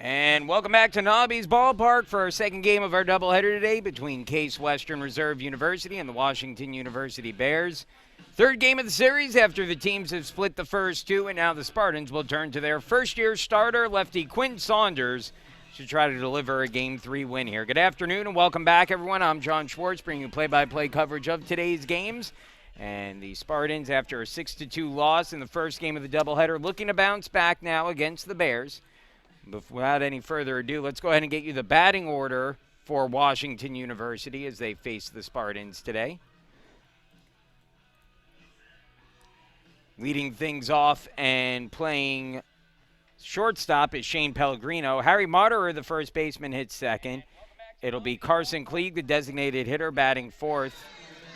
And welcome back to Nobby's Ballpark for our second game of our doubleheader today between Case Western Reserve University and the Washington University Bears. Third game of the series after the teams have split the first two, and now the Spartans will turn to their first-year starter, lefty Quinn Saunders, to try to deliver a Game 3 win here. Good afternoon and welcome back, everyone. I'm John Schwartz, bringing you play-by-play coverage of today's games. And the Spartans, after a 6-2 loss in the first game of the doubleheader, looking to bounce back now against the Bears. But without any further ado, let's go ahead and get you the batting order for Washington University as they face the Spartans today. Leading things off and playing shortstop is Shane Pellegrino. Harry Martyrer, the first baseman, hits second. It'll be Carson Klieg, the designated hitter, batting fourth.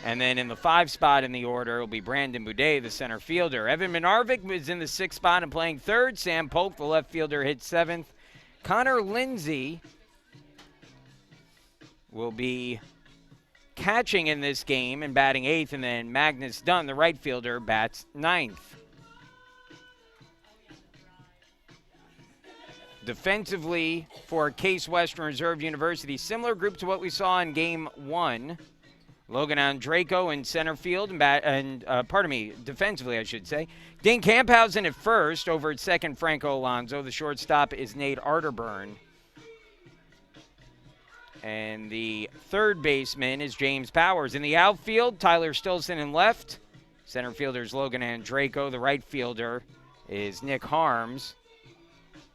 And then in the 5 spot in the order, it'll be Brandon Boudet, the center fielder. Evan Minarvik is in the 6th spot and playing third. Sam Polk, the left fielder, hits 7th. Connor Lindsay will be catching in this game and batting 8th. And then Magnus Dunn, the right fielder, bats 9th. Defensively for Case Western Reserve University, similar group to what we saw in Game 1. Logan Andraco in center field defensively, I should say. Dane Camphausen at first. Over at second, Franco Alonso. The shortstop is Nate Arterburn. And the third baseman is James Powers. In the outfield, Tyler Stilson in left. Center fielder is Logan Andraco. The right fielder is Nick Harms.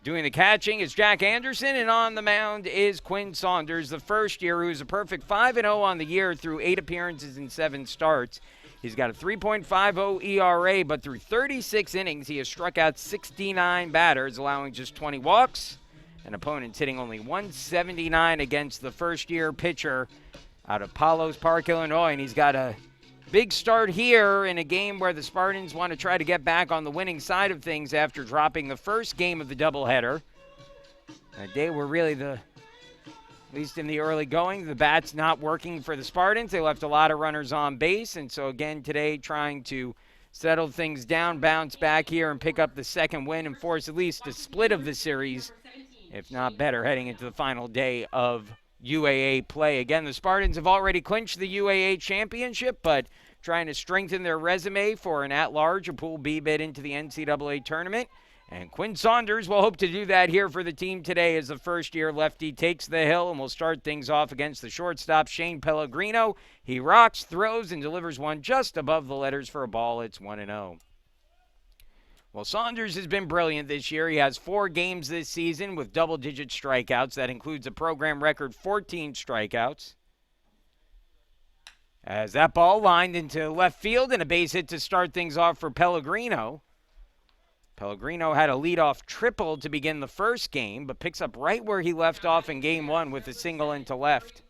Doing the catching is Jack Anderson, and on the mound is Quinn Saunders, the first year, who's a perfect 5-0 on the year through 8 appearances and 7 starts. He's got a 3.50 ERA, but through 36 innings, he has struck out 69 batters, allowing just 20 walks. An opponent's hitting only 179 against the first-year pitcher out of Palos Park, Illinois, and he's got a big start here in a game where the Spartans want to try to get back on the winning side of things after dropping the first game of the doubleheader. A day where really at least in the early going, the bat's not working for the Spartans. They left a lot of runners on base, and so again today trying to settle things down, bounce back here, and pick up the second win and force at least a split of the series, if not better, heading into the final day of UAA play. Again, the Spartans have already clinched the UAA championship, but trying to strengthen their resume for an at-large or Pool B bid into the NCAA tournament. And Quinn Saunders will hope to do that here for the team today as the first-year lefty takes the hill, and will start things off against the shortstop, Shane Pellegrino. He rocks, throws, and delivers one just above the letters for a ball. It's 1-0. Well, Saunders has been brilliant this year. He has 4 games this season with double-digit strikeouts. That includes a program record 14 strikeouts. As that ball lined into left field and a base hit to start things off for Pellegrino. Pellegrino had a leadoff triple to begin the first game, but picks up right where he left off in Game 1 with a single into left.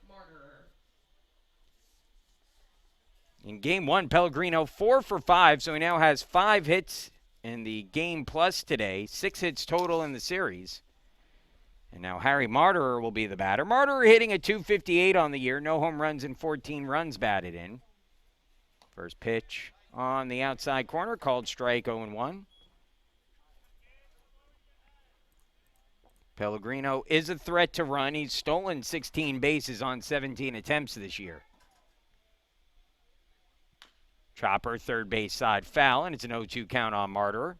In Game 1, Pellegrino 4 for 5, so he now has 5 hits in the game plus today, 6 hits total in the series. And now Harry Martyrer will be the batter. Martyrer hitting a .258 on the year, no home runs and 14 runs batted in. First pitch on the outside corner, called strike 0-1. Pellegrino is a threat to run. He's stolen 16 bases on 17 attempts this year. Chopper, third base side foul, and it's an 0-2 count on Martyrer.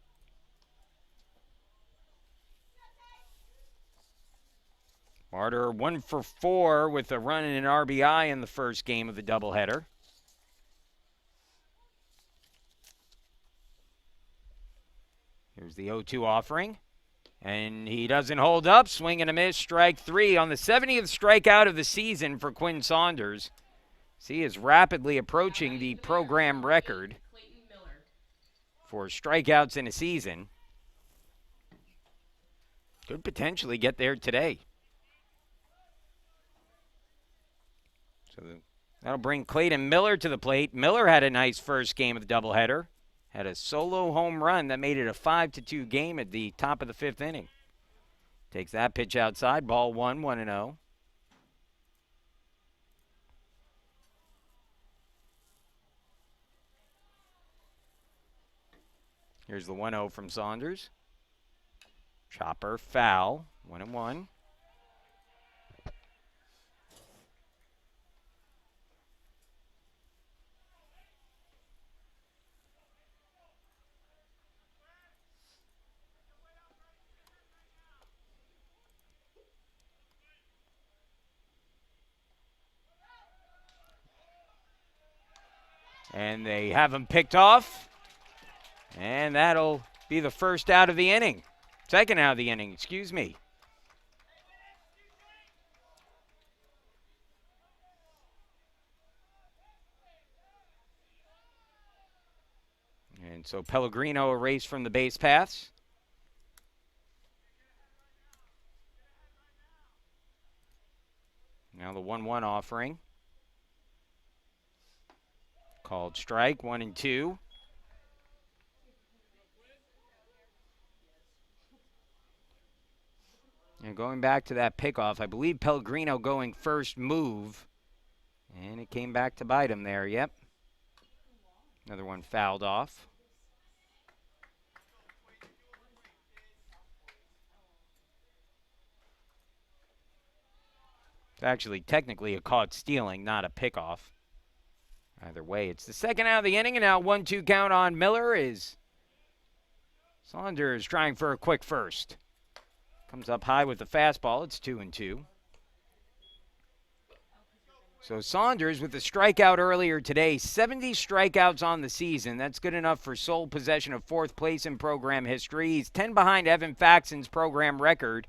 Martyrer 1 for 4 with a run and an RBI in the first game of the doubleheader. Here's the 0-2 offering. And he doesn't hold up. Swing and a miss, strike 3 on the 70th strikeout of the season for Quinn Saunders. He is rapidly approaching the program record for strikeouts in a season. Could potentially get there today. So that'll bring Clayton Miller to the plate. Miller had a nice first game of the doubleheader. Had a solo home run that made it a 5-2 game at the top of the 5th inning. Takes that pitch outside. Ball 1, 1-0. Here's the 1-0 from Saunders. Chopper, foul, 1-1. And they have him picked off. And that'll be the first out of the inning. Second out of the inning, excuse me. And so Pellegrino erased from the base paths. Now the 1-1 offering. Called strike, 1-2. And going back to that pickoff, I believe Pellegrino going first move. And it came back to bite him there, yep. Another one fouled off. It's actually technically a caught stealing, not a pickoff. Either way, it's the second out of the inning, and now 1-2 count on Miller is Saunders trying for a quick first. Comes up high with the fastball. It's 2-2. So Saunders with the strikeout earlier today, 70 strikeouts on the season. That's good enough for sole possession of fourth place in program history. He's 10 behind Evan Faxon's program record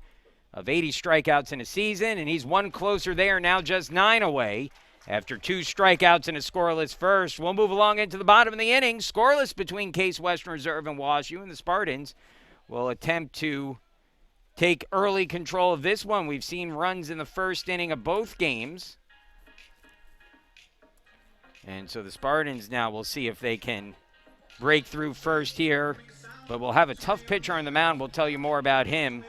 of 80 strikeouts in a season, and he's one closer there, now just 9 away after 2 strikeouts and a scoreless first. We'll move along into the bottom of the inning. Scoreless between Case Western Reserve and WashU, and the Spartans will attempt to take early control of this one. We've seen runs in the first inning of both games. And so the Spartans now will see if they can break through first here. But we'll have a tough pitcher on the mound. We'll tell you more about him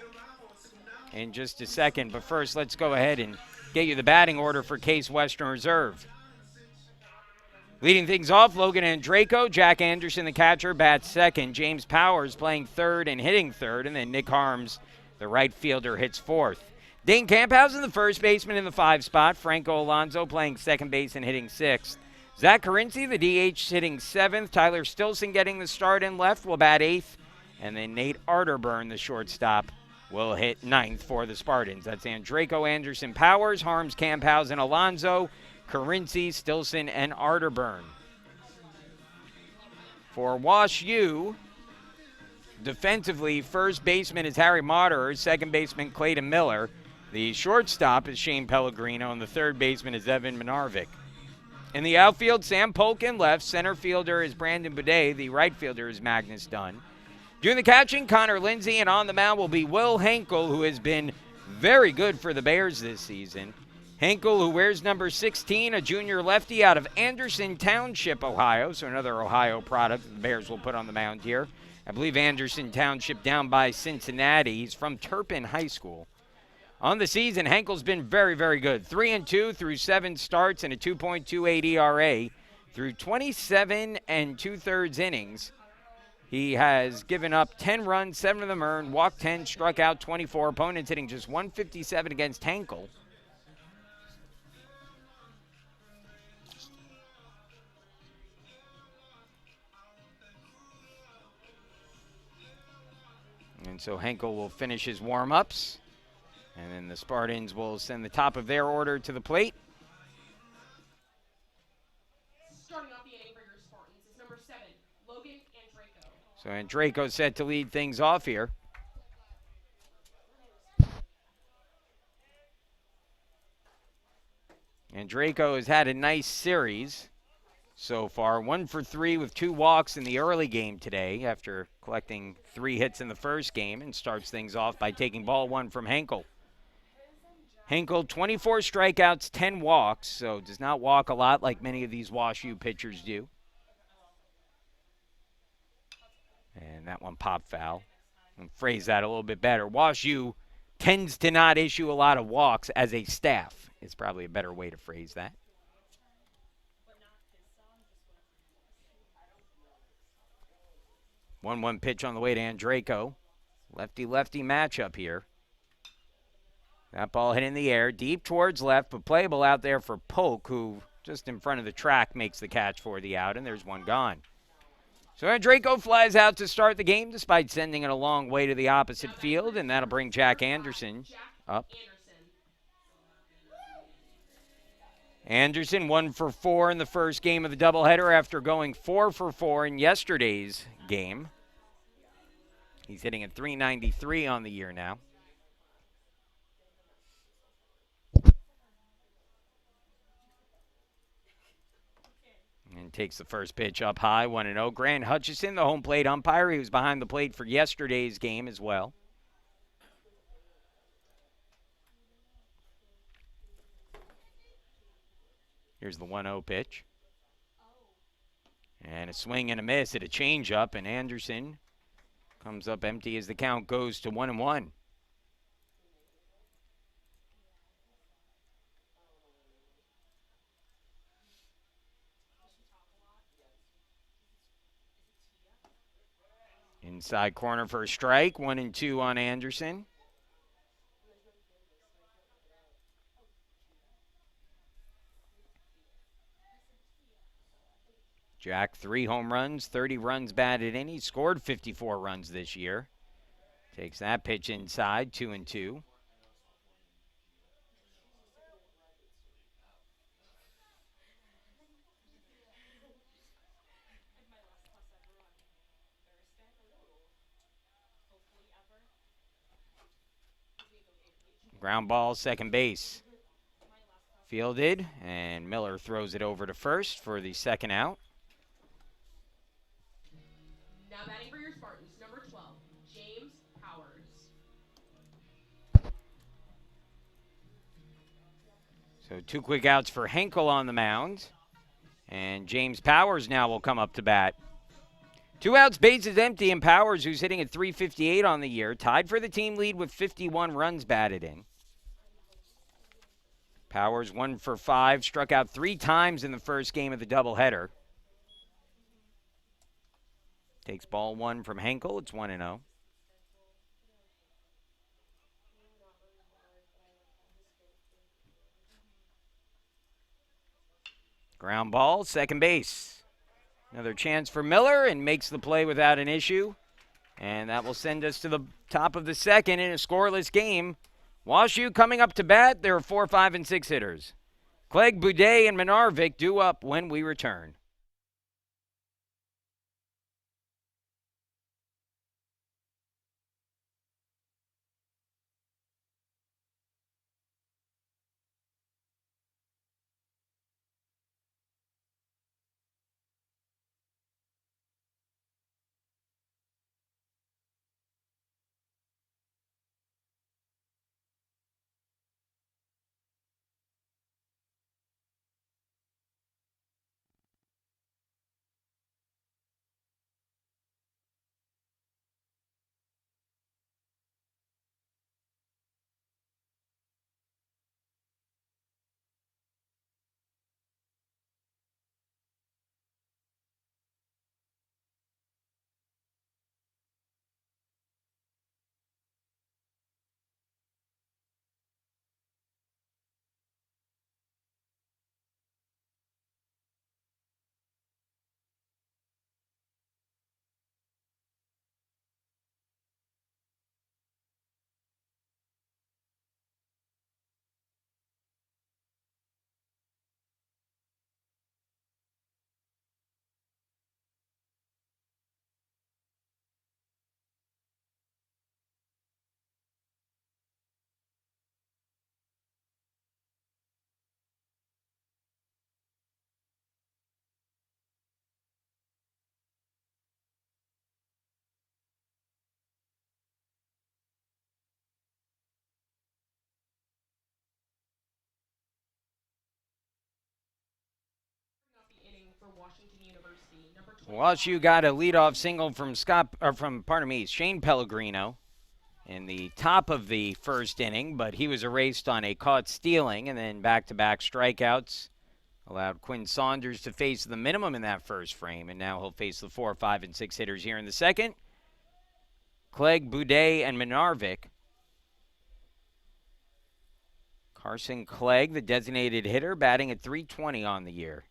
in just a second. But first, let's go ahead and get you the batting order for Case Western Reserve. Leading things off, Logan Andraco. Jack Anderson, the catcher, bats second. James Powers playing third and hitting third. And then Nick Harms, the right fielder, hits fourth. Dane Camphausen, the first baseman, in the 5 spot. Franco Alonso playing second base and hitting sixth. Zach Carinci, the DH, hitting 7th. Tyler Stilson getting the start in left, will bat 8th. And then Nate Arterburn, the shortstop, will hit 9th for the Spartans. That's Andraco, Anderson, Powers, Harms, Camphausen, Alonso, Carinci, Stilson, and Arterburn. For WashU, defensively, first baseman is Harry Moderer, second baseman Clayton Miller. The shortstop is Shane Pellegrino, and the third baseman is Evan Minarvik. In the outfield, Sam Polk left. Center fielder is Brandon Boudet. The right fielder is Magnus Dunn. Doing the catching, Connor Lindsay, and on the mound will be Will Henkel, who has been very good for the Bears this season. Henkel, who wears number 16, a junior lefty out of Anderson Township, Ohio, so another Ohio product the Bears will put on the mound here. I believe Anderson Township down by Cincinnati. He's from Turpin High School. On the season, Henkel's been very, very good. 3-2 through 7 starts and a 2.28 ERA through 27 2/3 innings. He has given up 10 runs, 7 of them earned, walked 10, struck out 24. Opponents hitting just 157 against Henkel. And so Henkel will finish his warm-ups. And then the Spartans will send the top of their order to the plate. Starting off the inning for your Spartans is number 7, Logan Andraco. So Andraco set to lead things off here. Andraco has had a nice series so far. 1 for 3 with 2 walks in the early game today after collecting 3 hits in the first game, and starts things off by taking ball 1 from Henkel. Henkel, 24 strikeouts, 10 walks, so does not walk a lot like many of these WashU pitchers do. And that one popped foul. I'll phrase that a little bit better. WashU tends to not issue a lot of walks as a staff. It's probably a better way to phrase that. One pitch on the way to Andraco. Lefty-lefty matchup here. That ball hit in the air, deep towards left, but playable out there for Polk, who just in front of the track makes the catch for the out, and there's one gone. So Andreyko flies out to start the game despite sending it a long way to the opposite field, and that'll bring Jack Anderson up. Anderson 1 for 4 in the first game of the doubleheader after going 4 for 4 in yesterday's game. He's hitting at .393 on the year now. And takes the first pitch up high, 1-0. Grant Hutchison, the home plate umpire. He was behind the plate for yesterday's game as well. Here's the 1-0 pitch. And a swing and a miss at a changeup, and Anderson comes up empty as the count goes to 1-1. Inside corner for a strike, 1-2 on Anderson. Jack, 3 home runs, 30 runs batted in. He scored 54 runs this year. Takes that pitch inside, 2-2. Ground ball, second base. Fielded, and Miller throws it over to first for the second out. Now batting for your Spartans, number 12, James Powers. So 2 quick outs for Henkel on the mound. And James Powers now will come up to bat. 2 outs, bases empty, and Powers, who's hitting at .358 on the year, tied for the team lead with 51 runs batted in. Powers 1 for 5, struck out 3 times in the first game of the doubleheader. Takes ball 1 from Henkel. It's 1-0. Ground ball, second base. Another chance for Miller, and makes the play without an issue. And that will send us to the top of the second in a scoreless game. WashU coming up to bat. There are 4, 5, and 6 hitters. Clegg, Boudet, and Minarvik due up when we return. WashU got a leadoff single from Shane Pellegrino in the top of the first inning, but he was erased on a caught stealing, and then back-to-back strikeouts allowed Quinn Saunders to face the minimum in that first frame, and now he'll face the 4, 5, and 6 hitters here in the second. Clegg, Boudet, and Menarvik. Carson Clegg, the designated hitter, batting at .320 on the year.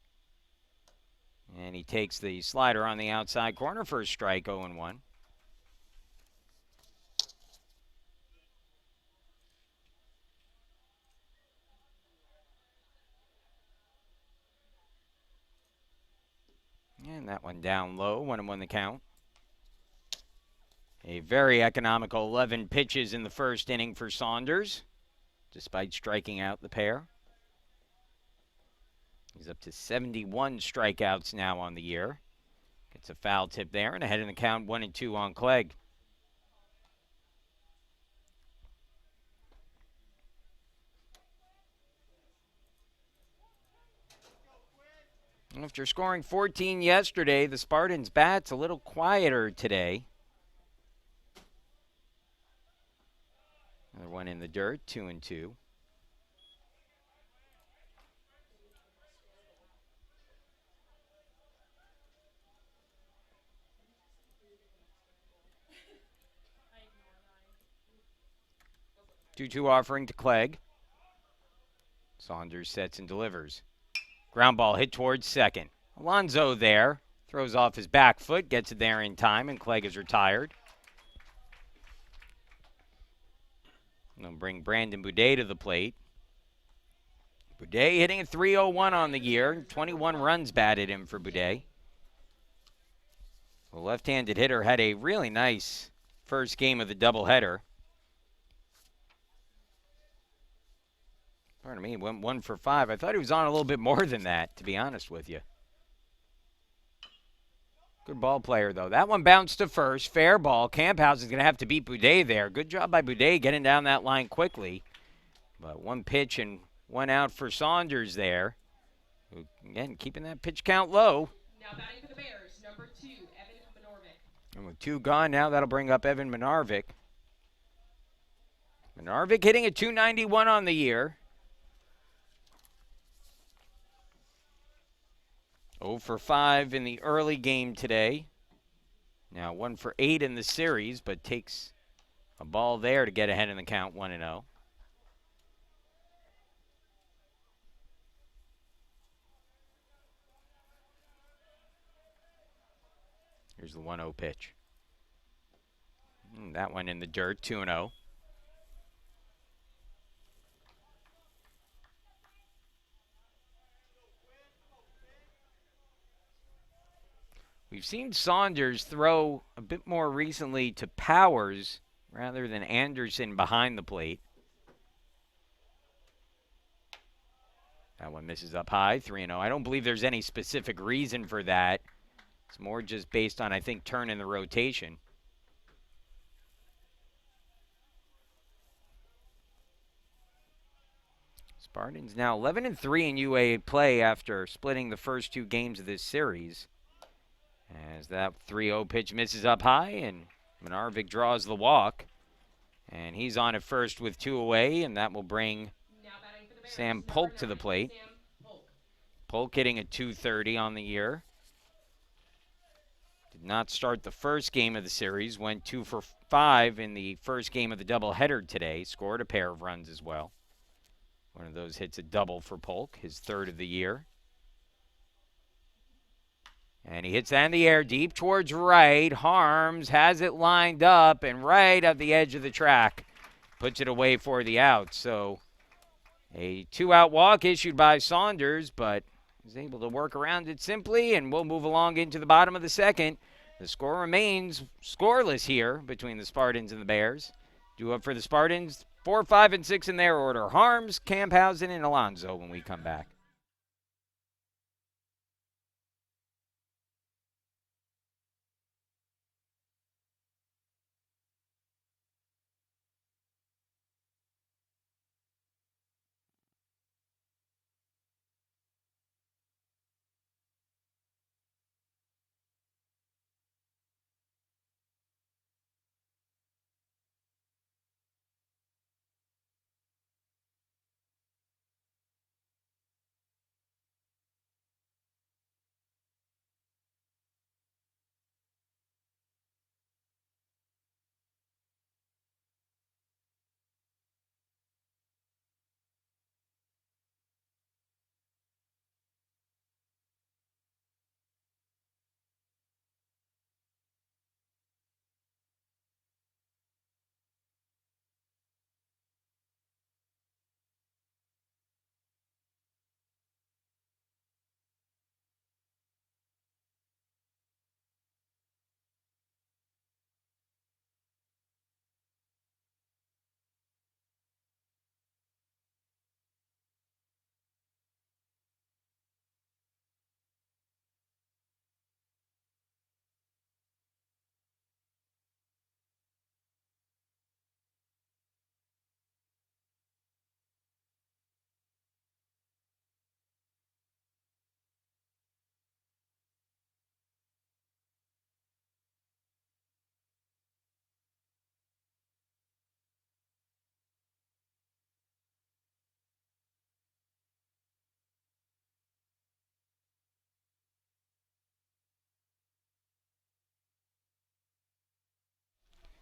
And he takes the slider on the outside corner for a strike, 0-1. And that one down low, 1-1 the count. A very economical 11 pitches in the first inning for Saunders, despite striking out the pair. He's up to 71 strikeouts now on the year. Gets a foul tip there, and ahead in the count, 1-2 on Clegg. After scoring 14 yesterday, the Spartans' bat's a little quieter today. Another one in the dirt, 2-2. Two-two offering to Clegg. Saunders sets and delivers. Ground ball hit towards second. Alonso there. Throws off his back foot, gets it there in time, and Clegg is retired. They'll bring Brandon Boudet to the plate. Boudet hitting a .301 on the year. 21 runs batted in for Boudet. The left-handed hitter had a really nice first game of the doubleheader. Pardon me, went 1 for 5. I thought he was on a little bit more than that, to be honest with you. Good ball player, though. That one bounced to first. Fair ball. Camphouse is going to have to beat Boudet there. Good job by Boudet getting down that line quickly. But one pitch and one out for Saunders there. Again, keeping that pitch count low. Now batting for the Bears, number 2, Evan Menarvik. And with 2 gone now, that'll bring up Evan Menarvik. Menarvik hitting a .291 on the year. 0 for 5 in the early game today. Now 1 for 8 in the series, but takes a ball there to get ahead in the count, 1-0. Here's the 1-0 pitch. That one in the dirt, 2-0. We've seen Saunders throw a bit more recently to Powers rather than Anderson behind the plate. That one misses up high, 3-0. I don't believe there's any specific reason for that. It's more just based on, I think, turn in the rotation. Spartans now 11-3 in UA play after splitting the first 2 games of this series. As that 3-0 pitch misses up high, and Menarvik draws the walk. And he's on at first with 2 away, and that will bring Sam Polk to the plate. Polk hitting a .230 on the year. Did not start the first game of the series, went 2 for 5 in the first game of the doubleheader today, scored a pair of runs as well. One of those hits a double for Polk, his 3rd of the year. And he hits that in the air deep towards right. Harms has it lined up and right at the edge of the track. Puts it away for the out. So a 2-out walk issued by Saunders, but is able to work around it simply, and we'll move along into the bottom of the second. The score remains scoreless here between the Spartans and the Bears. Due up for the Spartans, 4, 5, and 6 in their order. Harms, Camphausen, and Alonso when we come back.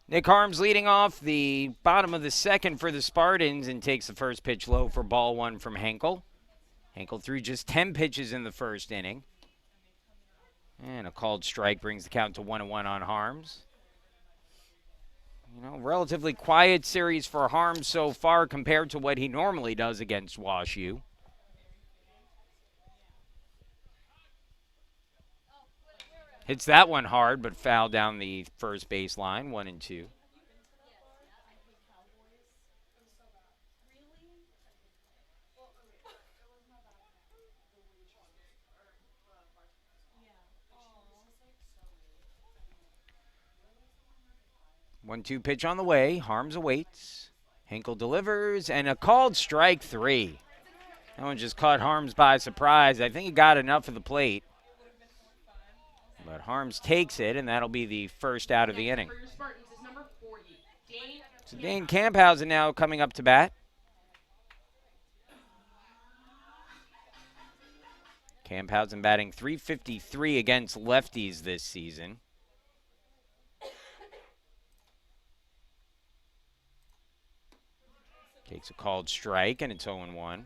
Nick Harms leading off the bottom of the second for the Spartans and takes the first pitch low for ball one from Henkel. Henkel threw just 10 pitches in the first inning. And a called strike brings the count to 1-1 on Harms. You know, relatively quiet series for Harms so far compared to what he normally does against WashU. Hits that one hard, but foul down the first base line, 1-2. One-two pitch on the way. Harms awaits. Henkel delivers, and a called strike 3. That one just caught Harms by surprise. I think he got enough of the plate. But Harms takes it, and that'll be the first out of the inning. So Dane Camphausen now coming up to bat. Camphausen batting .353 against lefties this season. Takes a called strike, and it's 0-1.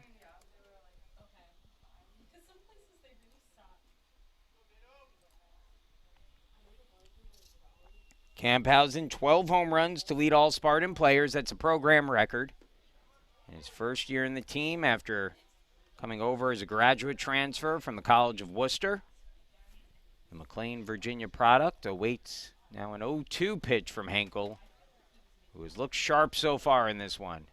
Camphausen, 12 home runs to lead all Spartan players. That's a program record. In his first year in the team after coming over as a graduate transfer from the College of Worcester. The McLean, Virginia product awaits now an 0-2 pitch from Henkel, who has looked sharp so far in this one.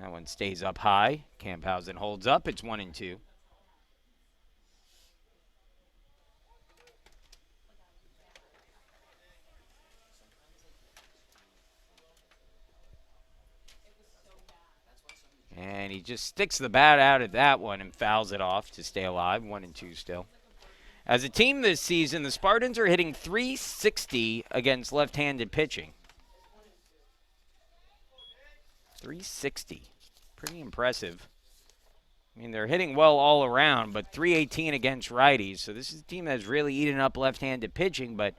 That one stays up high. Camphausen holds up. It's 1-2. And he just sticks the bat out at that one and fouls it off to stay alive. 1-2 still. As a team this season, the Spartans are hitting .360 against left-handed pitching. .360. Pretty impressive. I mean, they're hitting well all around, but .318 against righties. So this is a team that's really eaten up left-handed pitching, but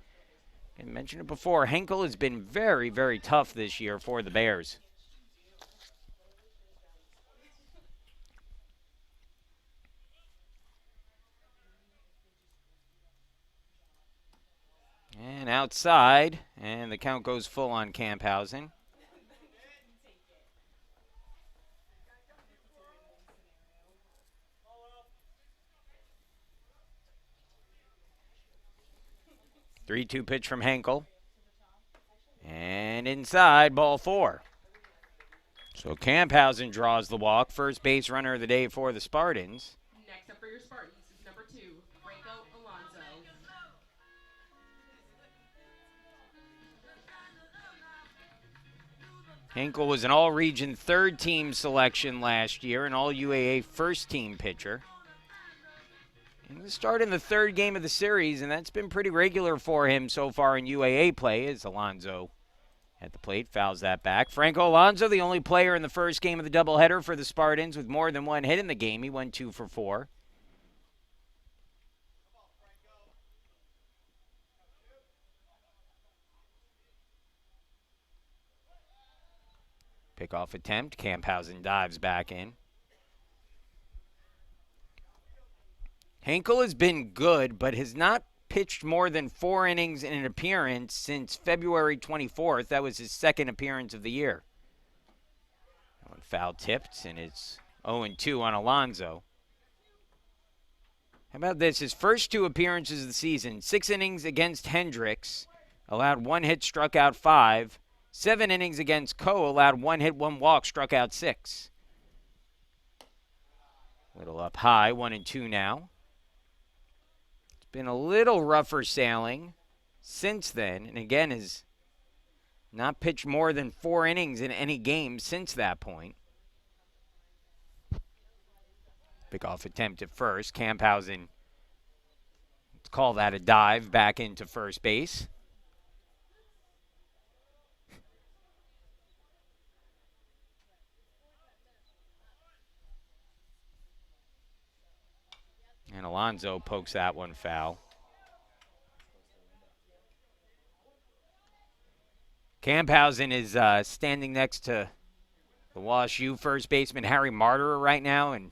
I mentioned it before, Henkel has been very, very tough this year for the Bears. And outside, and the count goes full on Camphausen. Three-two pitch from Henkel. And inside, ball 4. So Camphausen draws the walk. First base runner of the day for the Spartans. Next up for your Spartans is number 2, Franco Alonso. Henkel was an all-region third-team selection last year, an all-UAA first-team pitcher. And the start in the third game of the series, and that's been pretty regular for him so far in UAA play as Alonso at the plate fouls that back. Franco Alonso, the only player in the first game of the doubleheader for the Spartans with more than one hit in the game. He went 2 for 4. Pickoff attempt. Camphausen dives back in. Henkel has been good, but has not pitched more than 4 innings in an appearance since February 24th. That was his second appearance of the year. One foul tipped, and it's 0-2 on Alonso. How about this? His first 2 appearances of the season, 6 innings against Hendricks, allowed 1 hit, struck out 5. 7 innings against Coe, allowed 1 hit, 1 walk, struck out 6. Little up high, 1-2 now. Been a little rougher sailing since then, and again has not pitched more than 4 innings in any game since that point. Pickoff attempt at first. Camphausen, let's call that a dive back into first base. And Alonso pokes that one foul. Camphausen is standing next to the WashU first baseman Harry Martyrer right now, and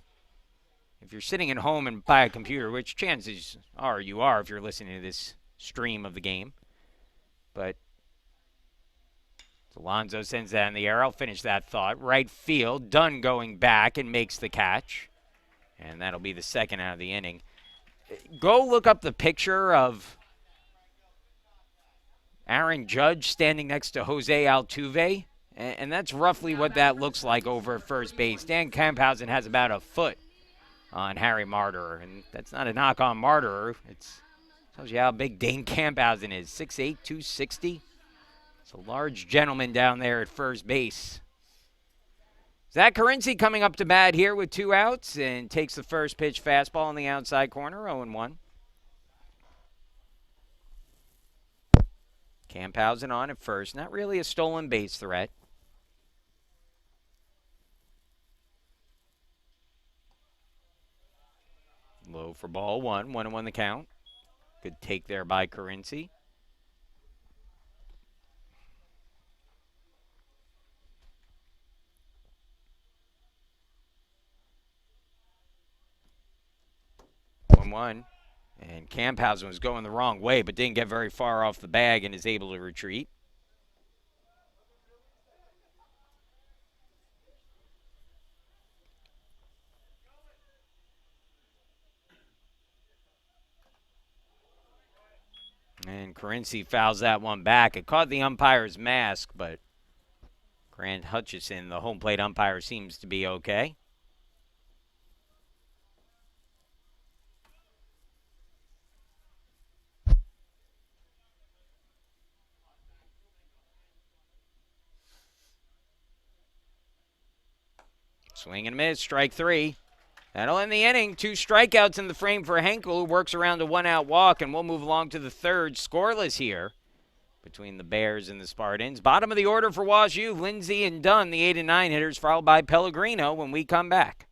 if you're sitting at home and by a computer, which chances are you are if you're listening to this stream of the game, but Alonso sends that in the air. I'll finish that thought. Right field, Dunn going back and makes the catch, and that'll be the second out of the inning. Go look up the picture of Aaron Judge standing next to Jose Altuve, and that's roughly what that looks like over at first base. Dan Camphausen has about a foot on Harry Martyrer, and that's not a knock on Martyrer. It tells you how big Dane Camphausen is, 6'8", 260. It's a large gentleman down there at first base. Zach Carinci coming up to bat here with 2 outs and takes the first pitch fastball in the outside corner, 0-1. Camphausen on at first. Not really a stolen base threat. Low for ball 1. 1-1 the count. Good take there by Carinci. One, and Camphausen was going the wrong way, but didn't get very far off the bag and is able to retreat. And Carinci fouls that one back. It caught the umpire's mask, but Grant Hutchison, the home plate umpire, seems to be okay. Swing and a miss, strike 3. That'll end the inning. 2 strikeouts in the frame for Henkel, who works around a 1-out walk, and we'll move along to the third. Scoreless here between the Bears and the Spartans. Bottom of the order for WashU, Lindsay and Dunn, the 8 and 9 hitters, followed by Pellegrino when we come back.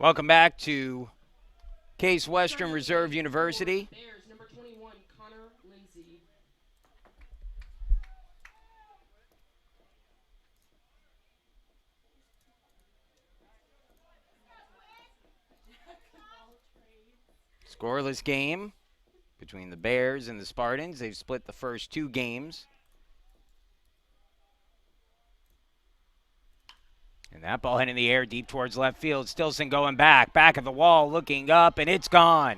Welcome back to Case Western Reserve University. Bears, number 21, Connor Lindsay. Scoreless game between the Bears and the Spartans. They've split the first 2 games. And that ball hit in the air deep towards left field. Stilson going back of the wall, looking up, and it's gone.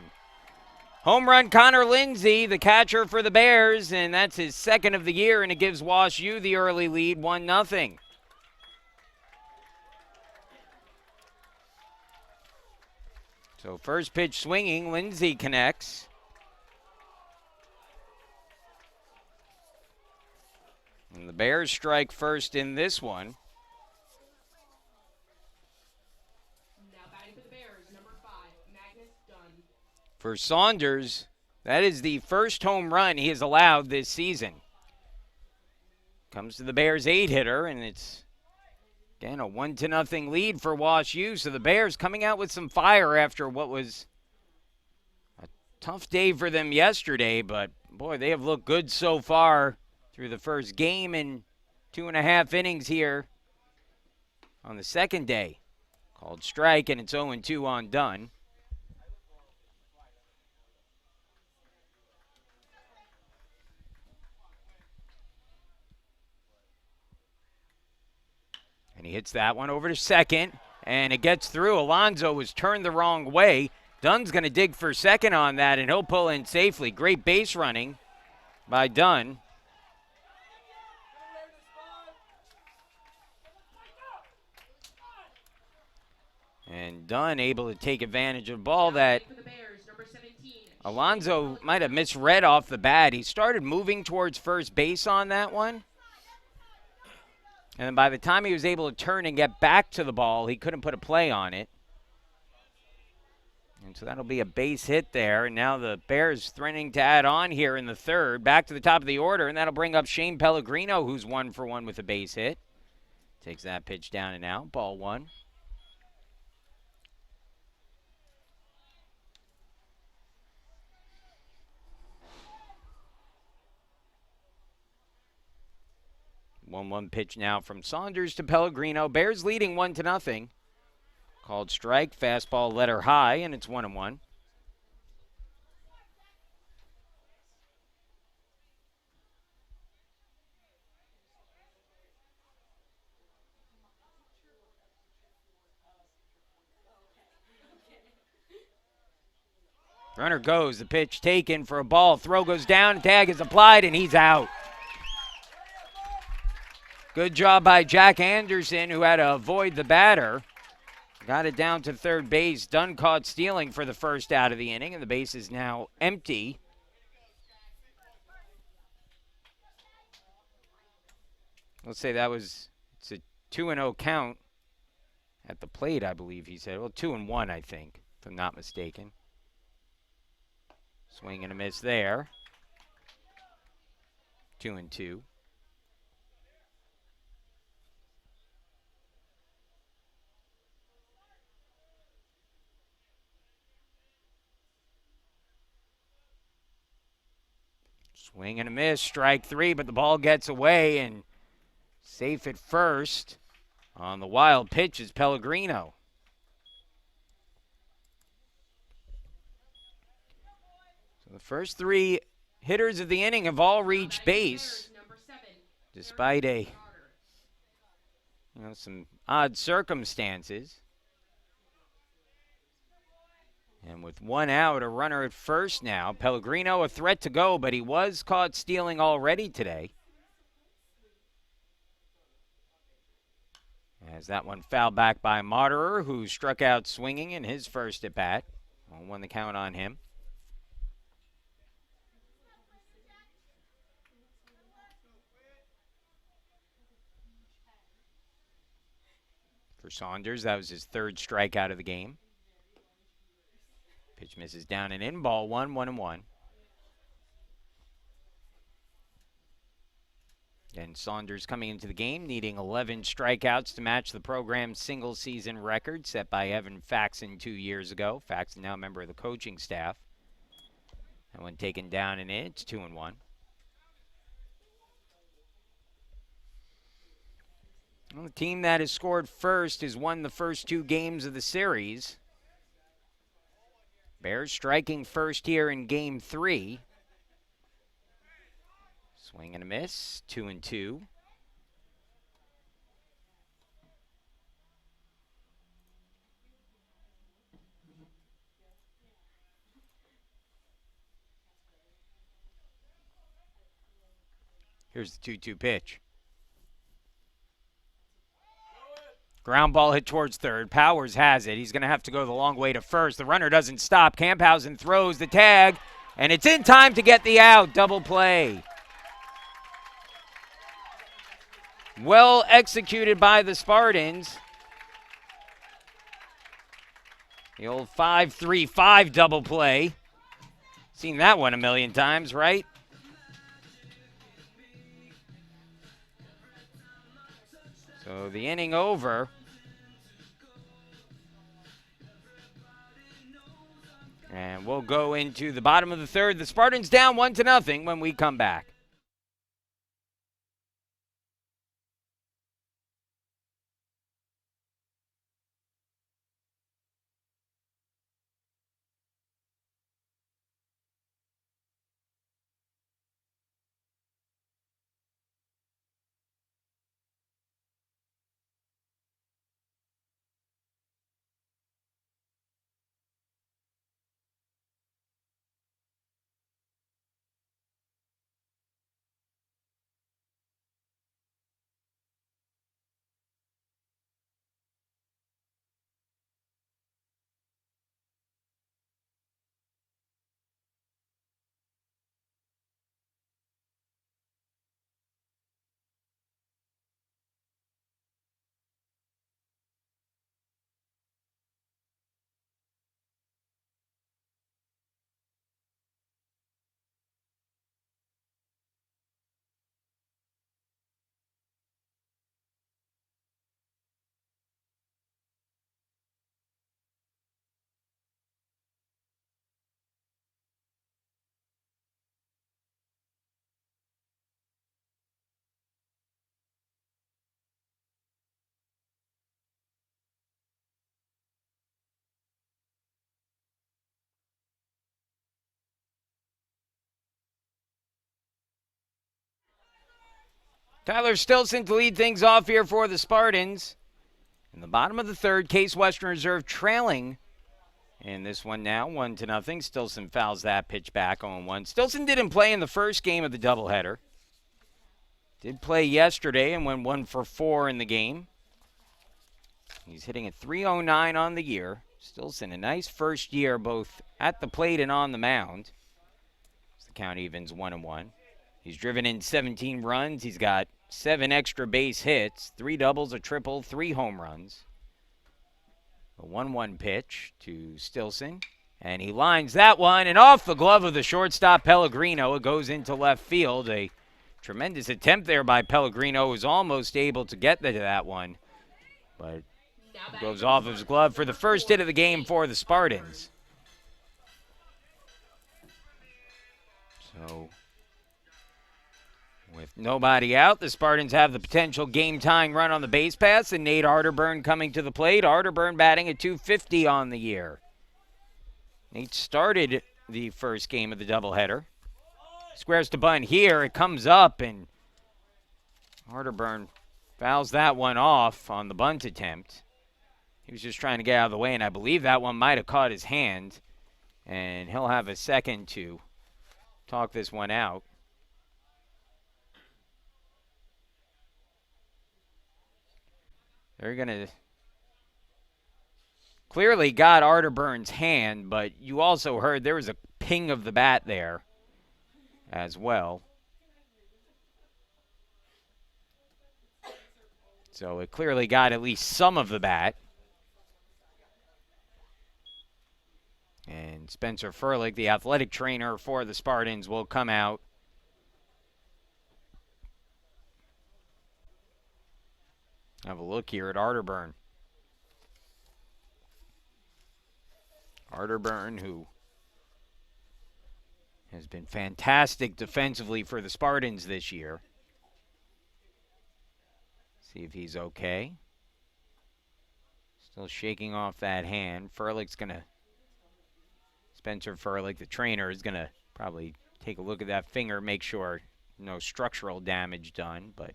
Home run Connor Lindsay, the catcher for the Bears, and that's his second of the year, and it gives WashU the early lead, 1-0. So first pitch swinging, Lindsay connects. And the Bears strike first in this one. For Saunders, that is the first home run he has allowed this season. Comes to the Bears 8-hitter, and it's, again, a 1-0 lead for WashU. So the Bears coming out with some fire after what was a tough day for them yesterday. But, boy, they have looked good so far through the first game and 2.5 innings here on the second day. Called strike, and it's 0-2 on Dunn. And he hits that one over to second, and it gets through. Alonso was turned the wrong way. Dunn's going to dig for second on that, and he'll pull in safely. Great base running by Dunn. And Dunn able to take advantage of a ball that Alonso might have misread off the bat. He started moving towards first base on that one. And then by the time he was able to turn and get back to the ball, he couldn't put a play on it. And so that'll be a base hit there. And now the Bears threatening to add on here in the third. Back to the top of the order, and that'll bring up Shane Pellegrino, who's 1 for 1 with a base hit. Takes that pitch down and out. Ball 1. One pitch now from Saunders to Pellegrino. Bears leading 1-0. Called strike, fastball letter high, and it's 1-1. Runner goes, the pitch taken for a ball. Throw goes down, tag is applied, and he's out. Good job by Jack Anderson, who had to avoid the batter. Got it down to third base. Dunn caught stealing for the first out of the inning, and the base is now empty. Let's say it's a 2-0 count at the plate, I believe he said. Well, 2-1, I think, if I'm not mistaken. Swing and a miss there. 2-2. Swing and a miss, strike 3, but the ball gets away, and safe at first on the wild pitch is Pellegrino. So the first 3 hitters of the inning have all reached base, despite some odd circumstances. And with 1 out, a runner at first now. Pellegrino a threat to go, but he was caught stealing already today. As that one fouled back by Moderer, who struck out swinging in his first at bat. 1 the count on him. For Saunders, that was his 3rd strikeout of the game. Pitch misses down and in. Ball 1, 1-1. And Saunders coming into the game needing 11 strikeouts to match the program's single-season record set by Evan Faxon 2 years ago. Faxon now a member of the coaching staff. And when taken down and in, it's 2-1. Well, the team that has scored first has won the first 2 games of the series. Bears striking first here in Game 3. Swing and a miss, 2-2. Here's the 2-2 pitch. Ground ball hit towards third. Powers has it. He's going to have to go the long way to first. The runner doesn't stop. Camphausen throws the tag, and it's in time to get the out. Double play. Well executed by the Spartans. The old 5-3-5 double play. Seen that one a million times, right? So the inning over. And we'll go into the bottom of the third. The Spartans down 1-0 when we come back. Tyler Stilson to lead things off here for the Spartans. In the bottom of the third, Case Western Reserve trailing in this one now, 1-0. Stilson fouls that pitch back on 1. Stilson didn't play in the first game of the doubleheader. Did play yesterday and went 1 for 4 in the game. He's hitting at .309 on the year. Stilson, a nice first year both at the plate and on the mound. The count evens 1-1. He's driven in 17 runs. He's got 7 extra base hits, 3 doubles, a triple, 3 home runs. A 1-1 pitch to Stilson. And he lines that one, and off the glove of the shortstop, Pellegrino. It goes into left field. A tremendous attempt there by Pellegrino, who's almost able to get to that one. But it goes off his glove for the first hit of the game for the Spartans. So, with nobody out, the Spartans have the potential game-tying run on the base paths, and Nate Arterburn coming to the plate. Arterburn batting at .250 on the year. Nate started the first game of the doubleheader. Squares to bunt here. It comes up, and Arterburn fouls that one off on the bunt attempt. He was just trying to get out of the way, and I believe that one might have caught his hand, and he'll have a second to talk this one out. They're going to clearly got Arterburn's hand, but you also heard there was a ping of the bat there as well. So it clearly got at least some of the bat. And Spencer Furlick, the athletic trainer for the Spartans, will come out. Have a look here at Arterburn. Arterburn, who has been fantastic defensively for the Spartans this year. See if he's okay. Still shaking off that hand. Spencer Furlick, the trainer, is going to probably take a look at that finger, make sure no structural damage done, but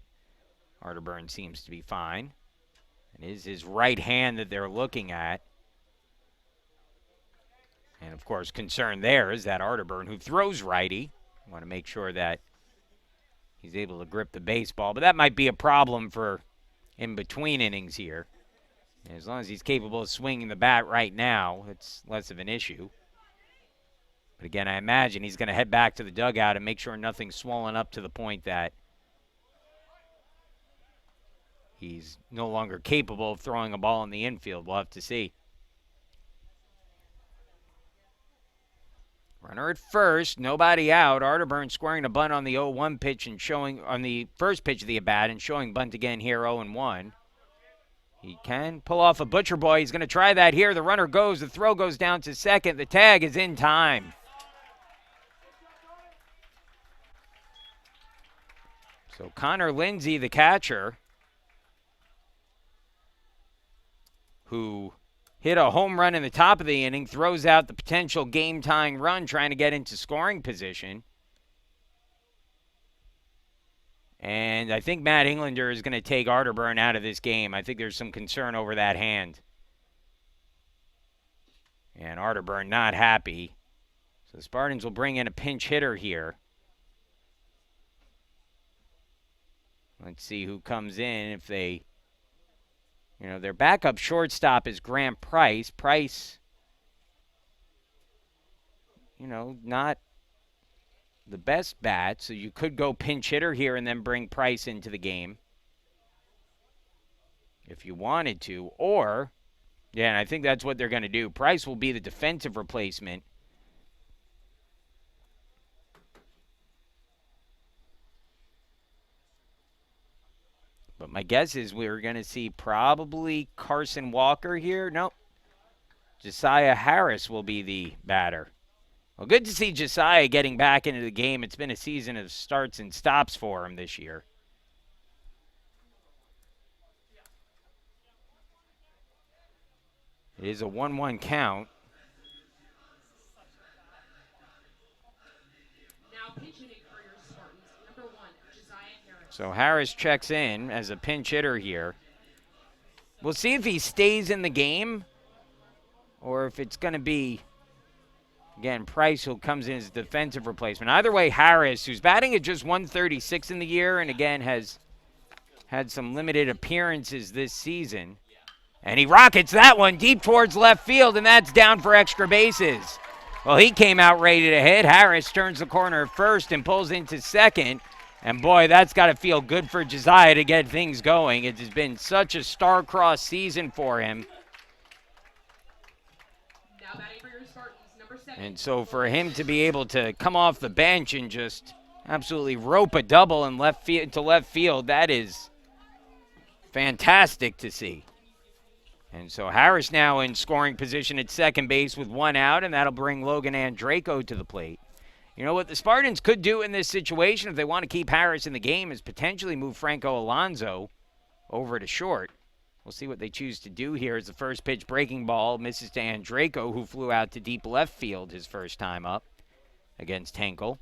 Arterburn seems to be fine. It is his right hand that they're looking at. And, of course, concern there is that Arterburn, who throws righty, want to make sure that he's able to grip the baseball. But that might be a problem for in between innings here. And as long as he's capable of swinging the bat right now, it's less of an issue. But, again, I imagine he's going to head back to the dugout and make sure nothing's swollen up to the point that he's no longer capable of throwing a ball in the infield. We'll have to see. Runner at first, nobody out. Arterburn squaring a bunt on the 0-1 pitch and showing on the first pitch of the at-bat and showing bunt again here 0-1. He can pull off a butcher boy. He's going to try that here. The runner goes. The throw goes down to second. The tag is in time. So Connor Lindsay, the catcher, who hit a home run in the top of the inning, throws out the potential game-tying run trying to get into scoring position. And I think Matt Englander is going to take Arterburn out of this game. I think there's some concern over that hand. And Arterburn not happy. So the Spartans will bring in a pinch hitter here. Let's see who comes in if they... their backup shortstop is Grant Price. Price, not the best bat, so you could go pinch hitter here and then bring Price into the game if you wanted to. Or, and I think that's what they're going to do. Price will be the defensive replacement. But my guess is we're going to see probably Carson Walker here. Nope. Josiah Harris will be the batter. Well, good to see Josiah getting back into the game. It's been a season of starts and stops for him this year. It is a 1-1 count. Now pinch hitting for your Spartans, number 1, Josiah Harris. So Harris checks in as a pinch hitter here. We'll see if he stays in the game or if it's going to be, again, Price who comes in as a defensive replacement. Either way, Harris, who's batting at just 136 in the year and, again, has had some limited appearances this season. And he rockets that one deep towards left field, and that's down for extra bases. Well, he came out ready to hit. Harris turns the corner at first and pulls into second. And, boy, that's got to feel good for Josiah to get things going. It has been such a star-crossed season for him. Now batting for your Spartans, number 7. And so for him to be able to come off the bench and just absolutely rope a double in left field, that is fantastic to see. And so Harris now in scoring position at second base with 1 out, and that'll bring Logan Andreyko to the plate. You know what the Spartans could do in this situation if they want to keep Harris in the game is potentially move Franco Alonso over to short. We'll see what they choose to do here as the first pitch breaking ball misses to Andreyko, who flew out to deep left field his first time up against Henkel.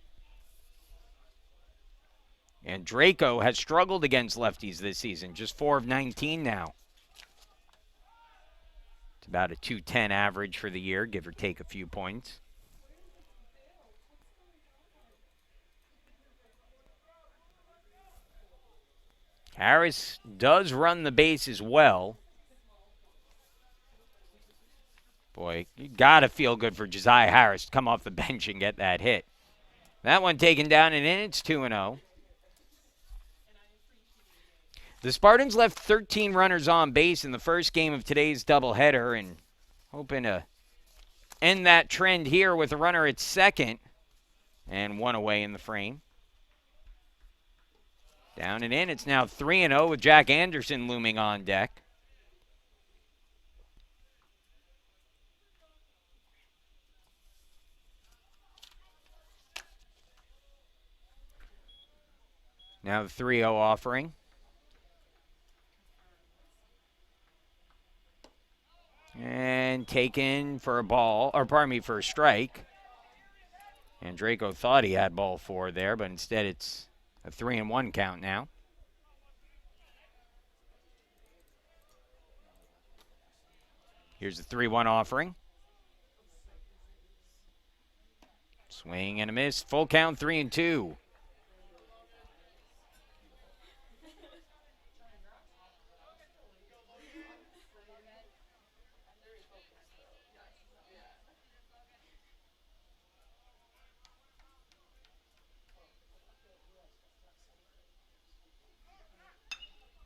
Andreyko has struggled against lefties this season, just 4 of 19 now. It's about a .210 average for the year, give or take a few points. Harris does run the bases well. Boy, you got to feel good for Josiah Harris to come off the bench and get that hit. That one taken down and in, it's 2-0. The Spartans left 13 runners on base in the first game of today's doubleheader and hoping to end that trend here with a runner at second and 1 away in the frame. Down and in, it's now 3-0 with Jack Anderson looming on deck. Now the 3-0 offering. And taken for a ball, or pardon me, for a strike. Andreyko thought he had ball 4 there, but instead it's a 3-1 count now. Here's the 3-1 offering. Swing and a miss. Full count, 3-2.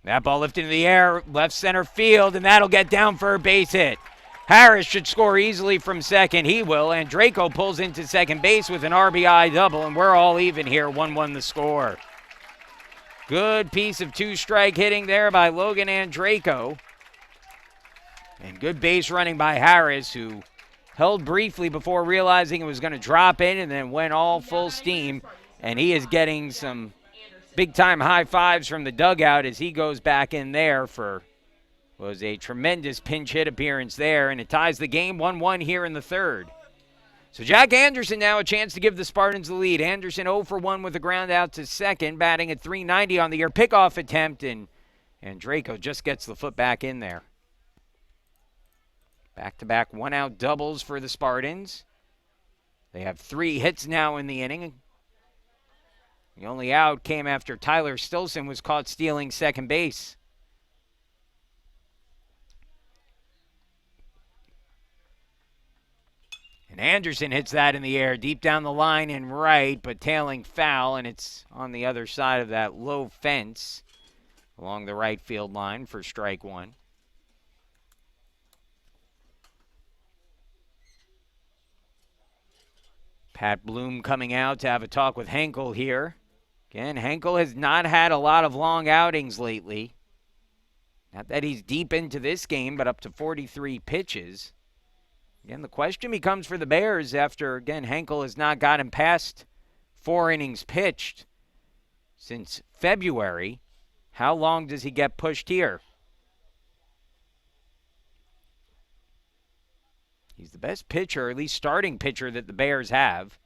That ball lifted in the air, left center field, and that'll get down for a base hit. Harris should score easily from second. He will. And Draco pulls into second base with an RBI double, and we're all even here. 1-1 the score. Good piece of two-strike hitting there by Logan Andraco. And good base running by Harris, who held briefly before realizing it was going to drop in and then went all full steam. And he is getting some big-time high fives from the dugout as he goes back in there for was a tremendous pinch hit appearance there. And it ties the game 1-1 here in the third. So Jack Anderson now a chance to give the Spartans the lead. Anderson 0 for 1 with a ground out to second, batting at .390 on the year. Pickoff attempt, and Draco just gets the foot back in there. Back-to-back one-out doubles for the Spartans. They have 3 hits now in the inning. The only out came after Tyler Stilson was caught stealing second base. And Anderson hits that in the air, deep down the line and right, but tailing foul, and it's on the other side of that low fence along the right field line for strike one. Pat Bloom coming out to have a talk with Henkel here. Again, Henkel has not had a lot of long outings lately. Not that he's deep into this game, but up to 43 pitches. Again, the question becomes for the Bears after, again, Henkel has not gotten past 4 innings pitched since February. How long does he get pushed here? He's the best pitcher, or at least starting pitcher, that the Bears have.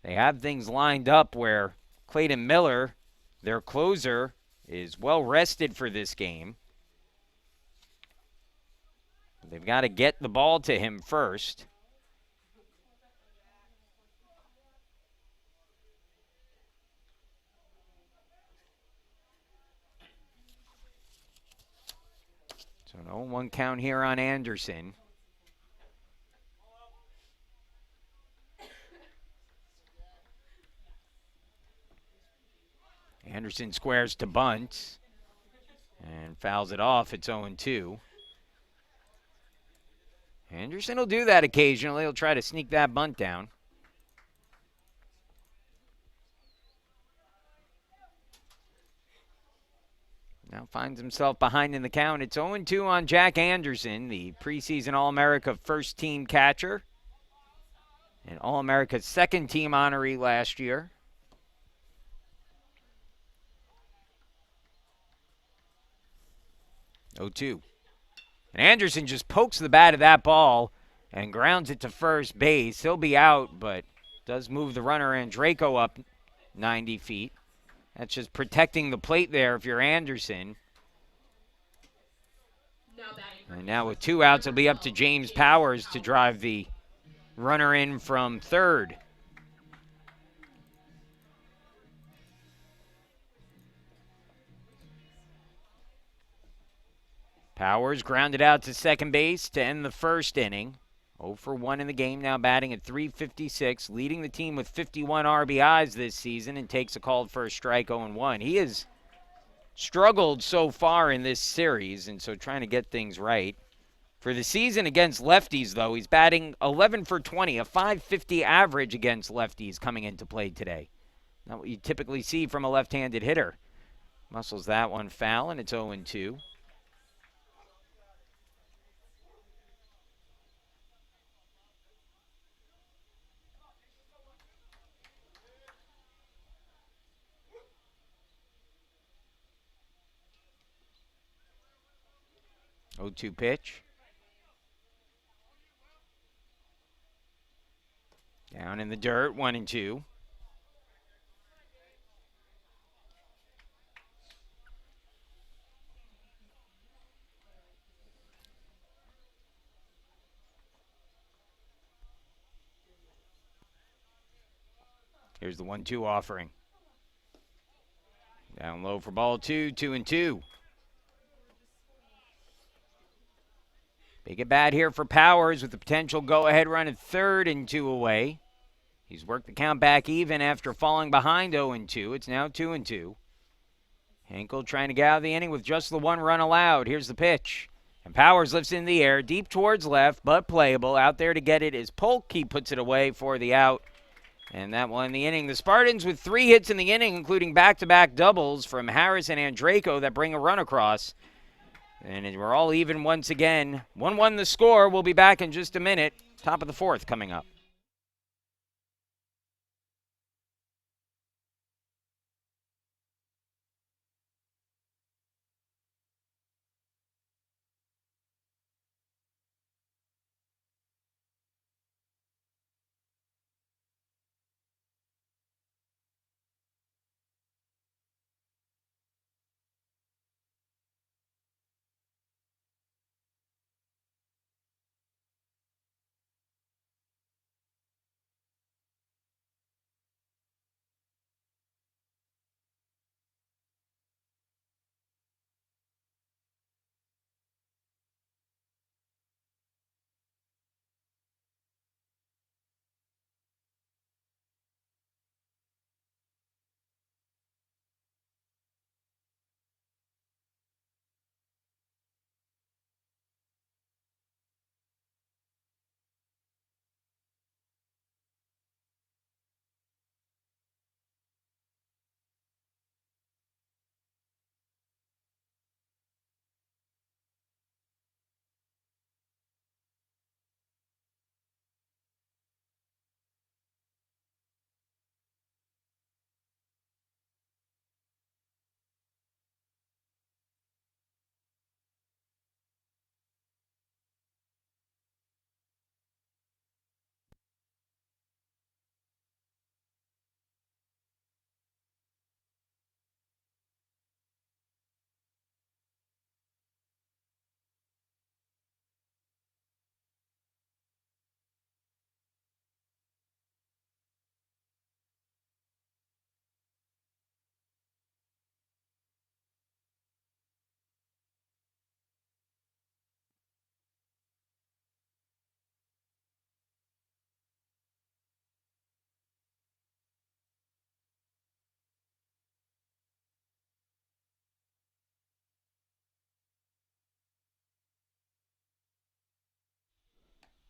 They have things lined up where Clayton Miller, their closer, is well rested for this game. They've got to get the ball to him first. So an 0-1 count here on Anderson. Anderson squares to bunt and fouls it off. It's 0-2. Anderson will do that occasionally. He'll try to sneak that bunt down. Now finds himself behind in the count. It's 0-2 on Jack Anderson, the preseason All-America first-team catcher and All-America second-team honoree last year. And Anderson just pokes the bat of that ball and grounds it to first base. He'll be out, but does move the runner Andraco up 90 feet. That's just protecting the plate there if you're Anderson. And now with 2 outs, it'll be up to James Powers to drive the runner in from third. Powers grounded out to second base to end the first inning. 0 for 1 in the game, now batting at .356, leading the team with 51 RBIs this season, and takes a called first strike 0-1. He has struggled so far in this series, and so trying to get things right. For the season against lefties, though, he's batting 11 for 20, a .550 average against lefties coming into play today. Not what you typically see from a left-handed hitter. Muscles that one foul, and it's 0-2. .02 pitch. Down in the dirt, 1-2. Here's the 1-2 offering. Down low for ball 2, 2-2. Big at bat here for Powers with the potential go-ahead run at third and 2 away. He's worked the count back even after falling behind 0-2. It's now 2-2. Henkel trying to get out of the inning with just the 1 run allowed. Here's the pitch. And Powers lifts in the air, deep towards left, but playable. Out there to get it is Polk. He puts it away for the out. And that will end the inning. The Spartans with 3 hits in the inning, including back-to-back doubles from Harris and Andreyko that bring a run across. And we're all even once again. 1-1 the score. We'll be back in just a minute. Top of the 4th coming up.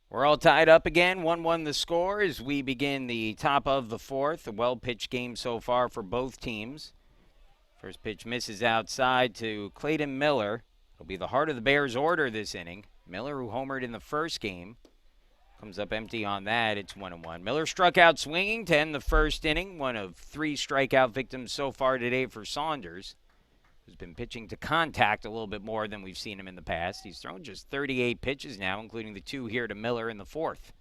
We're all tied up again. 1-1 the score as we begin the top of the 4th. A well-pitched game so far for both teams. First pitch misses outside to Clayton Miller. It'll be the heart of the Bears' order this inning. Miller, who homered in the first game, comes up empty on that. It's 1-1. Miller struck out swinging to end the first inning. One of 3 strikeout victims so far today for Saunders, who's been pitching to contact a little bit more than we've seen him in the past. He's thrown just 38 pitches now, including the 2 here to Miller in the 4th.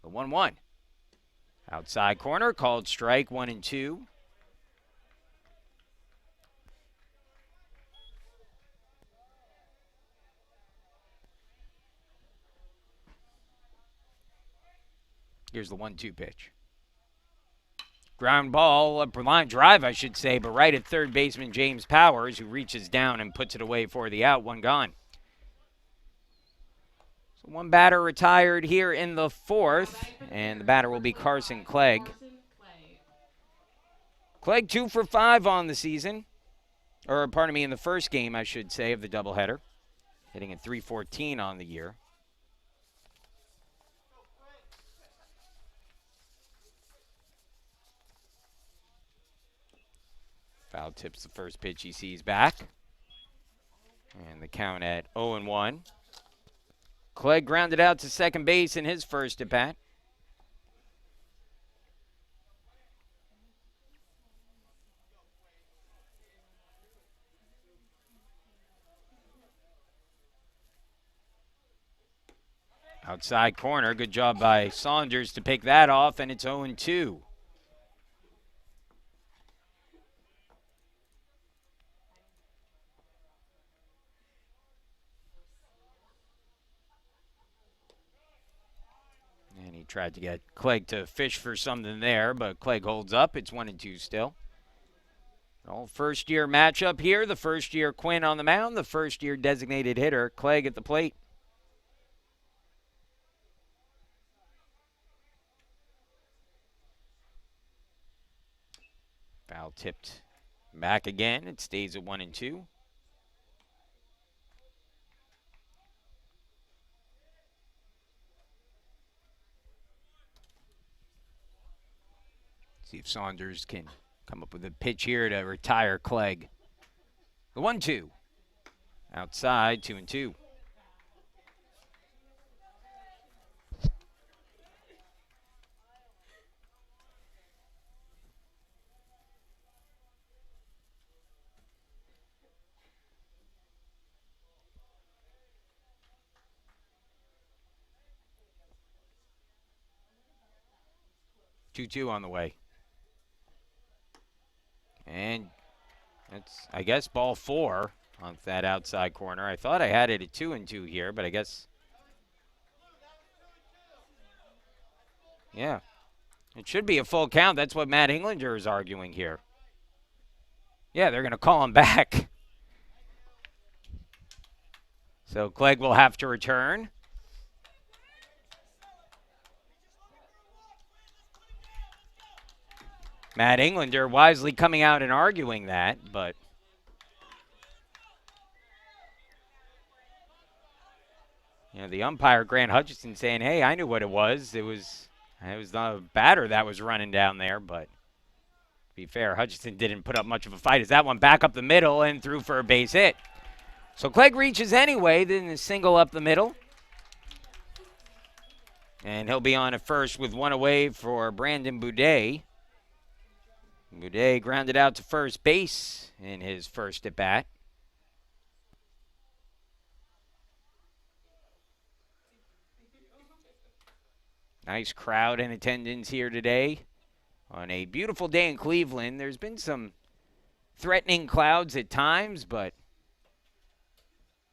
The 1-1. Outside corner, called strike, 1-2. Here's the 1-2 pitch. Ground ball, upper line drive, I should say, but right at third baseman James Powers, who reaches down and puts it away for the out. 1 gone. So 1 batter retired here in the 4th, and the batter will be Carson Clegg. Clegg 2 for 5 on the season, or pardon me, in the first game, I should say, of the doubleheader, hitting at .314 on the year. Foul tips the first pitch he sees back. And the count at 0-1. Clegg grounded out to second base in his first at bat. Outside corner, good job by Saunders to pick that off, and it's 0-2. And he tried to get Clegg to fish for something there, but Clegg holds up. It's 1-2 still. First-year matchup here. The first-year Quinn on the mound. The first-year designated hitter, Clegg at the plate. Foul tipped back again. It stays at 1-2. See if Saunders can come up with a pitch here to retire Clegg. The 1-2. Outside, 2-2. Two on the way. And that's, I guess, ball 4 on that outside corner. I thought I had it at 2-2 here, but I guess, yeah. It should be a full count. That's what Matt Englander is arguing here. Yeah, they're going to call him back. So Clegg will have to return. Matt Englander wisely coming out and arguing that, but you know, the umpire, Grant Hutchinson, saying, hey, I knew what it was. It was the batter that was running down there, but to be fair, Hutchinson didn't put up much of a fight as that one back up the middle and threw for a base hit. So Clegg reaches anyway, then a single up the middle. And he'll be on at first with one away for Brandon Boudet. Boudet grounded out to first base in his first at bat. Nice crowd in attendance here today on a beautiful day in Cleveland. There's been some threatening clouds at times, but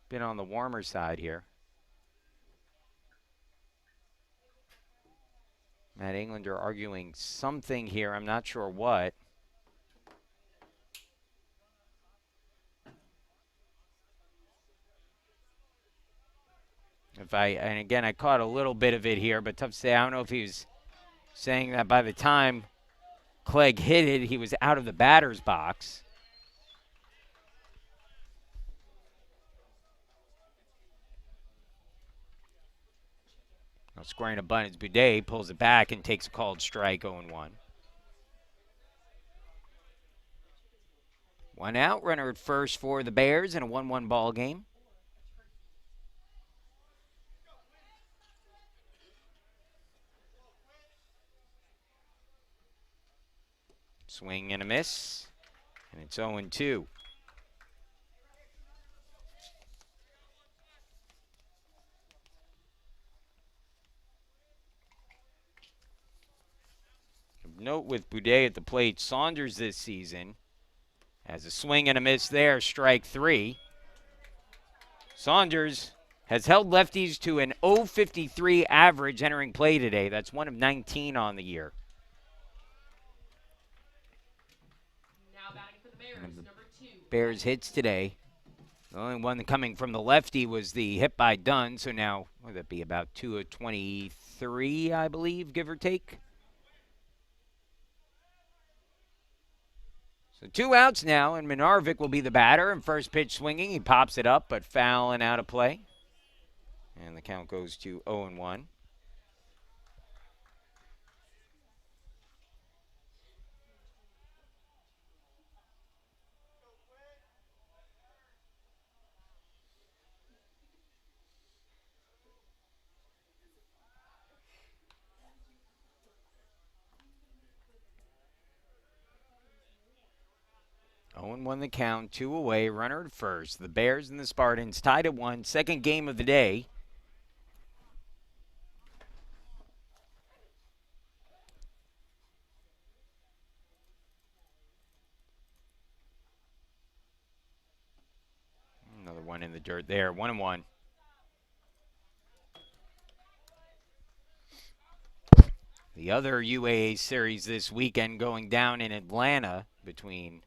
been on the warmer side here. Matt Englander arguing something here. I'm not sure what. And again, I caught a little bit of it here, but tough to say. I don't know if he was saying that by the time Clegg hit it, he was out of the batter's box. Now squaring a bunt as Boudet pulls it back and takes a called strike, 0-1. One out, runner at first for the Bears in a 1-1 ball game. Swing and a miss, and it's 0-2. Note with Boudet at the plate, Saunders this season has a swing and a miss there, strike 3. Saunders has held lefties to an .053 average entering play today. That's one of 19 on the year. Now batting for the Bears, number 2. Bears hits today. The only one coming from the lefty was the hit by Dunn, so now, what would that be, about 2 of 23, I believe, give or take? So 2 outs now, and Minarvik will be the batter. And first pitch swinging, he pops it up, but foul and out of play. And the count goes to 0-1. Owen won the count, 2 away, runner at first. The Bears and the Spartans tied at 1, second game of the day. Another one in the dirt there, 1-1. The other UAA series this weekend going down in Atlanta between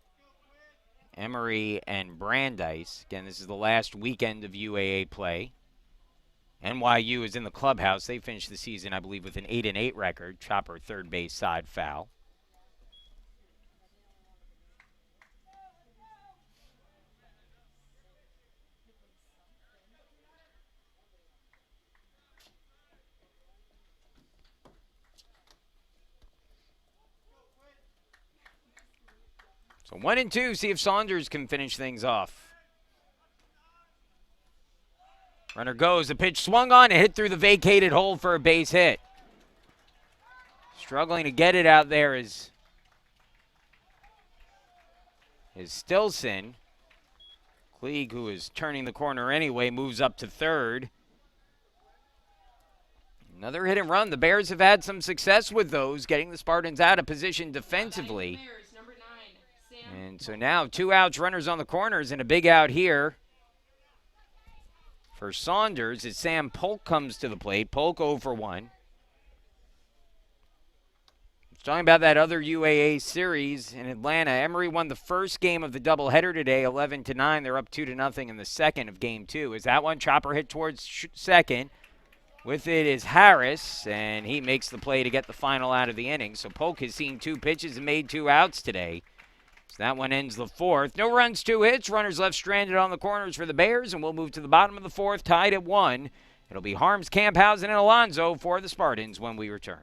Emory and Brandeis. Again, this is the last weekend of UAA play. NYU is in the clubhouse. They finished the season, I believe, with an 8-8 record. Chopper, third base side foul. So 1-2, see if Saunders can finish things off. Runner goes, the pitch swung on and hit through the vacated hole for a base hit. Struggling to get it out there is Stilson. Klieg, who is turning the corner anyway, moves up to third. Another hit and run. The Bears have had some success with those, getting the Spartans out of position defensively. And so now 2 outs, runners on the corners, and a big out here for Saunders as Sam Polk comes to the plate. Polk 0 for 1. Talking about that other UAA series in Atlanta, Emory won the first game of the doubleheader today, 11-9. They're up 2-0 in the second of game 2. Is that one chopper hit towards second? With it is Harris, and he makes the play to get the final out of the inning. So Polk has seen 2 pitches and made 2 outs today. So that one ends the 4th. No runs, 2 hits. Runners left stranded on the corners for the Bears, and we'll move to the bottom of the 4th, tied at 1. It'll be Harms, Camphausen, and Alonso for the Spartans when we return.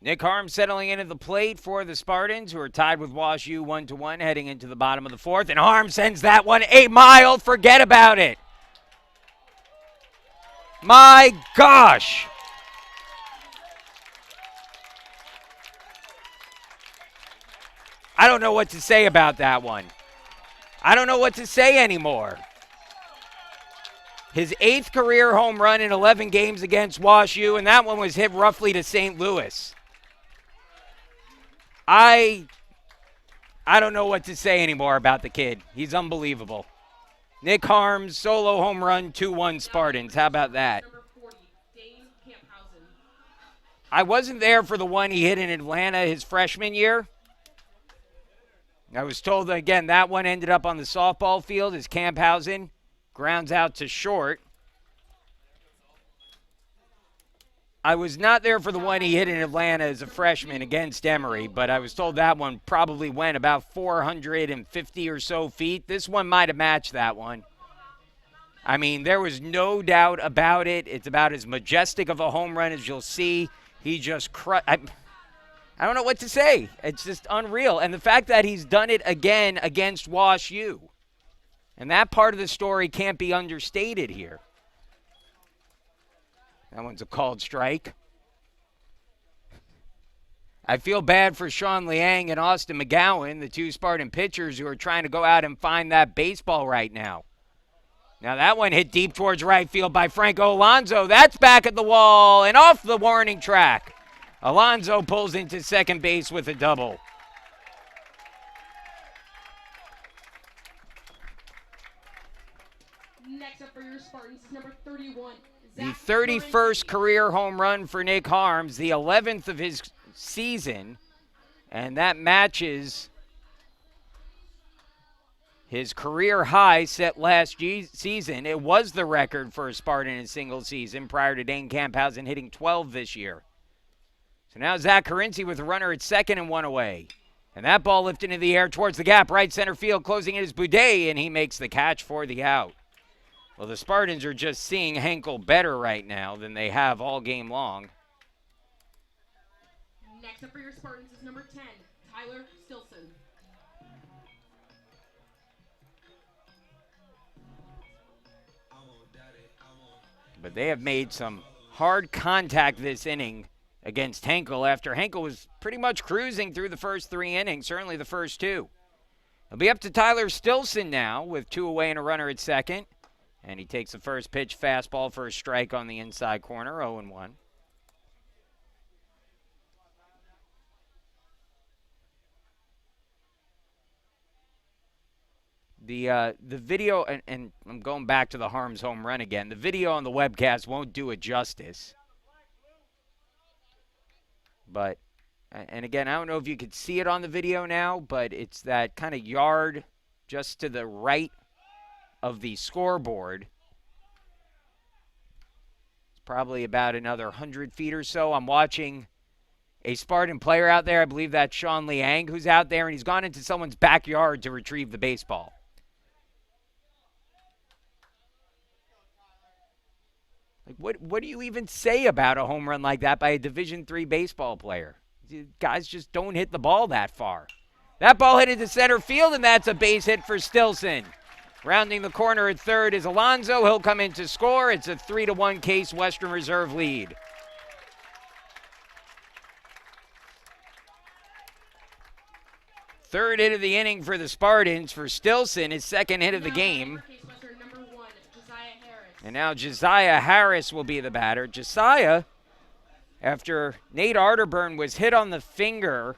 Nick Harms settling into the plate for the Spartans, who are tied with WashU 1-1, heading into the bottom of the 4th. And Harms sends that one a mile. Forget about it. My gosh. I don't know what to say about that one. I don't know what to say anymore. His 8th career home run in 11 games against WashU, and that one was hit roughly to St. Louis. I don't know what to say anymore about the kid. He's unbelievable. Nick Harms, solo home run, 2-1 Spartans. How about that? I wasn't there for the one he hit in Atlanta his freshman year. I was told, again, that one ended up on the softball field as Camphausen grounds out to short. I was not there for the one he hit in Atlanta as a freshman against Emory, but I was told that one probably went about 450 or so feet. This one might have matched that one. I mean, there was no doubt about it. It's about as majestic of a home run as you'll see. He just crushed. I don't know what to say. It's just unreal. And the fact that he's done it again against WashU. And that part of the story can't be understated here. That one's a called strike. I feel bad for Sean Liang and Austin McGowan, the 2 Spartan pitchers who are trying to go out and find that baseball right now. Now that one hit deep towards right field by Franco Alonso. That's back at the wall and off the warning track. Alonso pulls into second base with a double. Next up for your Spartans is number 31. The 31st career home run for Nick Harms, the 11th of his season, and that matches his career high set last season. It was the record for a Spartan in a single season prior to Dane Camphausen hitting 12 this year. So now Zach Carinci with a runner at second and one away. And that ball lifted into the air towards the gap, right center field, closing it is Boudet, and he makes the catch for the out. Well, the Spartans are just seeing Henkel better right now than they have all game long. Next up for your Spartans is number 10, Tyler Stilson. But they have made some hard contact this inning against Henkel after Henkel was pretty much cruising through the first 3 innings, certainly the first 2. It'll be up to Tyler Stilson now with 2 away and a runner at second. And he takes the first pitch fastball for a strike on the inside corner, 0-1. The video, and I'm going back to the Harms home run again. The video on the webcast won't do it justice. But, and again, I don't know if you could see it on the video now, but it's that kind of yard just to the right of the scoreboard. It's probably about another 100 feet or so. I'm watching a Spartan player out there. I believe that's Sean Liang who's out there, and he's gone into someone's backyard to retrieve the baseball. Like, what do you even say about a home run like that by a Division III baseball player? Guys just don't hit the ball that far. That ball hit into center field, and that's a base hit for Stilson. Rounding the corner at third is Alonzo. He'll come in to score. It's a 3-1 Case Western Reserve lead. Third hit of the inning for the Spartans for Stilson, his second hit of the game. And now Josiah Harris will be the batter. Josiah, after Nate Arterburn was hit on the finger,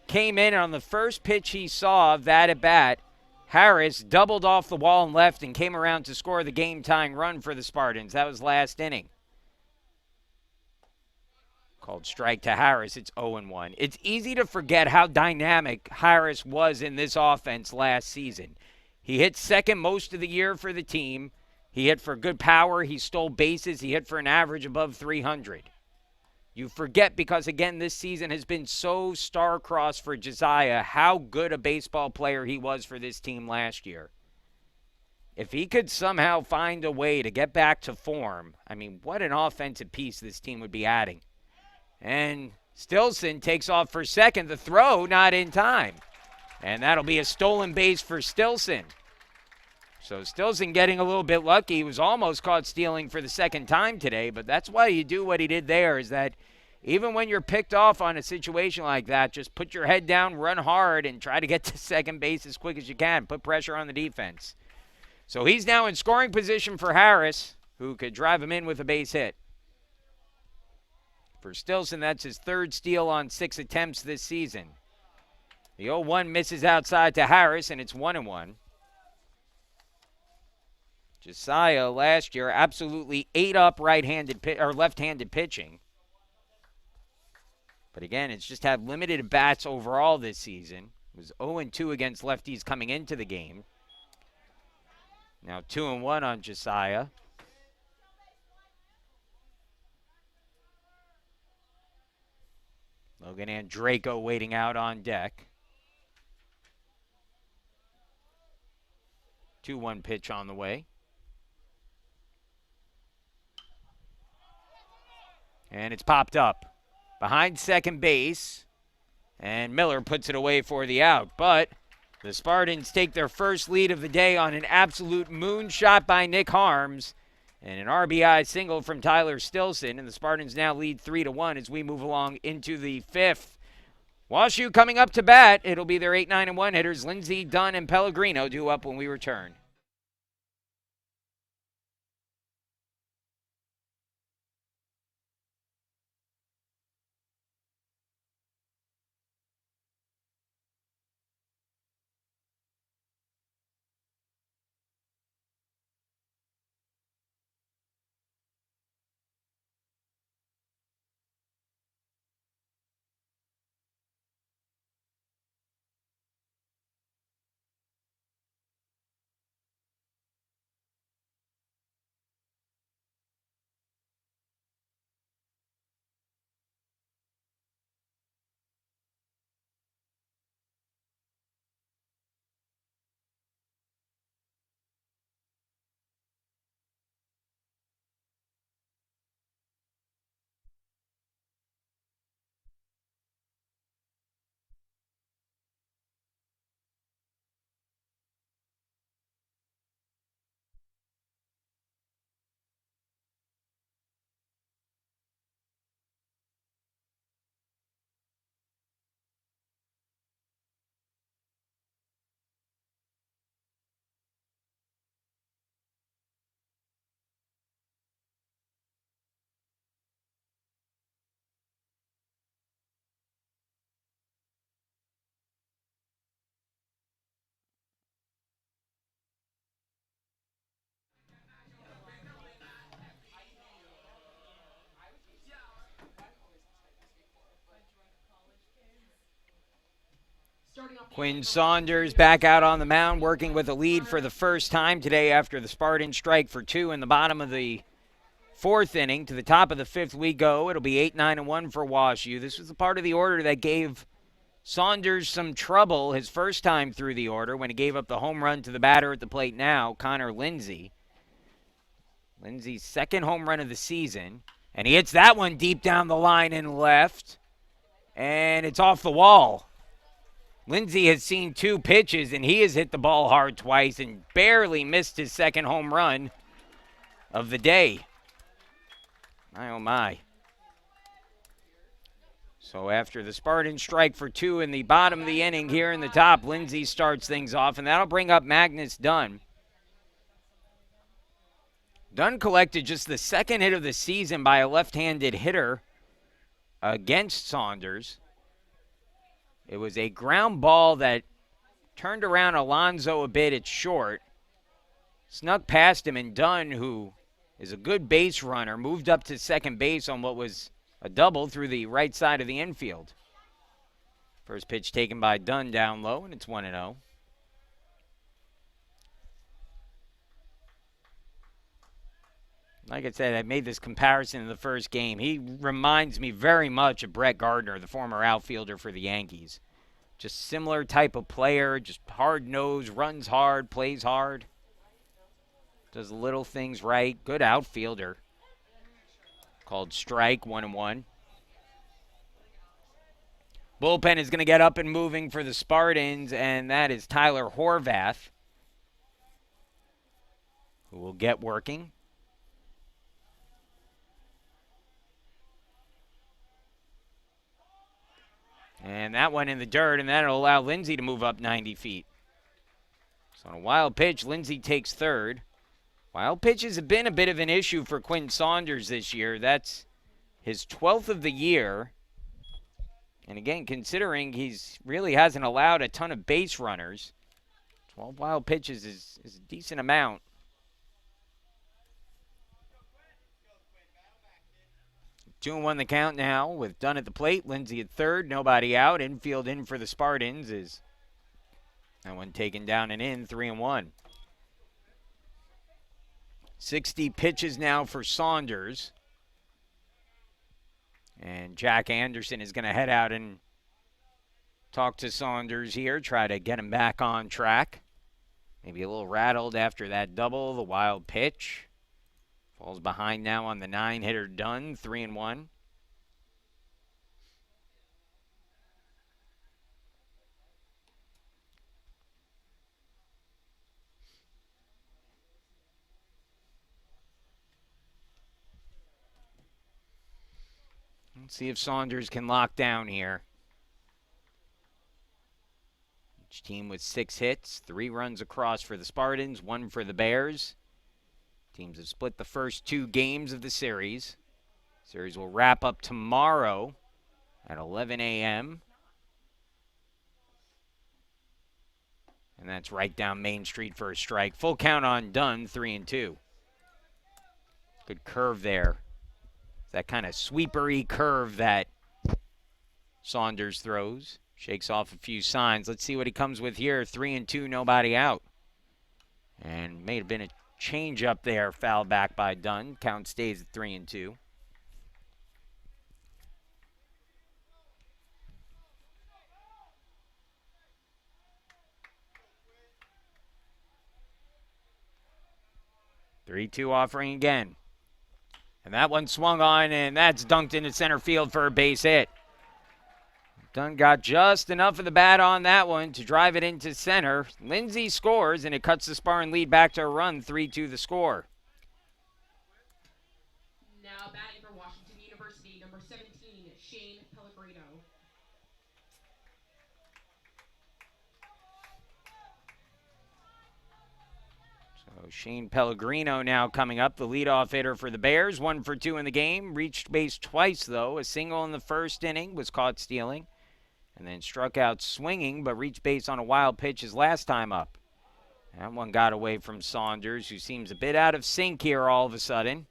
came in on the first pitch he saw of that at bat. Harris doubled off the wall and left and came around to score the game-tying run for the Spartans. That was last inning. Called strike to Harris. It's 0-1. It's easy to forget how dynamic Harris was in this offense last season. He hit second most of the year for the team. He hit for good power. He stole bases. He hit for an average above 300. You forget because, again, this season has been so star-crossed for Josiah how good a baseball player he was for this team last year. If he could somehow find a way to get back to form, I mean, what an offensive piece this team would be adding. And Stilson takes off for second. The throw not in time. And that'll be a stolen base for Stilson. So Stilson getting a little bit lucky. He was almost caught stealing for the second time today, but that's why you do what he did there, is that even when you're picked off on a situation like that, just put your head down, run hard, and try to get to second base as quick as you can. Put pressure on the defense. So he's now in scoring position for Harris, who could drive him in with a base hit. For Stilson, that's his third steal on 6 attempts this season. The 0-1 misses outside to Harris, and it's 1-1. Josiah last year absolutely ate up left-handed pitching. But again, it's just had limited bats overall this season. It was 0-2 against lefties coming into the game. Now 2-1 on Josiah. Logan Andraco waiting out on deck. 2-1 pitch on the way. And it's popped up behind second base. And Miller puts it away for the out. But the Spartans take their first lead of the day on an absolute moonshot by Nick Harms. And an RBI single from Tyler Stilson. And the Spartans now lead 3-1 as we move along into the fifth. WashU coming up to bat. It'll be their 8-9-1 hitters. Lindsey, Dunn, and Pellegrino due up when we return. Quinn Saunders back out on the mound, working with a lead for the first time today after the Spartans strike for 2 in the bottom of the 4th inning. To the top of the 5th we go. It'll be 8-9-1 for WashU. This was the part of the order that gave Saunders some trouble his first time through the order when he gave up the home run to the batter at the plate now, Connor Lindsay. Lindsay's second home run of the season. And he hits that one deep down the line and left. And it's off the wall. Lindsay has seen 2 pitches, and he has hit the ball hard twice and barely missed his second home run of the day. My, oh, my. So after the Spartans strike for 2 in the bottom of the inning here in the top, Lindsay starts things off, and that'll bring up Magnus Dunn. Dunn collected just the second hit of the season by a left-handed hitter against Saunders. It was a ground ball that turned around Alonzo a bit at short, snuck past him, and Dunn, who is a good base runner, moved up to second base on what was a double through the right side of the infield. First pitch taken by Dunn down low, and it's 1-0. Like I said, I made this comparison in the first game. He reminds me very much of Brett Gardner, the former outfielder for the Yankees. Just similar type of player, just hard-nosed, runs hard, plays hard. Does little things right. Good outfielder. Called strike, 1-1. Bullpen is going to get up and moving for the Spartans, and that is Tyler Horvath, who will get working. And that went in the dirt, and that'll allow Lindsay to move up 90 feet. So on a wild pitch, Lindsay takes third. Wild pitches have been a bit of an issue for Quinn Saunders this year. That's his 12th of the year. And again, considering he's really hasn't allowed a ton of base runners, 12 wild pitches is a decent amount. 2-1 the count now with Dunn at the plate. Lindsay at third. Nobody out. Infield in for the Spartans is that one taken down and in. 3-1. 60 pitches now for Saunders. And Jack Anderson is going to head out and talk to Saunders here. Try to get him back on track. Maybe a little rattled after that double. The wild pitch. Falls behind now on the 9-hitter Dunn, 3-1. Let's see if Saunders can lock down here. Each team with 6 hits, 3 runs across for the Spartans, 1 for the Bears. Teams have split the first 2 games of the series. Series will wrap up tomorrow at 11 a.m. And that's right down Main Street for a strike. Full count on Dunn, 3-2. Good curve there. That kind of sweepery curve that Saunders throws. Shakes off a few signs. Let's see what he comes with here. 3-2, nobody out. And may have been a change up there, foul back by Dunn. Count stays at 3-2. Three-two offering again. And that one swung on, and that's dunked into center field for a base hit. Dunn got just enough of the bat on that one to drive it into center. Lindsay scores, and it cuts the Spartan lead back to a run, 3-2 the score. Now batting for Washington University, number 17, Shane Pellegrino. So Shane Pellegrino now coming up, the leadoff hitter for the Bears. 1 for 2 in the game. Reached base twice, though. A single in the first inning, was caught stealing. And then struck out swinging, but reached base on a wild pitch his last time up. That one got away from Saunders, who seems a bit out of sync here all of a sudden.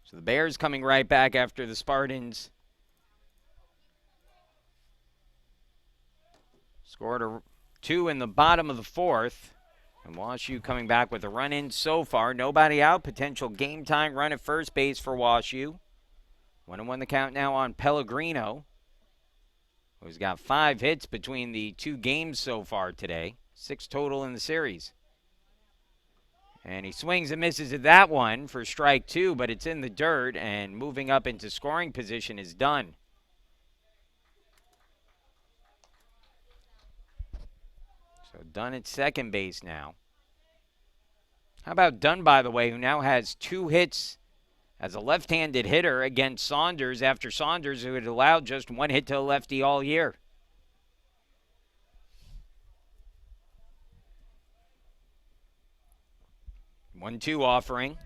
So the Bears coming right back after the Spartans Scored a 2 in the bottom of the fourth. And WashU coming back with a run in so far. Nobody out. Potential game time run at first base for WashU. 1-1 the count now on Pellegrino, who's got 5 hits between the 2 games so far today. 6 total in the series. And he swings and misses at that one for strike 2, but it's in the dirt, and moving up into scoring position is Dunn. So Dunn at second base now. How about Dunn, by the way, who now has 2 hits as a left-handed hitter against Saunders after Saunders, who had allowed just 1 hit to a lefty all year. One-two offering.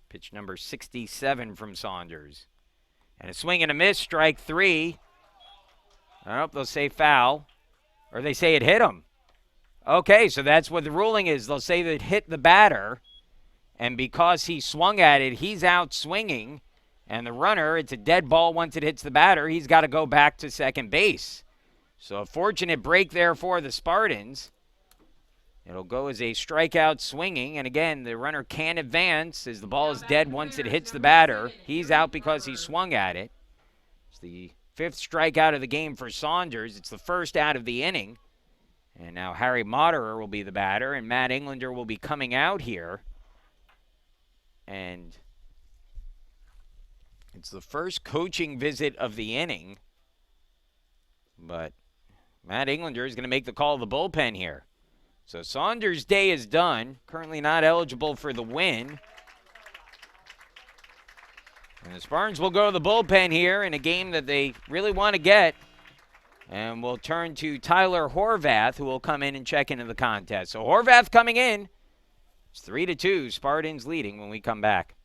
Pitch number 67 from Saunders. And a swing and a miss, strike 3. I hope they'll say foul. Or they say it hit him. Okay, so that's what the ruling is. They'll say that it hit the batter. And because he swung at it, he's out swinging. And the runner, it's a dead ball once it hits the batter. He's got to go back to second base. So a fortunate break there for the Spartans. It'll go as a strikeout swinging. And again, the runner can advance as the ball is dead once it hits the batter. He's out because he swung at it. It's the 5th strikeout of the game for Saunders. It's the first out of the inning. And now Harry Moderer will be the batter, and Matt Englander will be coming out here. And it's the first coaching visit of the inning. But Matt Englander is going to make the call of the bullpen here. So Saunders' day is done. Currently not eligible for the win. And the Spartans will go to the bullpen here in a game that they really want to get. And we'll turn to Tyler Horvath, who will come in and check into the contest. So Horvath coming in. It's 3-2. Spartans leading when we come back.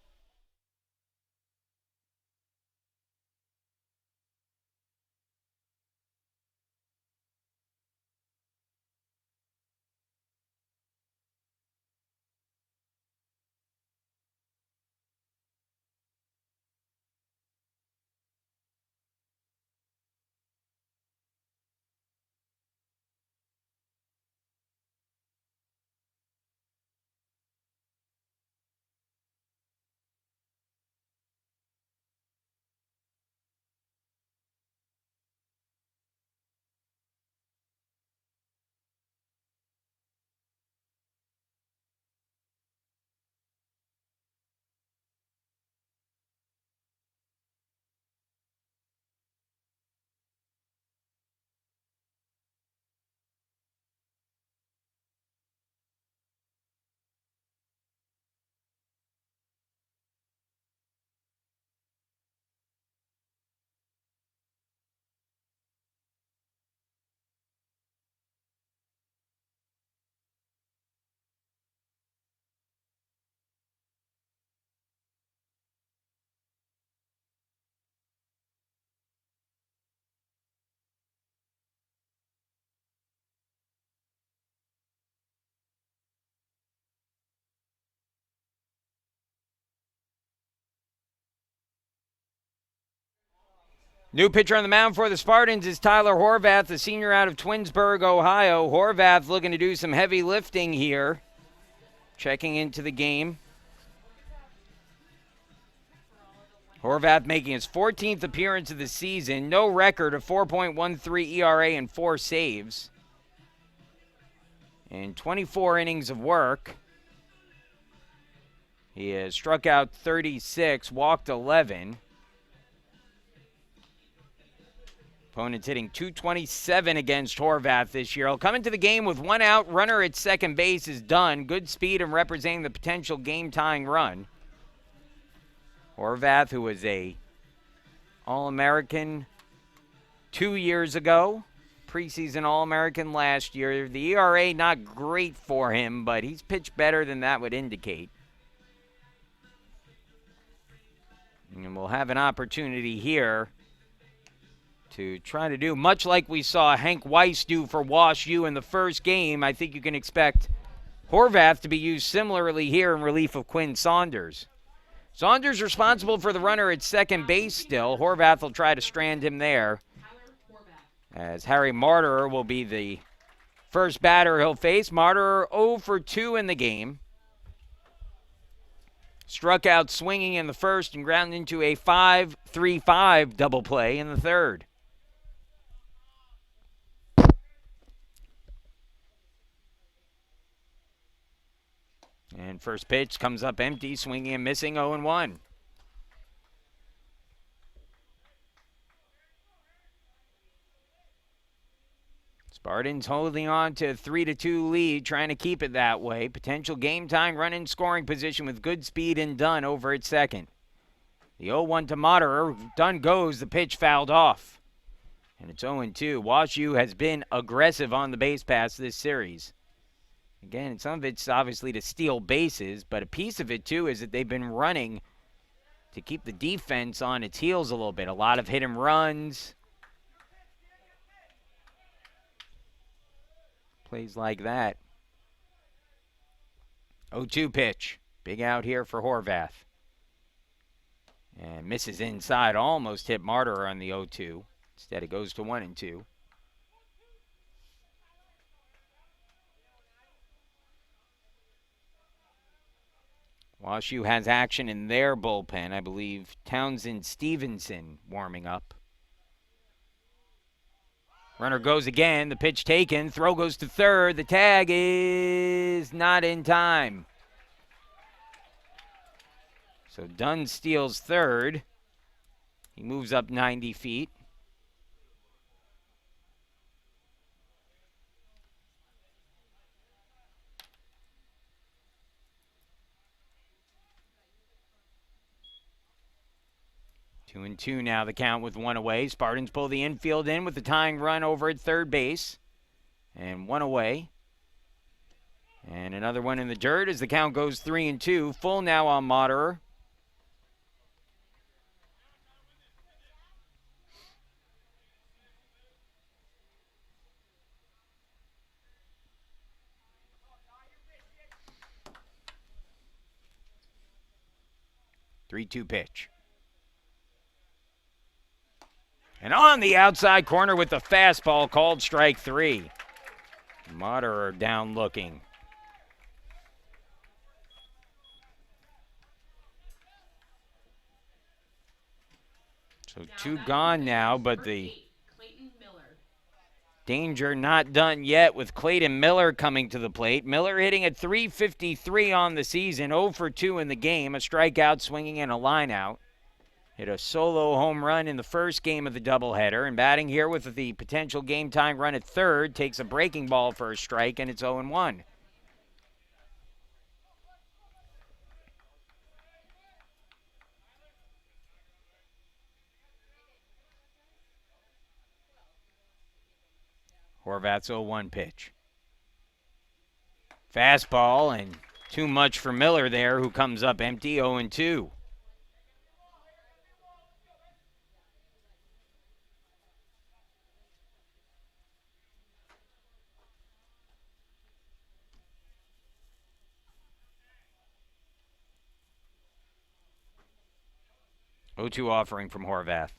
New pitcher on the mound for the Spartans is Tyler Horvath, the senior out of Twinsburg, Ohio. Horvath looking to do some heavy lifting here. Checking into the game. Horvath making his 14th appearance of the season. No record of 4.13 ERA and 4 saves. In 24 innings of work. He has struck out 36, walked 11. Opponents hitting .227 against Horvath this year. He'll come into the game with 1 out. Runner at second base is done. Good speed and representing the potential game-tying run. Horvath, who was a All-American 2 years ago. Preseason All-American last year. The ERA not great for him, but he's pitched better than that would indicate. And we'll have an opportunity here to try to do much like we saw Hank Weiss do for WashU in the first game. I think you can expect Horvath to be used similarly here in relief of Quinn Saunders. Saunders responsible for the runner at second base still. Horvath will try to strand him there, as Harry Martyrer will be the first batter he'll face. Martyrer 0 for 2 in the game. Struck out swinging in the first and ground into a 5-3-5 double play in the third. And first pitch comes up empty, swinging and missing, 0-1. Spartans holding on to a 3-2 lead, trying to keep it that way. Potential game time run in scoring position with good speed and Dunn over at second. The 0-1 to Moderer. Dunn goes, the pitch fouled off. And it's 0-2. WashU has been aggressive on the base pass this series. Again, some of it's obviously to steal bases, but a piece of it too is that they've been running to keep the defense on its heels a little bit. A lot of hit and runs. Plays like that. 0-2 pitch. Big out here for Horvath. And misses inside. Almost hit Martyrer on the 0-2. Instead it goes to 1-2. WashU has action in their bullpen. I believe Townsend Stevenson warming up. Runner goes again. The pitch taken. Throw goes to third. The tag is not in time. So Dunn steals third. He moves up 90 feet. Two and two now, the count with one away. Spartans pull the infield in with the tying run over at third base. And one away. And another one in the dirt as the count goes 3-2. Full now on Moderer. Three-two pitch. And on the outside corner with the fastball, called strike three. Moderer down looking. So two gone now, but the danger not done yet with Clayton Miller coming to the plate. Miller hitting at .353 on the season, 0 for 2 in the game, a strikeout, swinging, and a lineout. Hit a solo home run in the first game of the doubleheader, and batting here with the potential game-time run at third, takes a breaking ball for a strike, and it's 0-1. Horvath's 0-1 pitch. Fastball, and too much for Miller there, who comes up empty, 0-2. O2 offering from Horvath.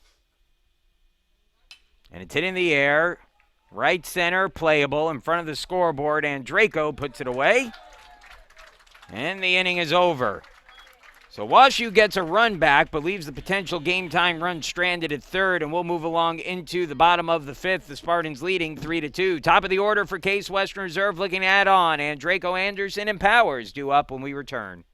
And it's hit in the air. Right center, playable in front of the scoreboard, and Draco puts it away. And the inning is over. So WashU gets a run back, but leaves the potential game-time run stranded at third, and we'll move along into the bottom of the fifth. The Spartans leading 3-2. Top of the order for Case Western Reserve looking to add on, and Draco Anderson and Powers due up when we return.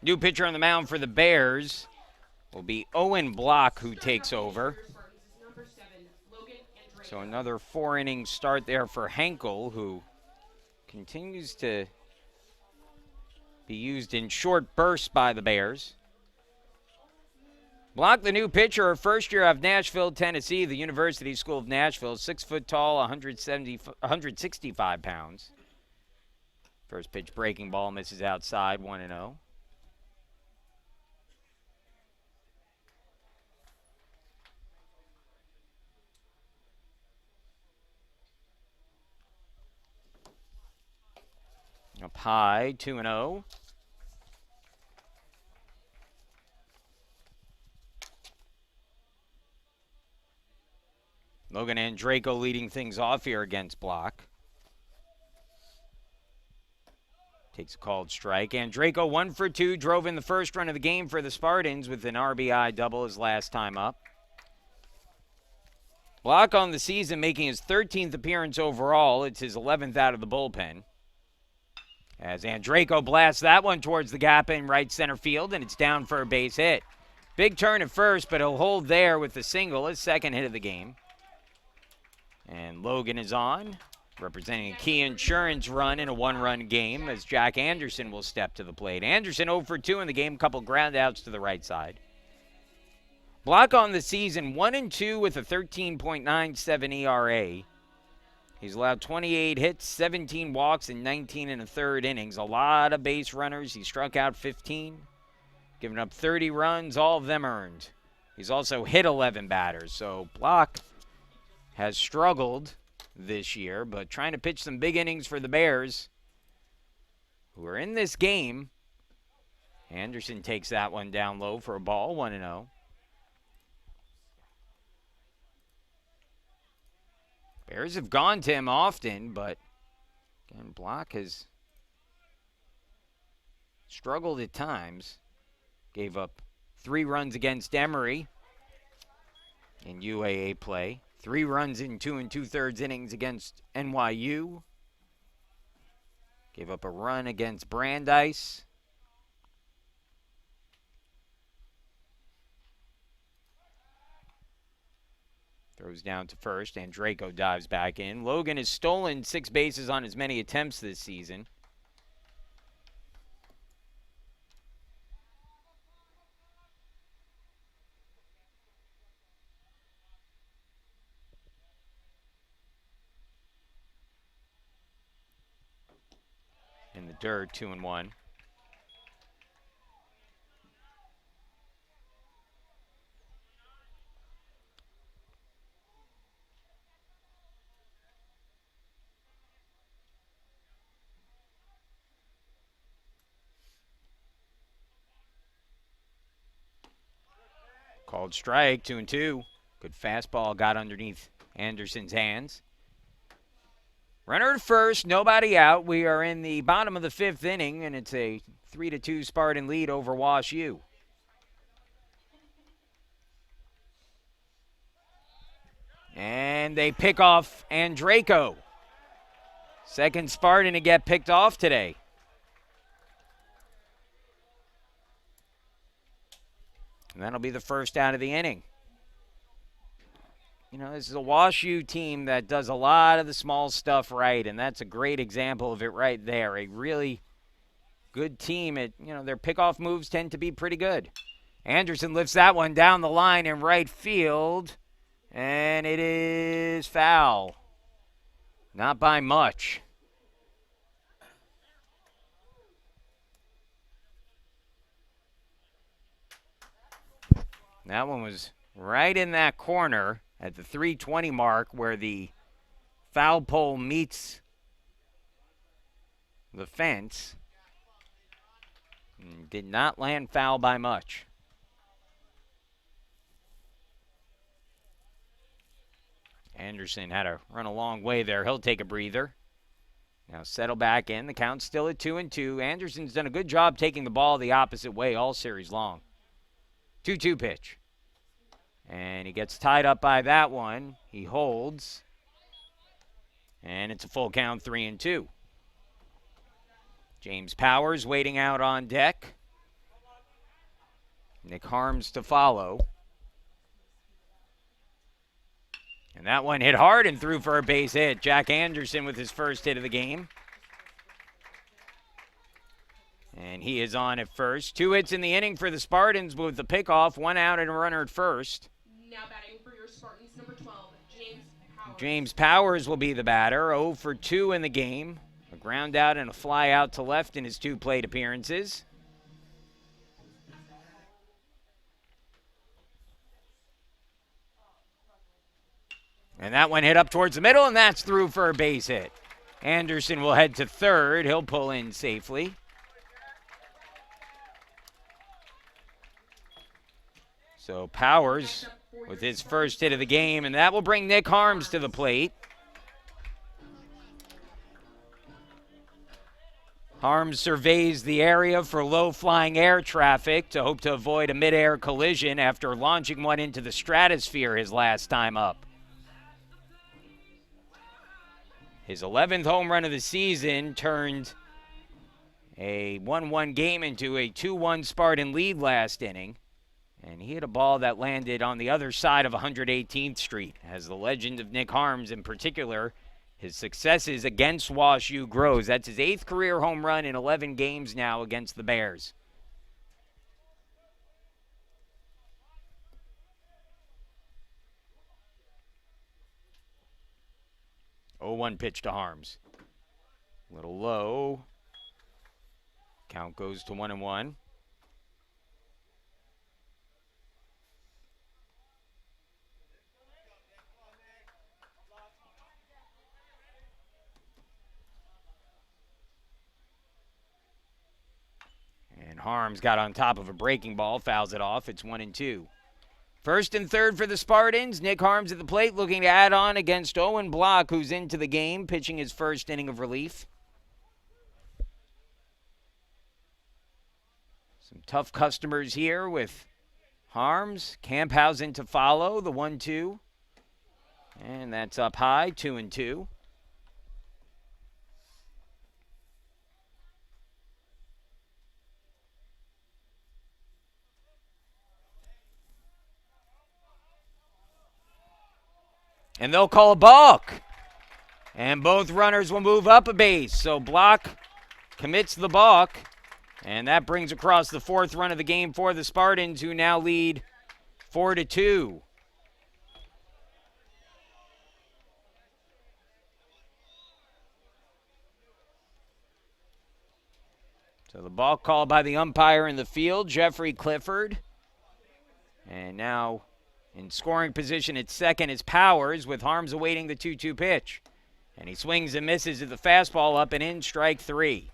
New pitcher on the mound for the Bears will be Owen Block, who Starting takes off the inning over. for your Spartans is number 7, Logan and So another 4-inning start there for Henkel, who continues to be used in short bursts by the Bears. Block, the new pitcher, first year out of Nashville, Tennessee, the University School of Nashville, 6 foot tall, 165 pounds. First pitch breaking ball misses outside, 1-0. Up high, 2-0. Logan Andreyko leading things off here against Block. Takes a called strike. Andreyko 1 for 2, drove in the first run of the game for the Spartans with an RBI double his last time up. Block on the season making his 13th appearance overall. It's his 11th out of the bullpen. As Andreyko blasts that one towards the gap in right center field, and it's down for a base hit. Big turn at first, but he'll hold there with the single, his second hit of the game. And Logan is on, representing a key insurance run in a one-run game as Jack Anderson will step to the plate. Anderson 0 for 2 in the game, couple groundouts to the right side. Block on the season, 1-2 with a 13.97 ERA. He's allowed 28 hits, 17 walks, and 19 and a third innings. A lot of base runners. He struck out 15, giving up 30 runs, all of them earned. He's also hit 11 batters, so Block has struggled this year, but trying to pitch some big innings for the Bears, who are in this game. Anderson takes that one down low for a ball, 1-0. Bears have gone to him often, but again, Block has struggled at times. Gave up 3 runs against Emory in UAA play. 3 runs in 2 2/3 innings against NYU. Gave up a run against Brandeis. Throws down to first. Andreyko dives back in. Logan has stolen 6 bases on as many attempts this season. In the dirt, 2-1. Called strike, 2-2. Good fastball got underneath Anderson's hands. Runner at first, nobody out. We are in the bottom of the 5th inning, and it's a 3-2 Spartan lead over WashU. And they pick off Andreyko. Second Spartan to get picked off today. And that'll be the first out of the inning. You know, this is a WashU team that does a lot of the small stuff right, and that's a great example of it right there. A really good team. Their pickoff moves tend to be pretty good. Anderson lifts that one down the line in right field, and it is foul. Not by much. That one was right in that corner at the 320 mark where the foul pole meets the fence. And did not land foul by much. Anderson had to run a long way there. He'll take a breather. Now settle back in. The count's still at 2-2. Anderson's done a good job taking the ball the opposite way all series long. 2-2 pitch. And he gets tied up by that one. He holds. And it's a full count, 3-2. James Powers waiting out on deck. Nick Harms to follow. And that one hit hard and threw for a base hit. Jack Anderson with his first hit of the game. And he is on at first. 2 hits in the inning for the Spartans with the pickoff. 1 out and a runner at first. Now batting for your Spartans, number 12, James Powers. James Powers will be the batter. 0 for 2 in the game. A ground out and a fly out to left in his 2 plate appearances. And that one hit up towards the middle, and that's through for a base hit. Anderson will head to third. He'll pull in safely. So Powers with his first hit of the game, and that will bring Nick Harms to the plate. Harms surveys the area for low-flying air traffic to hope to avoid a mid-air collision after launching one into the stratosphere his last time up. His 11th home run of the season turned a 1-1 game into a 2-1 Spartan lead last inning. And he hit a ball that landed on the other side of 118th Street. As the legend of Nick Harms in particular, his successes against WashU grows. That's his 8th career home run in 11 games now against the Bears. Oh, 1 pitch to Harms. A little low. Count goes to 1-1. And Harms got on top of a breaking ball, fouls it off. It's 1-2. First and third for the Spartans. Nick Harms at the plate looking to add on against Owen Block, who's into the game, pitching his first inning of relief. Some tough customers here with Harms. Camphausen to follow, the 1-2. And that's up high, 2-2. And they'll call a balk. And both runners will move up a base. So Block commits the balk. And that brings across the 4th run of the game for the Spartans, who now lead 4-2. So the balk called by the umpire in the field, Jeffrey Clifford. And now in scoring position at second is Powers, with Harms awaiting the 2-2 pitch. And he swings and misses at the fastball, up and in, strike 3.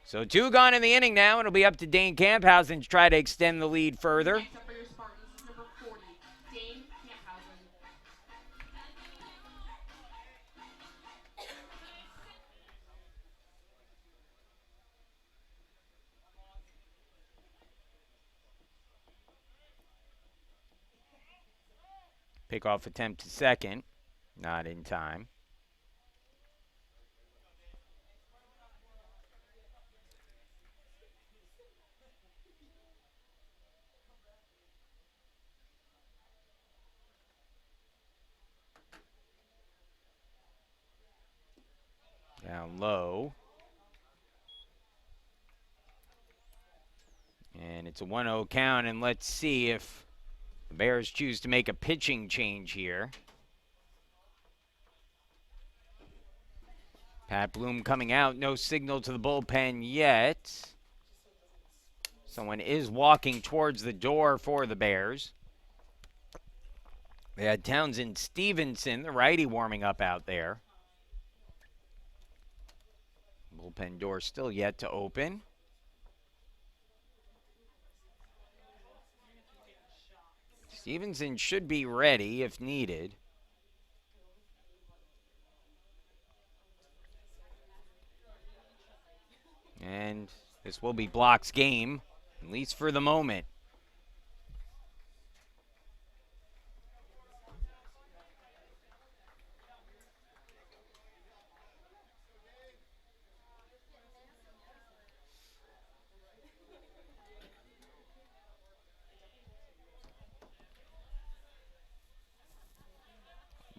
So 2 gone in the inning now, and it'll be up to Dane Camphausen to try to extend the lead further. Next up for your Spartans is number 40, Dane Camphausen. Pickoff attempt to second, not in time. Down low. And it's a 1-0 count, and let's see if the Bears choose to make a pitching change here. Pat Bloom coming out, no signal to the bullpen yet. Someone is walking towards the door for the Bears. They had Townsend Stevenson, the righty, warming up out there. Bullpen door still yet to open. Stevenson should be ready if needed. And this will be Block's game, at least for the moment.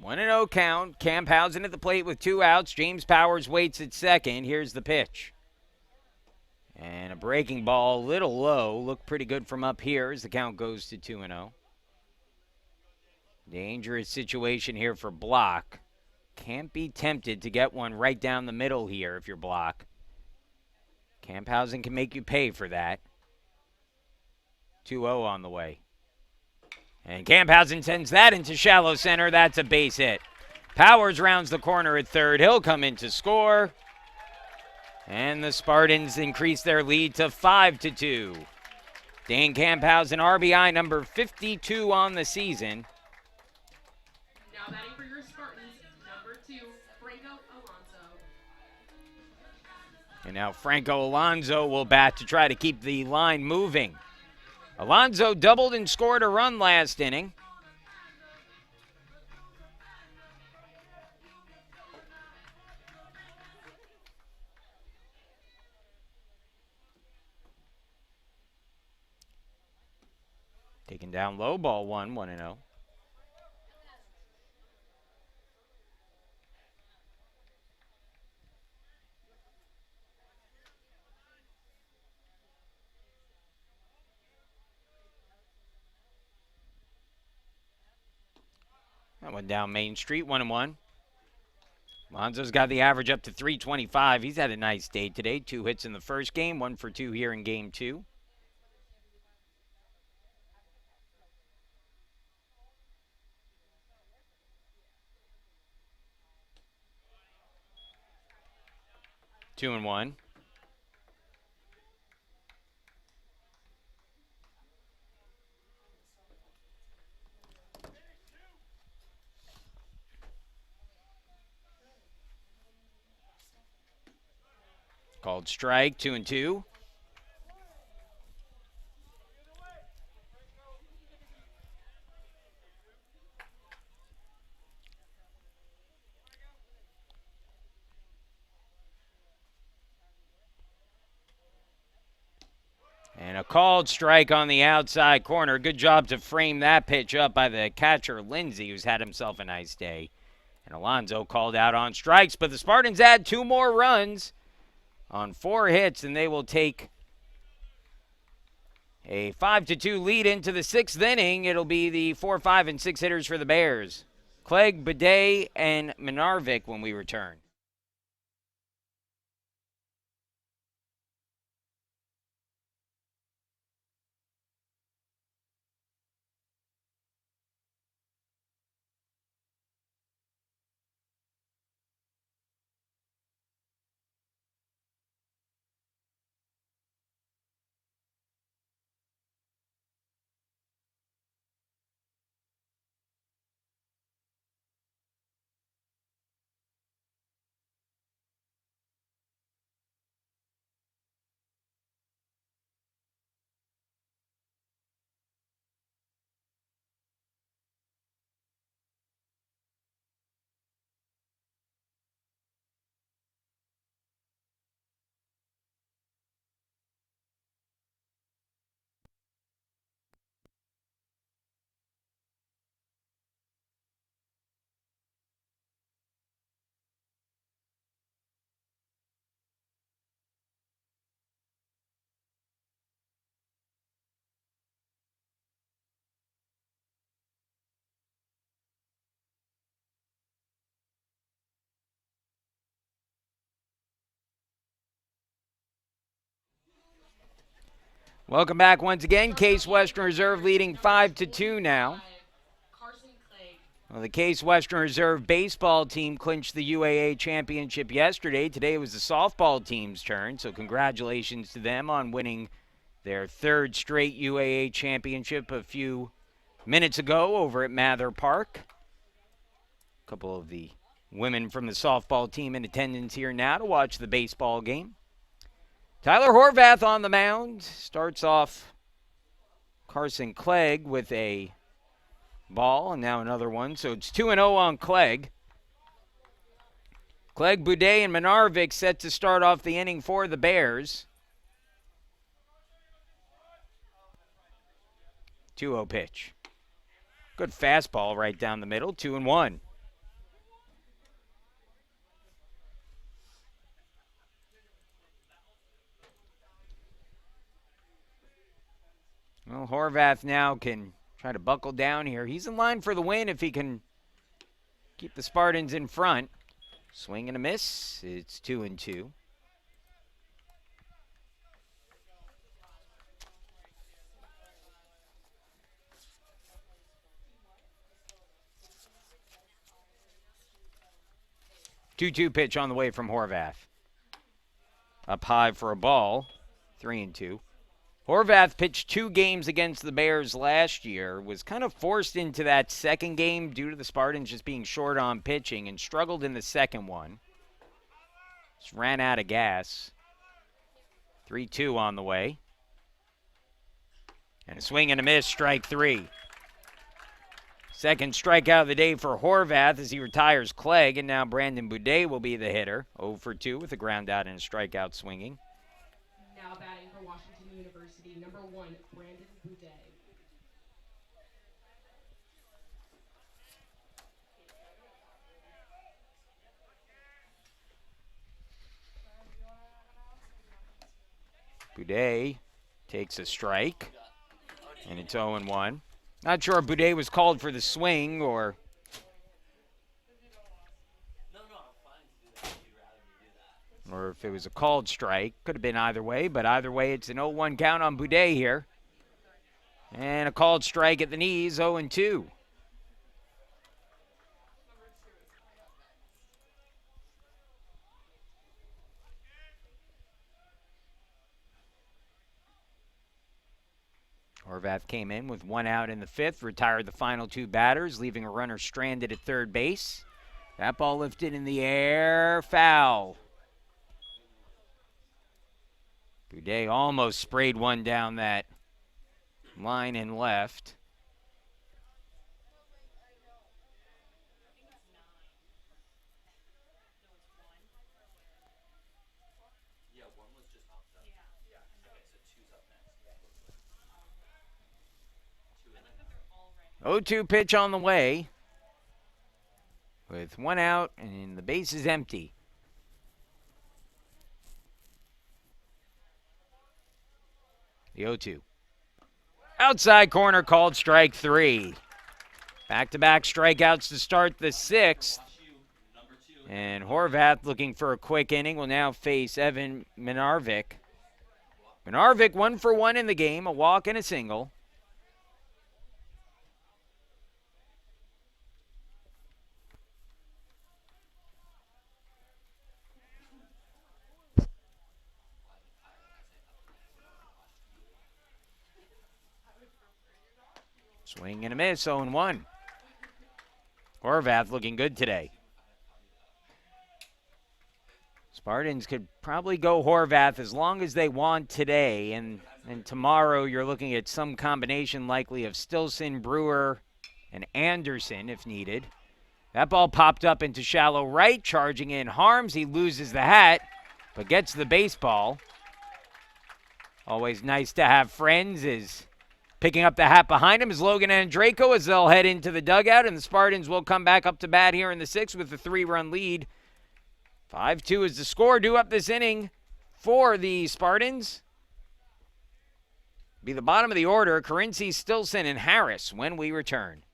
1-0 count. Camphausen at the plate with 2 outs. James Powers waits at second. Here's the pitch. And a breaking ball, a little low. Looked pretty good from up here as the count goes to 2-0. Dangerous situation here for Block. Can't be tempted to get one right down the middle here if you're Block. Camphausen can make you pay for that. 2-0 on the way. And Camphausen sends that into shallow center. That's a base hit. Powers rounds the corner at third. He'll come in to score. And the Spartans increase their lead to 5-2. Dane Camphausen, RBI number 52 on the season. Now batting for your Spartans, number 2, Franco Alonso. And now Franco Alonso will bat to try to keep the line moving. Alonso doubled and scored a run last inning. Taken down low, ball 1-0. That one down Main Street, 1-1. Alonso's got the average up to 325. He's had a nice day today. 2 hits in the first game, 1 for 2 here in game 2. Two and one. Called strike, 2-2. And a called strike on the outside corner. Good job to frame that pitch up by the catcher, Lindsay, who's had himself a nice day. And Alonso called out on strikes, but the Spartans add 2 more runs on 4 hits, and they will take a 5-2 lead into the 6th inning. It'll be the 4, 5, and 6 hitters for the Bears. Clegg, Bidet, and Minarvik when we return. Welcome back once again. Case Western Reserve leading 5-2 now. Well, the Case Western Reserve baseball team clinched the UAA championship yesterday. Today it was the softball team's turn, so congratulations to them on winning their 3rd straight UAA championship a few minutes ago over at Mather Park. A couple of the women from the softball team in attendance here now to watch the baseball game. Tyler Horvath on the mound. Starts off Carson Clegg with a ball, and now another one. So it's 2-0 on Clegg. Clegg, Boudet, and Minarvik set to start off the inning for the Bears. 2-0 pitch. Good fastball right down the middle, 2-1. Well, Horvath now can try to buckle down here. He's in line for the win if he can keep the Spartans in front. Swing and a miss. It's 2-2. Two-two pitch on the way from Horvath. Up high for a ball. 3-2. Horvath pitched 2 games against the Bears last year, was kind of forced into that second game due to the Spartans just being short on pitching, and struggled in the second one. Just ran out of gas. 3-2 on the way. And a swing and a miss, strike 3. Second strikeout of the day for Horvath as he retires Clegg, and now Brandon Boudet will be the hitter. 0 for 2 with a ground out and a strikeout swinging. Now batting for Washington University, number 1, Brandon Boudet. Boudet takes a strike, and it's 0-1. Not sure if Boudet was called for the swing or... or if it was a called strike. Could have been either way, but either way, it's an 0-1 count on Boudet here. And a called strike at the knees, 0-2. Horvath came in with 1 out in the 5th, retired the final 2 batters, leaving a runner stranded at third base. That ball lifted in the air, foul. Boudet almost sprayed one down that line and left. Yeah. 0-2 pitch on the way with 1 out and the base is empty. The 0-2. Outside corner called strike 3. Back-to-back strikeouts to start the 6th. And Horvath, looking for a quick inning, will now face Evan Minarvik. Minarvik 1 for 1 in the game, a walk and a single. Swing and a miss, 0-1. Horvath looking good today. Spartans could probably go Horvath as long as they want today, and tomorrow you're looking at some combination likely of Stilson, Brewer, and Anderson if needed. That ball popped up into shallow right, charging in Harms. He loses the hat, but gets the baseball. Always nice to have friends. Is picking up the hat behind him is Logan Andreyko as they'll head into the dugout, and the Spartans will come back up to bat here in the 6th with a 3-run lead. 5-2 is the score due up this inning for the Spartans. Be the bottom of the order, Carinci, Stilson, and Harris when we return.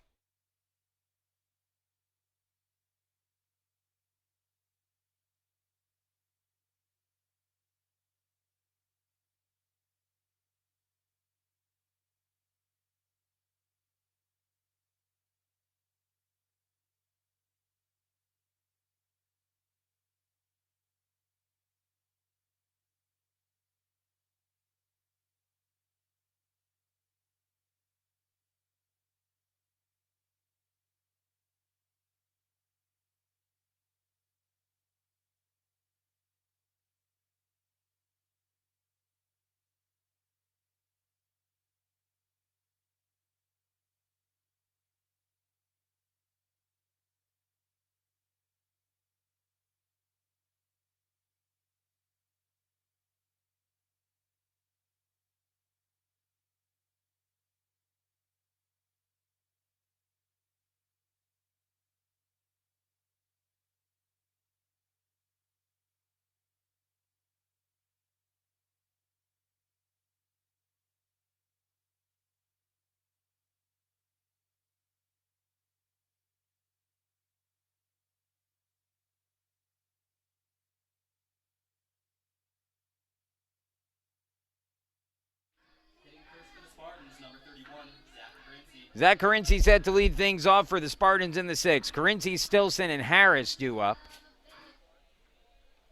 Zach Carinci set to lead things off for the Spartans in the 6th. Carinci, Stilson, and Harris due up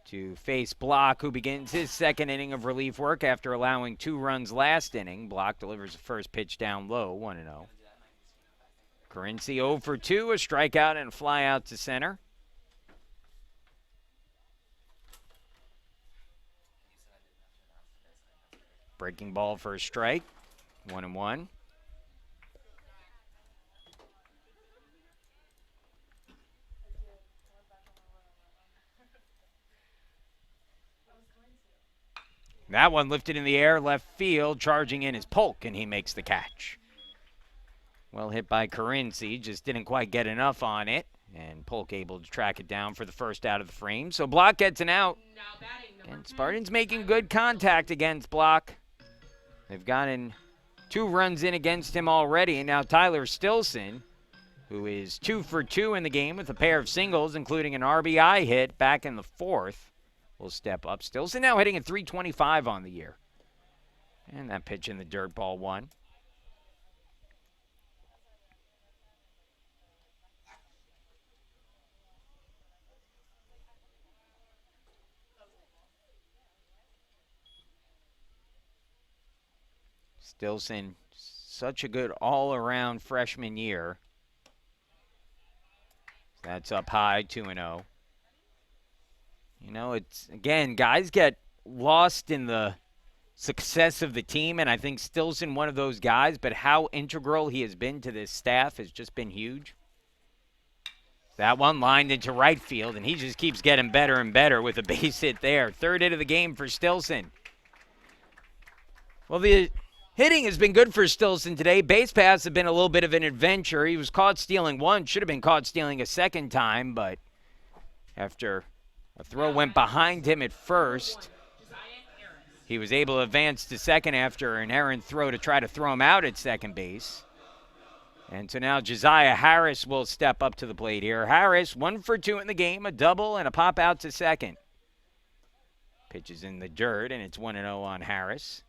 to face Block, who begins his second inning of relief work after allowing 2 runs last inning. Block delivers the first pitch down low, 1-0. Carinci 0 for 2, a strikeout and a fly out to center. Breaking ball for a strike, 1-1. That one lifted in the air, left field, charging in is Polk, and he makes the catch. Well hit by Carinci, just didn't quite get enough on it, and Polk able to track it down for the first out of the frame. So Block gets an out, and Spartans making good contact against Block. They've gotten 2 runs in against him already, and now Tyler Stilson, who is 2 for 2 in the game with a pair of singles, including an RBI hit back in the 4th, will step up. Stilson now hitting at .325 on the year. And that pitch in the dirt, ball 1. Stilson, such a good all-around freshman year. That's up high, 2-0. You know, it's, again, guys get lost in the success of the team, and I think Stilson one of those guys, but how integral he has been to this staff has just been huge. That one lined into right field, and he just keeps getting better and better with a base hit there. 3rd hit of the game for Stilson. Well, the hitting has been good for Stilson today. Base paths have been a little bit of an adventure. He was caught stealing one, should have been caught stealing a second time, but after a throw went behind him at first, he was able to advance to second after an errant throw to try to throw him out at second base. And so now Josiah Harris will step up to the plate here. Harris, 1 for 2 in the game, a double and a pop out to second. Pitches in the dirt, and it's 1-0 on Harris.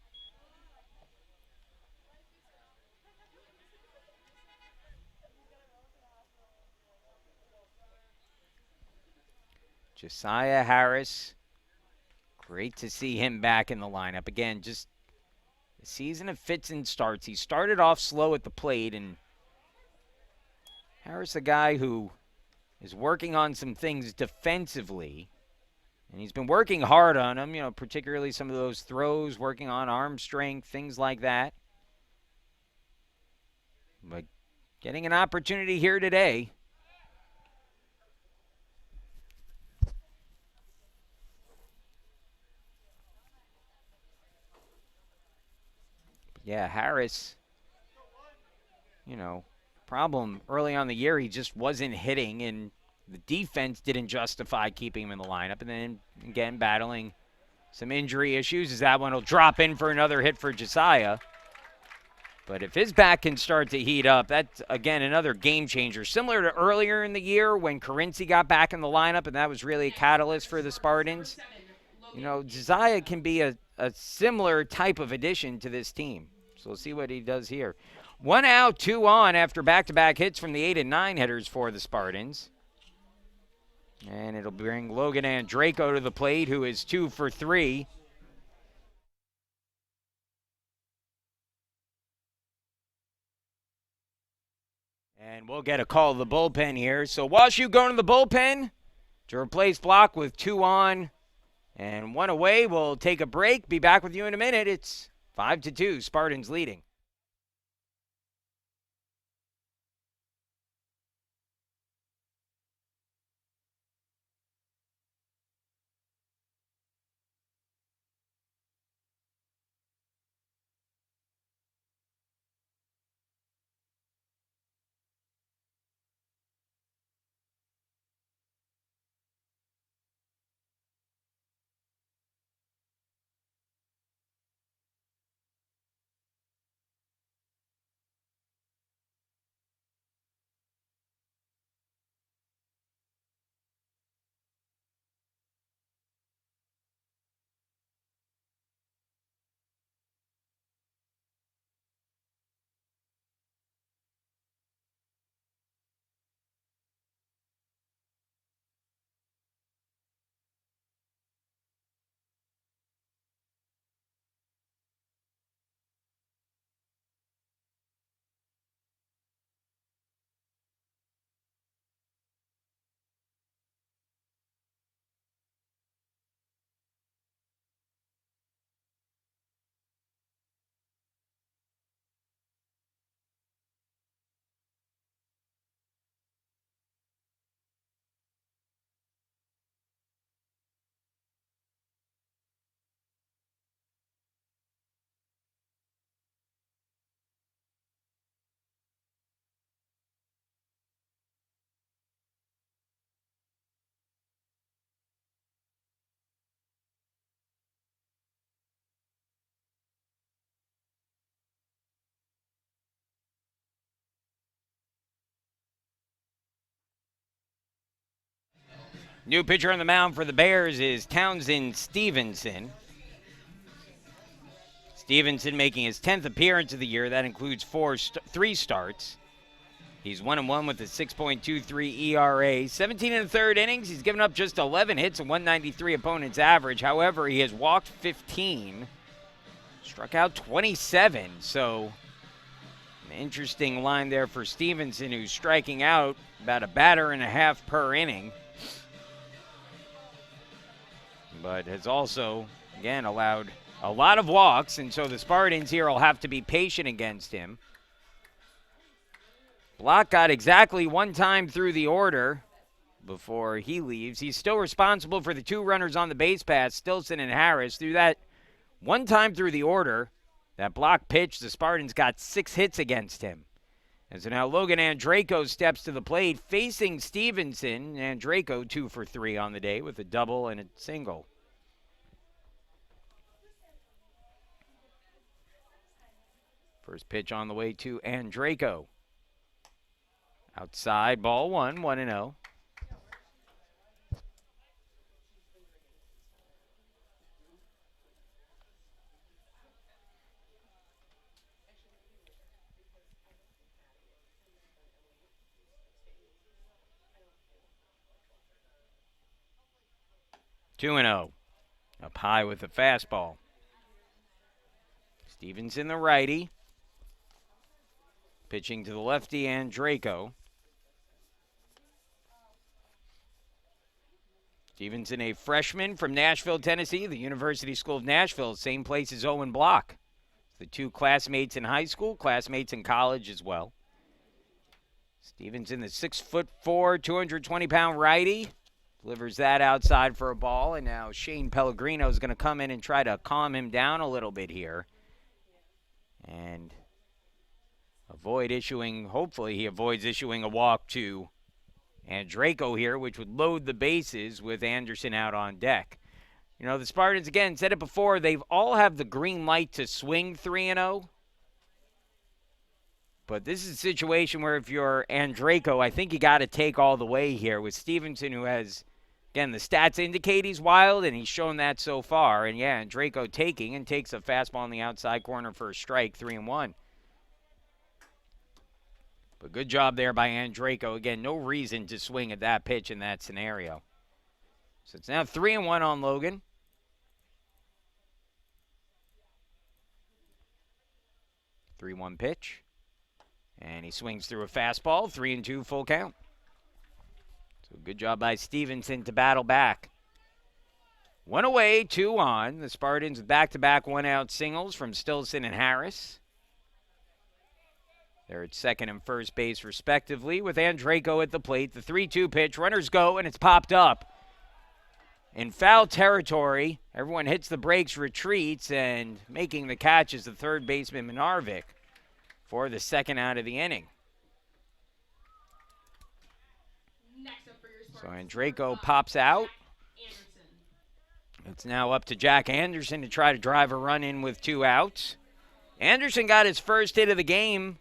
Josiah Harris, great to see him back in the lineup. Again, just a season of fits and starts. He started off slow at the plate, and Harris, a guy who is working on some things defensively, and he's been working hard on them, you know, particularly some of those throws, working on arm strength, things like that. But getting an opportunity here today. Yeah, Harris, you know, problem early on the year, he just wasn't hitting, and the defense didn't justify keeping him in the lineup. And then, again, battling some injury issues, as that one will drop in for another hit for Josiah. But if his back can start to heat up, that's, again, another game changer. Similar to earlier in the year when Carinci got back in the lineup, and that was really a catalyst for the Spartans. You know, Josiah can be a similar type of addition to this team. So we'll see what he does here. 1 out, 2 on after back-to-back hits from the 8 and 9 hitters for the Spartans. And it'll bring Logan Andraco to the plate, who is 2 for 3. And we'll get a call to the bullpen here. So WashU going to the bullpen to replace Block with 2 on and 1 away. We'll take a break. Be back with you in a minute. It's 5-2, Spartans leading. New pitcher on the mound for the Bears is Townsend Stevenson. Stevenson making his 10th appearance of the year. That includes 3 starts. He's 1-1 with a 6.23 ERA. 17 and a third innings. He's given up just 11 hits and 193 opponent's average. However, he has walked 15, struck out 27. So an interesting line there for Stevenson, who's striking out about a batter and a half per inning. But has also, again, allowed a lot of walks, and so the Spartans here will have to be patient against him. Block got exactly 1 time through the order before he leaves. He's still responsible for the 2 runners on the base paths, Stilson and Harris. Through that 1 time through the order, that block pitch, the Spartans got 6 hits against him. And so now Logan Andreyko steps to the plate facing Stevenson. Andreyko 2 for 3 on the day with a double and a single. First pitch on the way to Andreyko. Outside, ball 1, 1-0. Two and 0. Up high with the fastball. Stevenson, the righty. Pitching to the lefty, Andreyko. Stevenson, a freshman from Nashville, Tennessee, the University School of Nashville, same place as Owen Block. The 2 classmates in high school, classmates in college as well. Stevenson, the 6'4", 220-pound righty, delivers that outside for a ball, and now Shane Pellegrino is going to come in and try to calm him down a little bit here. And hopefully he avoids issuing a walk to Andreyko here, which would load the bases with Anderson out on deck. You know, the Spartans, again, said it before, they've all have the green light to swing 3-0. But this is a situation where if you're Andreyko, I think you got to take all the way here with Stevenson, who has, again, the stats indicate he's wild, and he's shown that so far. And, yeah, Andreyko takes a fastball on the outside corner for a strike, 3-1. But good job there by Andreyko. Again, no reason to swing at that pitch in that scenario. So it's now 3-1 on Logan. Three 3-1 pitch. And he swings through a fastball, 3-2 full count. So good job by Stevenson to battle back. 1 away, 2 on. The Spartans with back-to-back 1-out singles from Stilson and Harris. They're at second and first base, respectively, with Andreyko at the plate. The 3-2 pitch, runners go, and it's popped up. In foul territory, everyone hits the brakes, retreats, and making the catch is the third baseman, Minarvik, for the 2nd out of the inning. So Andreyko pops out. It's now up to Jack Anderson to try to drive a run in with 2 outs. Anderson got his first hit of the game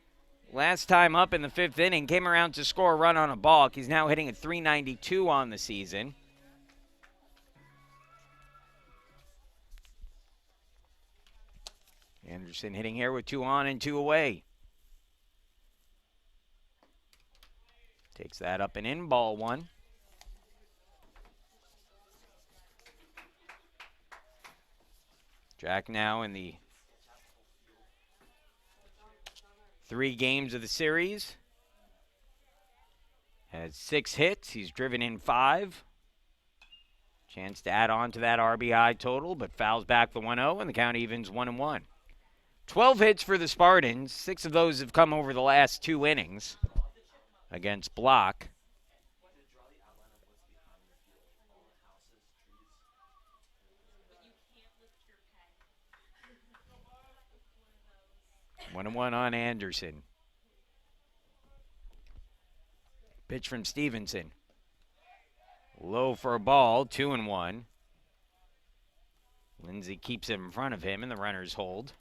last time up in the 5th inning, came around to score a run on a balk. He's now hitting at .392 on the season. Anderson hitting here with 2 on and 2 away. Takes that up and in, ball 1. Jack now in the 3 games of the series. Has 6 hits. He's driven in 5. Chance to add on to that RBI total, but fouls back the 1-0, and the count evens 1-1. 12 hits for the Spartans. 6 of those have come over the last 2 innings against Block. One and one on Anderson. Pitch from Stevenson. Low for a ball, 2-1. Lindsay keeps it in front of him, and the runners hold.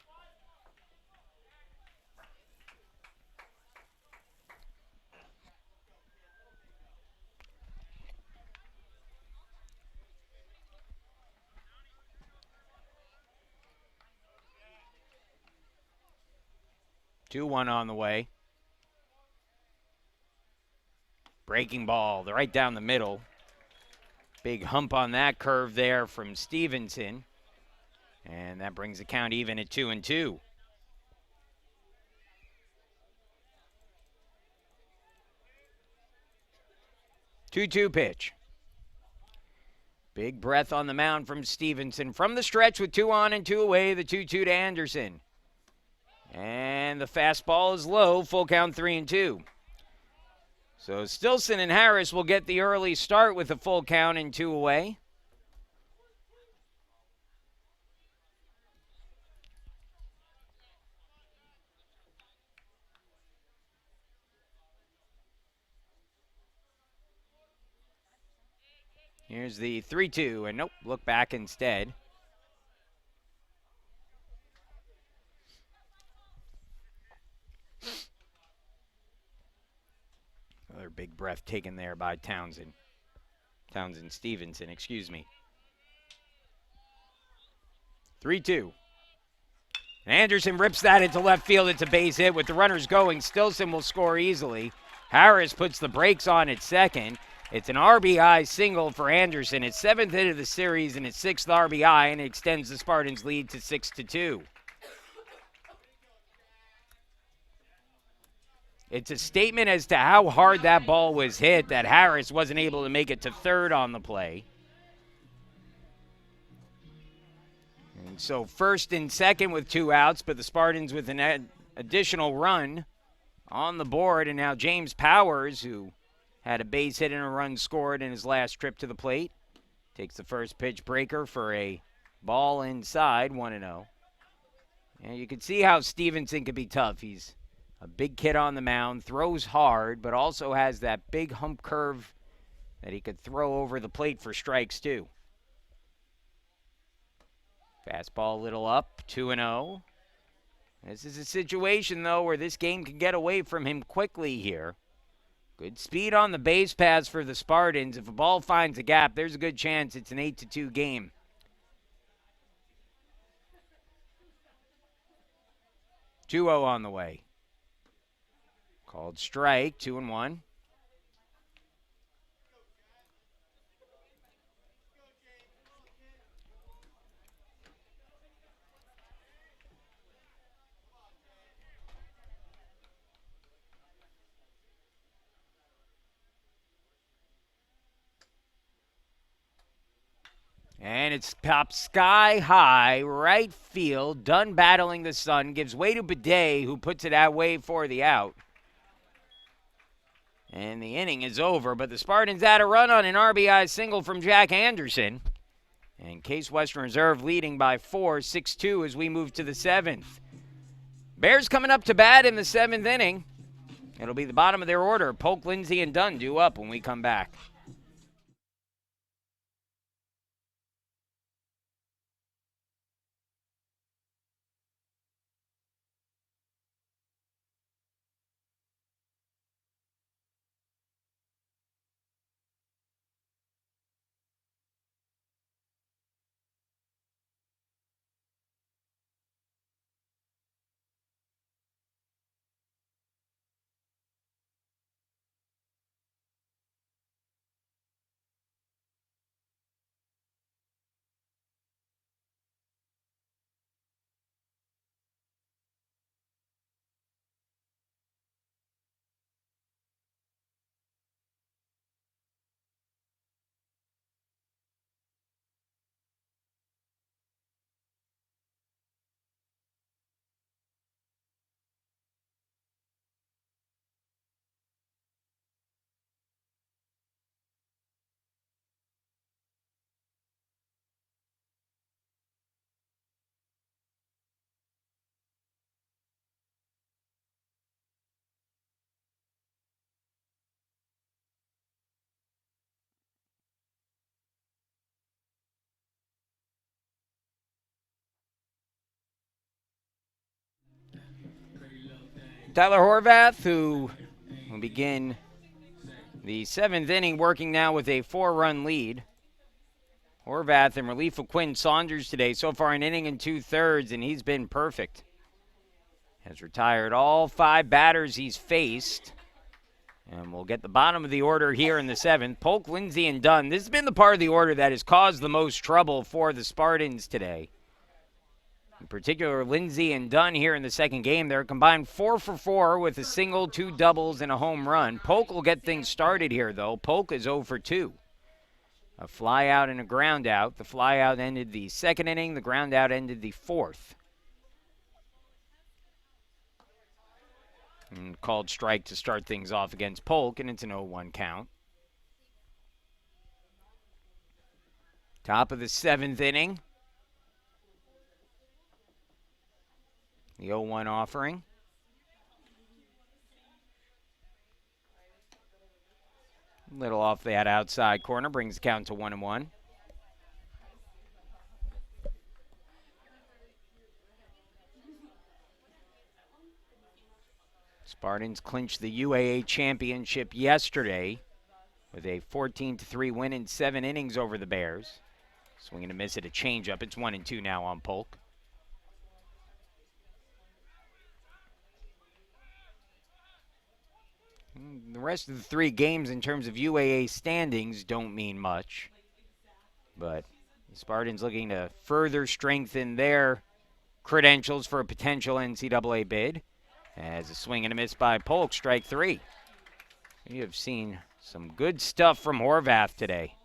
2-1 on the way. Breaking ball, right down the middle. Big hump on that curve there from Stevenson. And that brings the count even at 2-2. Two-two pitch. Big breath on the mound from Stevenson. From the stretch with 2 on and 2 away, the 2-2 to Anderson. And the fastball is low, full count 3-2. So Stilson and Harris will get the early start with a full count and 2 away. Here's the 3-2, and nope, look back instead. Another big breath taken there by Townsend Stevenson, excuse me. 3-2. And Anderson rips that into left field. It's a base hit. With the runners going, Stilson will score easily. Harris puts the brakes on at second. It's an RBI single for Anderson. It's 7th hit of the series and its 6th RBI, and it extends the Spartans' lead to 6-2. It's a statement as to how hard that ball was hit that Harris wasn't able to make it to third on the play. And so first and second with 2 outs, but the Spartans with an additional run on the board. And now James Powers, who had a base hit and a run scored in his last trip to the plate, takes the first pitch breaker for a ball inside, 1-0. And you can see how Stevenson can be tough. He's a big kid on the mound, throws hard, but also has that big hump curve that he could throw over the plate for strikes too. Fastball a little up, 2-0. This is a situation, though, where this game can get away from him quickly here. Good speed on the base paths for the Spartans. If a ball finds a gap, there's a good chance it's an 8-2 game. Two-0 on the way. Called strike, 2-1. And it's popped sky high, right field, done battling the sun, gives way to Bidet, who puts it away for the out. And the inning is over, but the Spartans had a run on an RBI single from Jack Anderson. And Case Western Reserve leading by 4, 6-2 as we move to the 7th. Bears coming up to bat in the 7th inning. It'll be the bottom of their order. Polk, Lindsay, and Dunn due up when we come back. Tyler Horvath, who will begin the 7th inning, working now with a 4-run lead. Horvath in relief of Quinn Saunders today. So far an inning and 2/3, and he's been perfect. has retired all 5 batters he's faced. And we'll get the bottom of the order here in the 7th. Polk, Lindsay, and Dunn. This has been the part of the order that has caused the most trouble for the Spartans today. In particular, Lindsay and Dunn here in the second game. They're combined 4 for 4 with a single, 2 doubles, and a home run. Polk will get things started here, though. Polk is 0 for 2. A fly out and a ground out. The fly out ended the second inning. The ground out ended the 4th. And called strike to start things off against Polk, and it's an 0-1 count. Top of the 7th inning. The 0-1 offering. Little off that outside corner, brings the count to 1-1. Spartans clinched the UAA championship yesterday with a 14-3 win in 7 innings over the Bears. Swinging a miss at a changeup. It's 1-2 now on Polk. The rest of the 3 games in terms of UAA standings don't mean much. But the Spartans looking to further strengthen their credentials for a potential NCAA bid. As a swing and a miss by Polk, strike 3. You have seen some good stuff from Horvath today.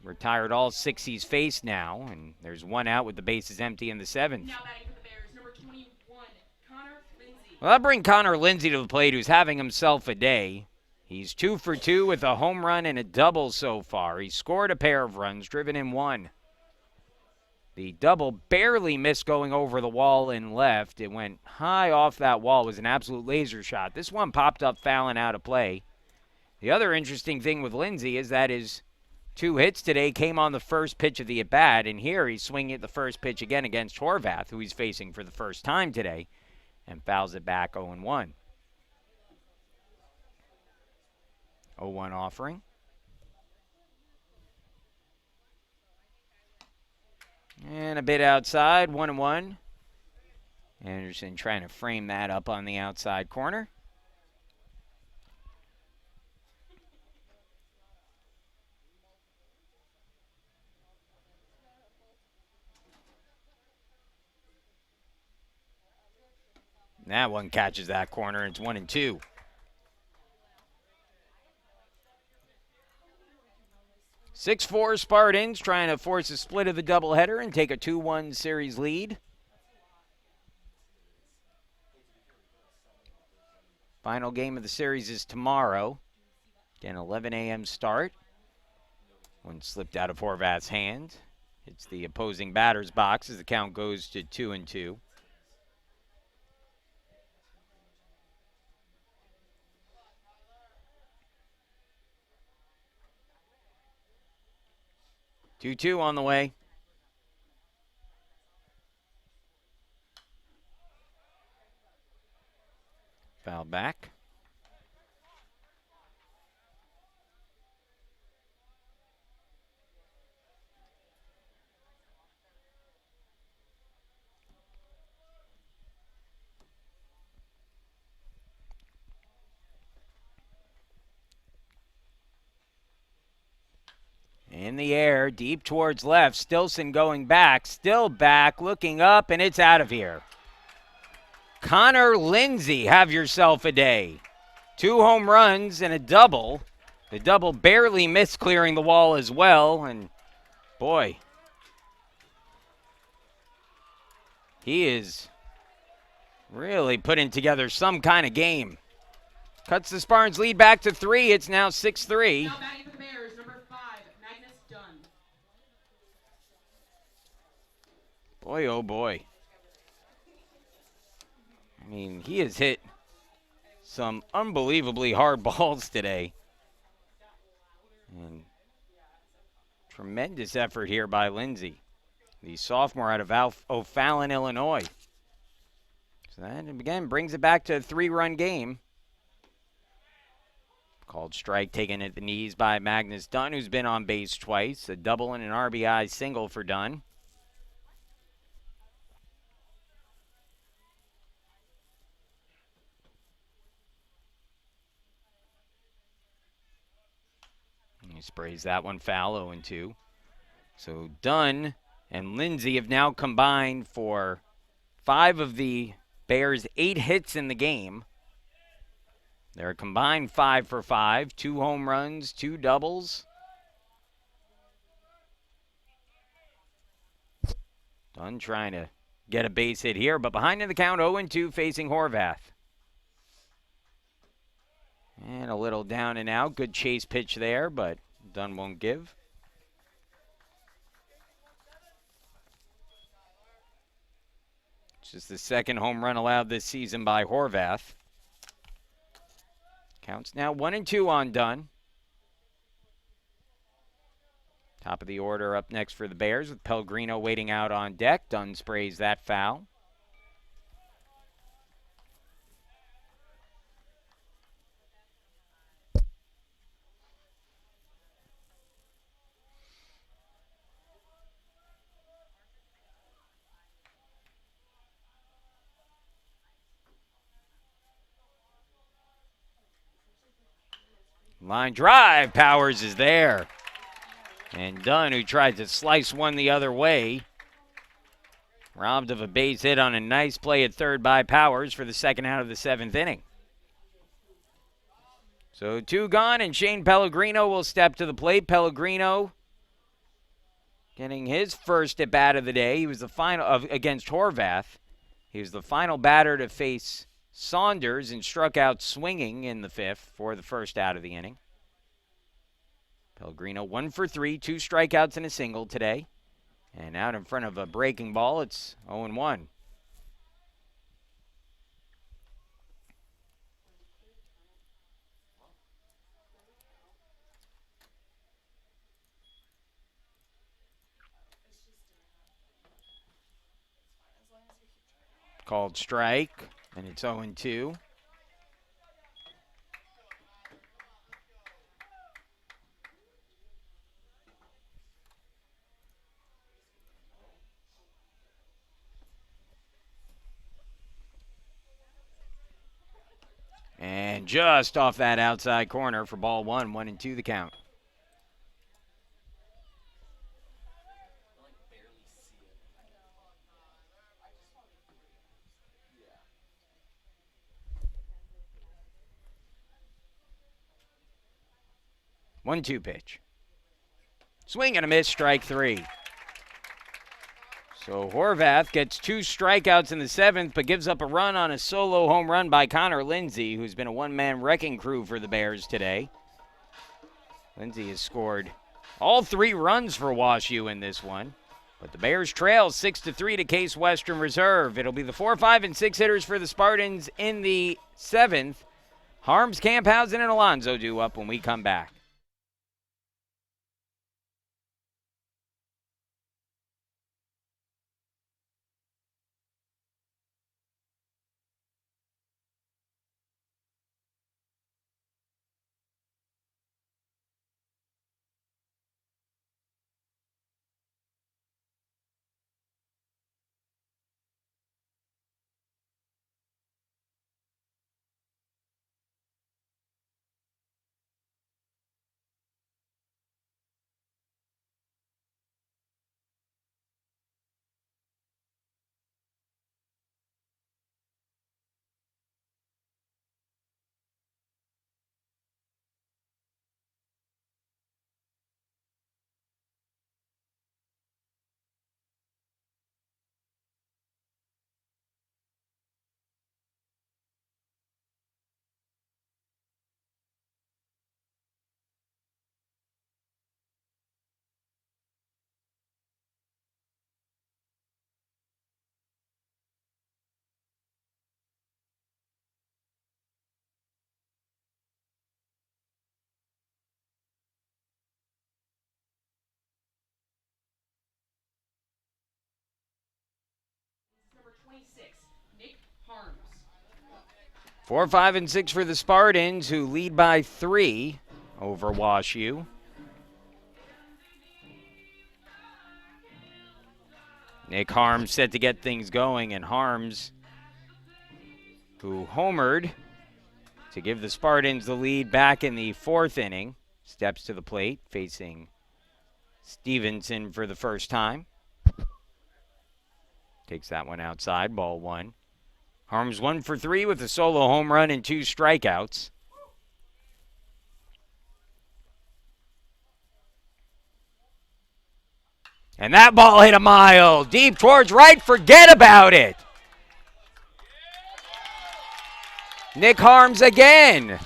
Retired all 6 he's faced now, and there's 1 out with the bases empty in the 7th. Now batting for the Bears, number 21, Connor Lindsay. Well, I'll bring Connor Lindsay to the plate, who's having himself a day. He's 2 for 2 with a home run and a double so far. He scored a pair of runs, driven in 1. The double barely missed going over the wall in left. It went high off that wall. It was an absolute laser shot. This one popped up foul and out of play. The other interesting thing with Lindsay is that his 2 hits today came on the first pitch of the at-bat, and here he's swinging at the first pitch again against Horvath, who he's facing for the first time today, and fouls it back 0-1. 0-1 offering. And a bit outside, 1-1. Anderson trying to frame that up on the outside corner. That one catches that corner. It's 1-2. Six-4 Spartans trying to force a split of the doubleheader and take a 2-1 series lead. Final game of the series is tomorrow. Again, 11 a.m. start. One slipped out of Horvath's hand. It's the opposing batter's box as the count goes to 2-2. Two on the way. Foul back. In the air, deep towards left. Stilson going back, still back, looking up, and it's out of here. Connor Lindsay, have yourself a day. 2 home runs and a double. The double barely missed clearing the wall as well, and boy, he is really putting together some kind of game. Cuts the Spartans lead back to 3. It's now 6-3. Now batting for the Bears, number 5, Magnus Dunn. Boy, oh boy. I mean, he has hit some unbelievably hard balls today. And tremendous effort here by Lindsay, the sophomore out of O'Fallon, Illinois. So that, again, brings it back to a 3-run game. Called strike taken at the knees by Magnus Dunn, who's been on base twice. A double and an RBI single for Dunn. He sprays that one foul, 0-2. So Dunn and Lindsay have now combined for 5 of the Bears' 8 hits in the game. They're combined 5 for 5, 2 home runs, 2 doubles. Dunn trying to get a base hit here, but behind in the count, 0-2 facing Horvath. And a little down and out. Good chase pitch there, but Dunn won't give. It's just the second home run allowed this season by Horvath. Counts now 1-2 on Dunn. Top of the order up next for the Bears with Pellegrino waiting out on deck. Dunn sprays that foul. Line drive. Powers is there. And Dunn, who tried to slice one the other way, robbed of a base hit on a nice play at third by Powers for the second out of the 7th inning. So 2 gone, and Shane Pellegrino will step to the plate. Pellegrino getting his first at bat of the day. He was the final against Horvath. He was the final batter to face Saunders and struck out swinging in the 5th for the first out of the inning. Pellegrino 1 for 3, 2 strikeouts and a single today. And out in front of a breaking ball, it's 0-1. Called strike, and it's 0-2. And just off that outside corner for ball 1, 1-2 the count. One-two pitch. Swing and a miss, strike 3. So Horvath gets 2 strikeouts in the 7th, but gives up a run on a solo home run by Connor Lindsay, who's been a one-man wrecking crew for the Bears today. Lindsay has scored all 3 runs for WashU in this one. But the Bears trail 6-3 to Case Western Reserve. It'll be the 4, 5, and 6 hitters for the Spartans in the 7th. Harms, Camphausen, and Alonzo due up when we come back. Number 26, Nick Harms. 4, 5, and 6 for the Spartans, who lead by 3 over WashU. Nick Harms set to get things going, and Harms, who homered to give the Spartans the lead back in the 4th inning, steps to the plate, facing Stevenson for the first time. Takes that one outside, ball one. Harms 1 for 3 with a solo home run and 2 strikeouts. And that ball hit a mile, deep towards right, forget about it. Nick Harms again.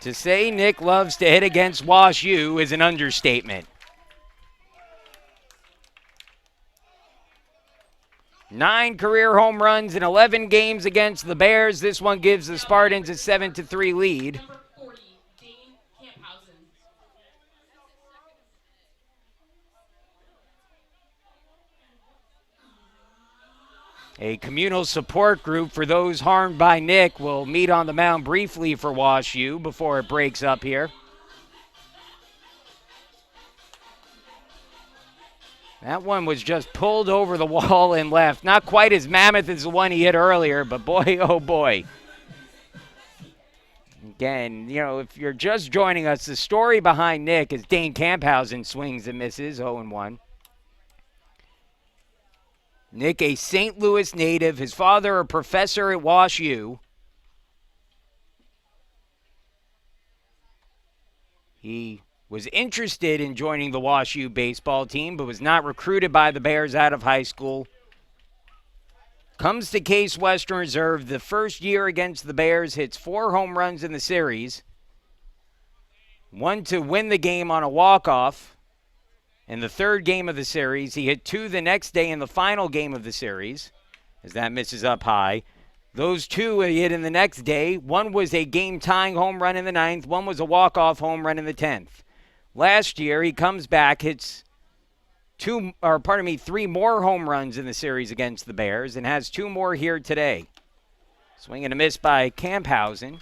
To say Nick loves to hit against WashU is an understatement. 9 career home runs in 11 games against the Bears. This one gives the Spartans a 7-3 lead. Number 40, Dane Camphausen. A communal support group for those harmed by Nick will meet on the mound briefly for WashU before it breaks up here. That one was just pulled over the wall and left. Not quite as mammoth as the one he hit earlier, but boy, oh boy. Again, you know, if you're just joining us, the story behind Nick is Dane Camphausen swings and misses, 0-1. Nick, a St. Louis native, his father a professor at WashU. He was interested in joining the WashU baseball team, but was not recruited by the Bears out of high school. Comes to Case Western Reserve the first year against the Bears, hits 4 home runs in the series. 1 to win the game on a walk-off. In the third game of the series, he hit 2 the next day in the final game of the series, as that misses up high. Those 2 he hit in the next day. 1 was a game-tying home run in the 9th. 1 was a walk-off home run in the 10th. Last year, he comes back, hits 3 more home runs in the series against the Bears, and has 2 more here today. Swing and a miss by Camphausen,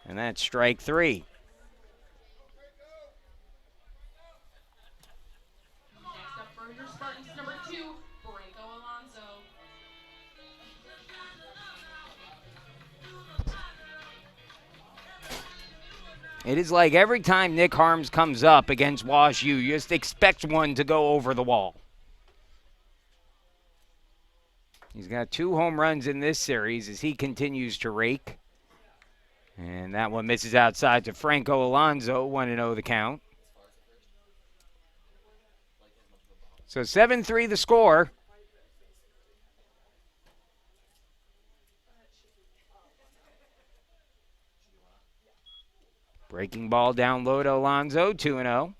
and that's strike 3. Next up for your Spartans, number 2, Franco Alonso. It is like every time Nick Harms comes up against WashU, you just expect one to go over the wall. He's got 2 home runs in this series as he continues to rake. And that one misses outside to Franco Alonso, 1-0 the count. So 7-3 the score. Breaking ball down low to Alonso, 2-0.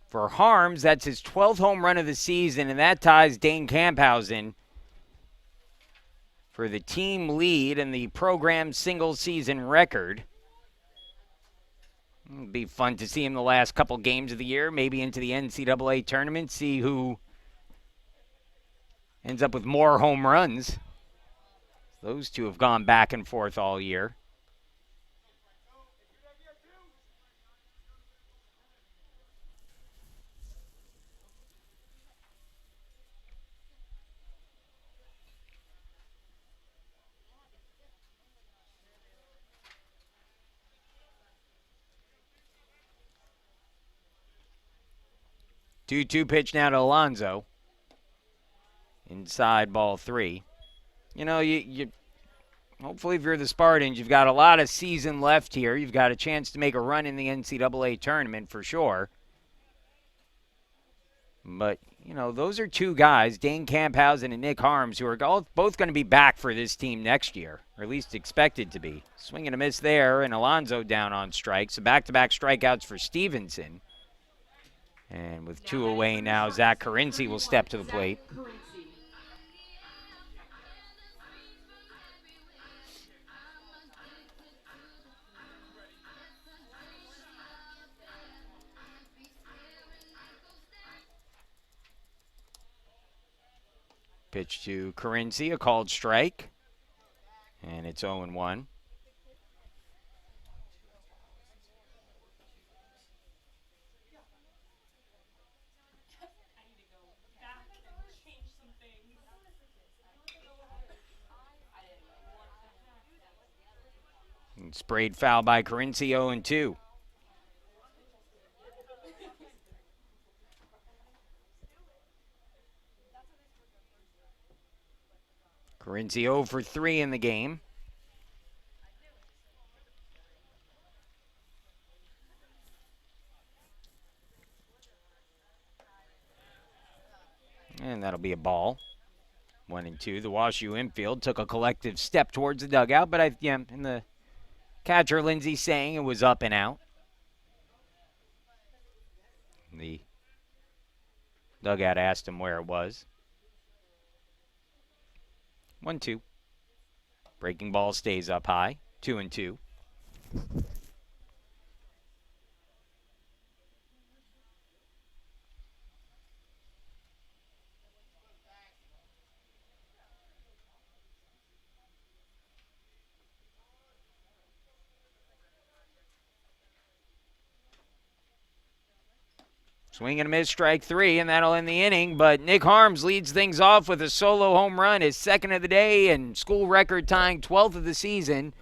For Harms, that's his 12th home run of the season, and that ties Dane Camphausen for the team lead and the program single-season record. It'll be fun to see him the last couple games of the year, maybe into the NCAA tournament, see who ends up with more home runs. Those 2 have gone back and forth all year. Two-two pitch now to Alonso. Inside ball 3. You know, you hopefully if you're the Spartans, you've got a lot of season left here. You've got a chance to make a run in the NCAA tournament for sure. But, you know, those are 2 guys, Dane Camphausen and Nick Harms, who are both going to be back for this team next year, or at least expected to be. Swing and a miss there, and Alonso down on strikes. So back-to-back strikeouts for Stevenson. And with 2 away now, Zach Carinci will step to the plate. Pitch to Carinci, a called strike. And it's 0-1. And sprayed foul by Corinci, 0-2. Corinci 0 for 3 in the game. And that'll be a ball. 1-2. The WashU infield took a collective step towards the dugout, but and the catcher Lindsay saying it was up and out. The dugout asked him where it was. 1-2. Breaking ball stays up high. 2-2. Swing and a miss, strike 3, and that'll end the inning. But Nick Harms leads things off with a solo home run, his second of the day, and school record tying 12th of the season.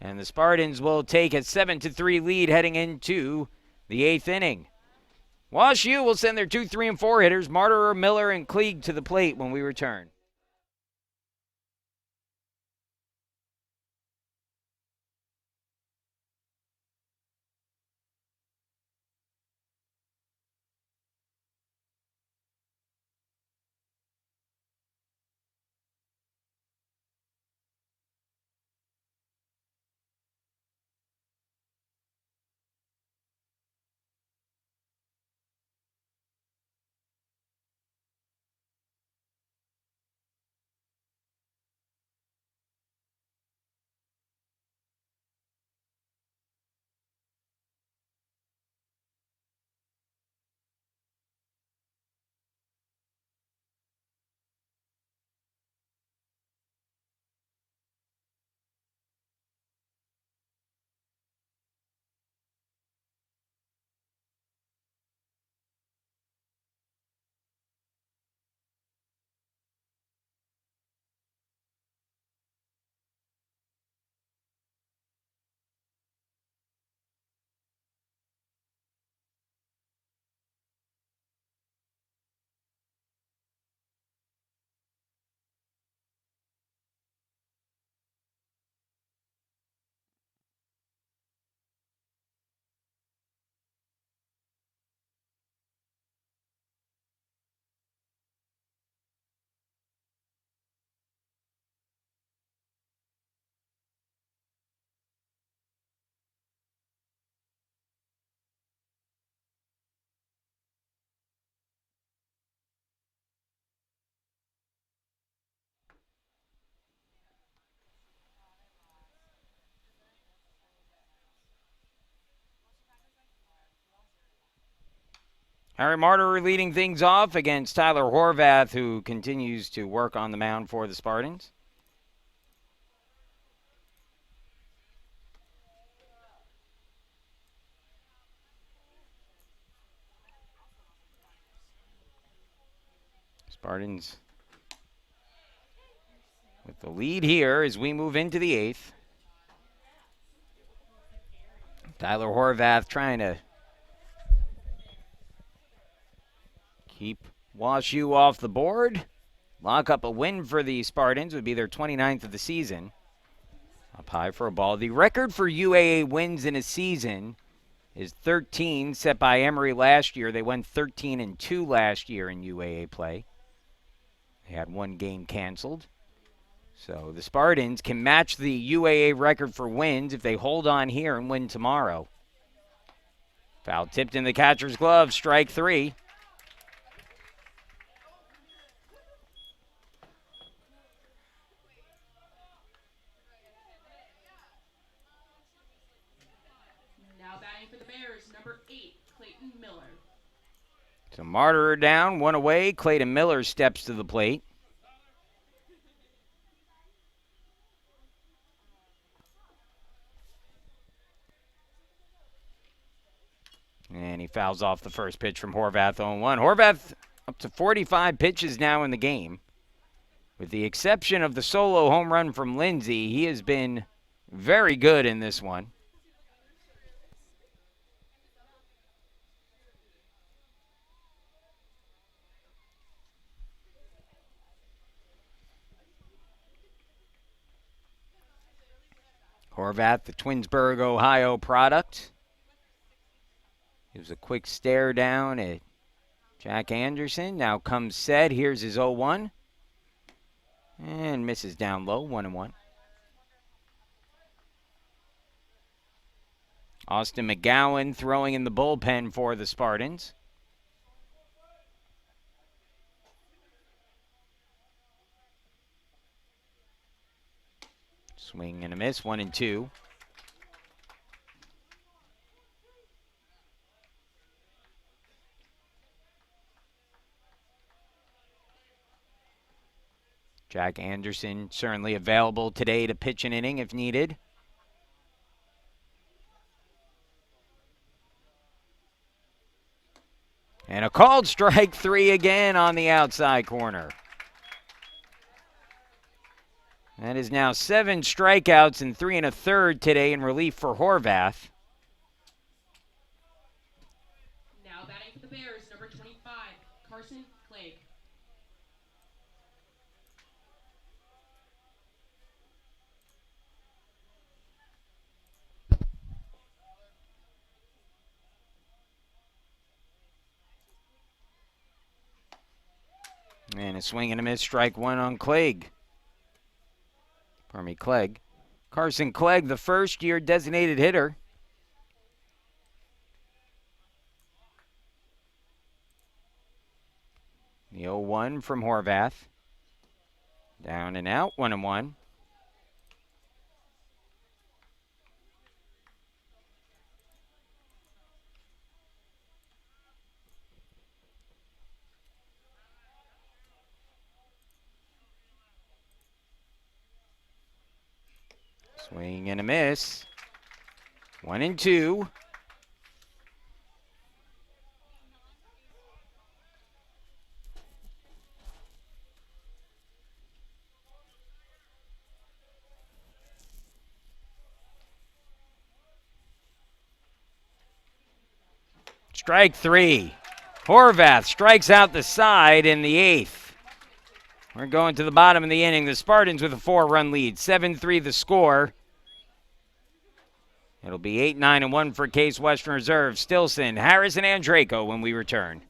And the Spartans will take a 7-3 lead heading into the 8th inning. WashU will send their 2, 3, and 4 hitters, Martyr, Miller, and Klieg to the plate when we return. Harry Martyr leading things off against Tyler Horvath, who continues to work on the mound for the Spartans. Spartans with the lead here as we move into the 8th. Tyler Horvath trying to keep WashU off the board. Lock up a win for the Spartans. Would be their 29th of the season. Up high for a ball. The record for UAA wins in a season is 13, set by Emory last year. They went 13-2 last year in UAA play. They had one game canceled. So the Spartans can match the UAA record for wins if they hold on here and win tomorrow. Foul tipped in the catcher's glove, strike 3. Now batting for the Bears, number 8, Clayton Miller. So Martyr down, one away. Clayton Miller steps to the plate. fouls off the first pitch from Horvath 0-1. Horvath up to 45 pitches now in the game. With the exception of the solo home run from Lindsay, he has been very good in this one. Horvath, the Twinsburg, Ohio product. Gives a quick stare down at Jack Anderson. Now comes set. Here's his 0-1. And misses down low, 1-1. Austin McGowan throwing in the bullpen for the Spartans. Swing and a miss, 1-2. Jack Anderson certainly available today to pitch an inning if needed. And a called strike 3 again on the outside corner. That is now 7 strikeouts and 3 1/3 today in relief for Horvath. Now batting for the Bears, number 25, Carson Clegg. And a swing and a miss, strike 1 on Clegg. Clegg. Carson Clegg, the first-year designated hitter. The 0-1 from Horvath. Down and out, 1-1. Swing and a miss. 1-2. Strike 3. Horvath strikes out the side in the 8th. We're going to the bottom of the inning. The Spartans with a 4-run lead. 7-3 the score. It'll be 8-9-1 for Case Western Reserve. Stilson, Harris, and Andraco when we return.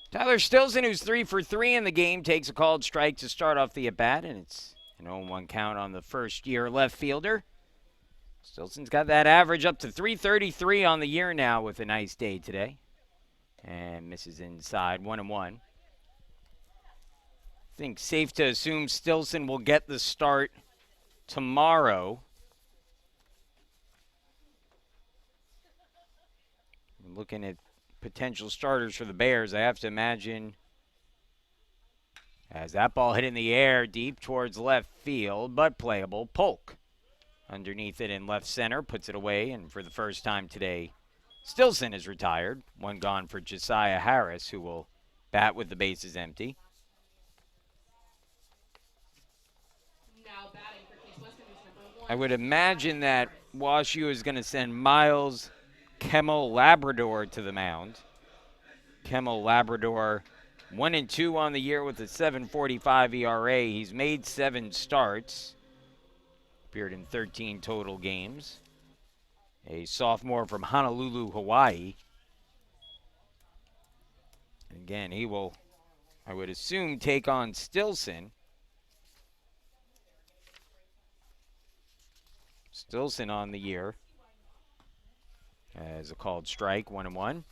Tyler Stilson, who's 3 for 3 in the game, takes a called strike to start off the at-bat, and it's an 0-1 count on the first-year left fielder. Stilson's got that average up to 333 on the year now with a nice day today. And misses inside, 1-1. I think safe to assume Stilson will get the start tomorrow. Looking at potential starters for the Bears, I have to imagine, as that ball hit in the air deep towards left field, but playable, Polk underneath it in left center, puts it away, and for the first time today, Stilson is retired. One gone for Josiah Harris, who will bat with the bases empty. Now batting for Case Western is number 1. I would imagine that WashU is going to send Miles Kemmel Labrador to the mound. Kemmel Labrador 1-2 on the year with a 7.45 ERA. He's made 7 starts. Appeared in 13 total games. A sophomore from Honolulu, Hawaii. Again, he will, I would assume, take on Stilson. Stilson on the year as a called strike, 1-1.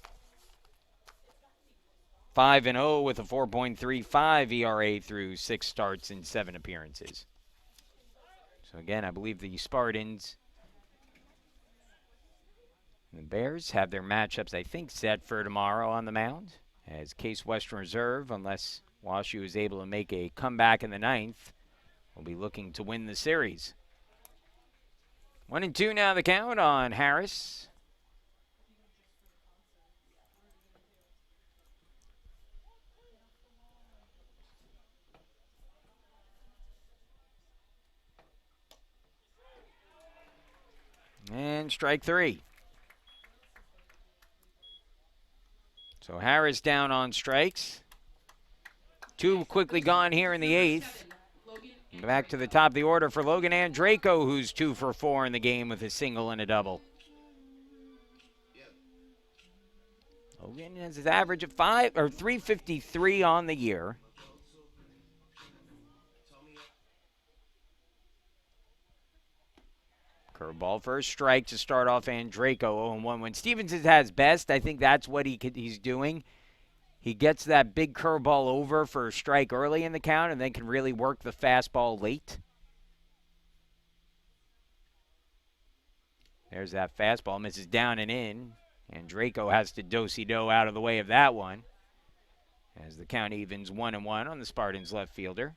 5-0 with a 4.35 ERA through 6 starts and 7 appearances. So again, I believe the Spartans and the Bears have their matchups, I think, set for tomorrow on the mound. As Case Western Reserve, unless WashU is able to make a comeback in the 9th, will be looking to win the series. 1-2 now the count on Harris. And strike 3. So Harris down on strikes. 2 quickly gone here in the 8th. Back to the top of the order for Logan Andraco, who's 2 for 4 in the game with a single and a double. Logan has his average of 353 on the year. Curveball for a strike to start off Andraco 0-1. When Stevenson has best, I think that's what he's doing. He gets that big curveball over for a strike early in the count and then can really work the fastball late. There's that fastball, misses down and in. Andraco has to do-si-do out of the way of that one as the count evens 1-1 on the Spartans left fielder.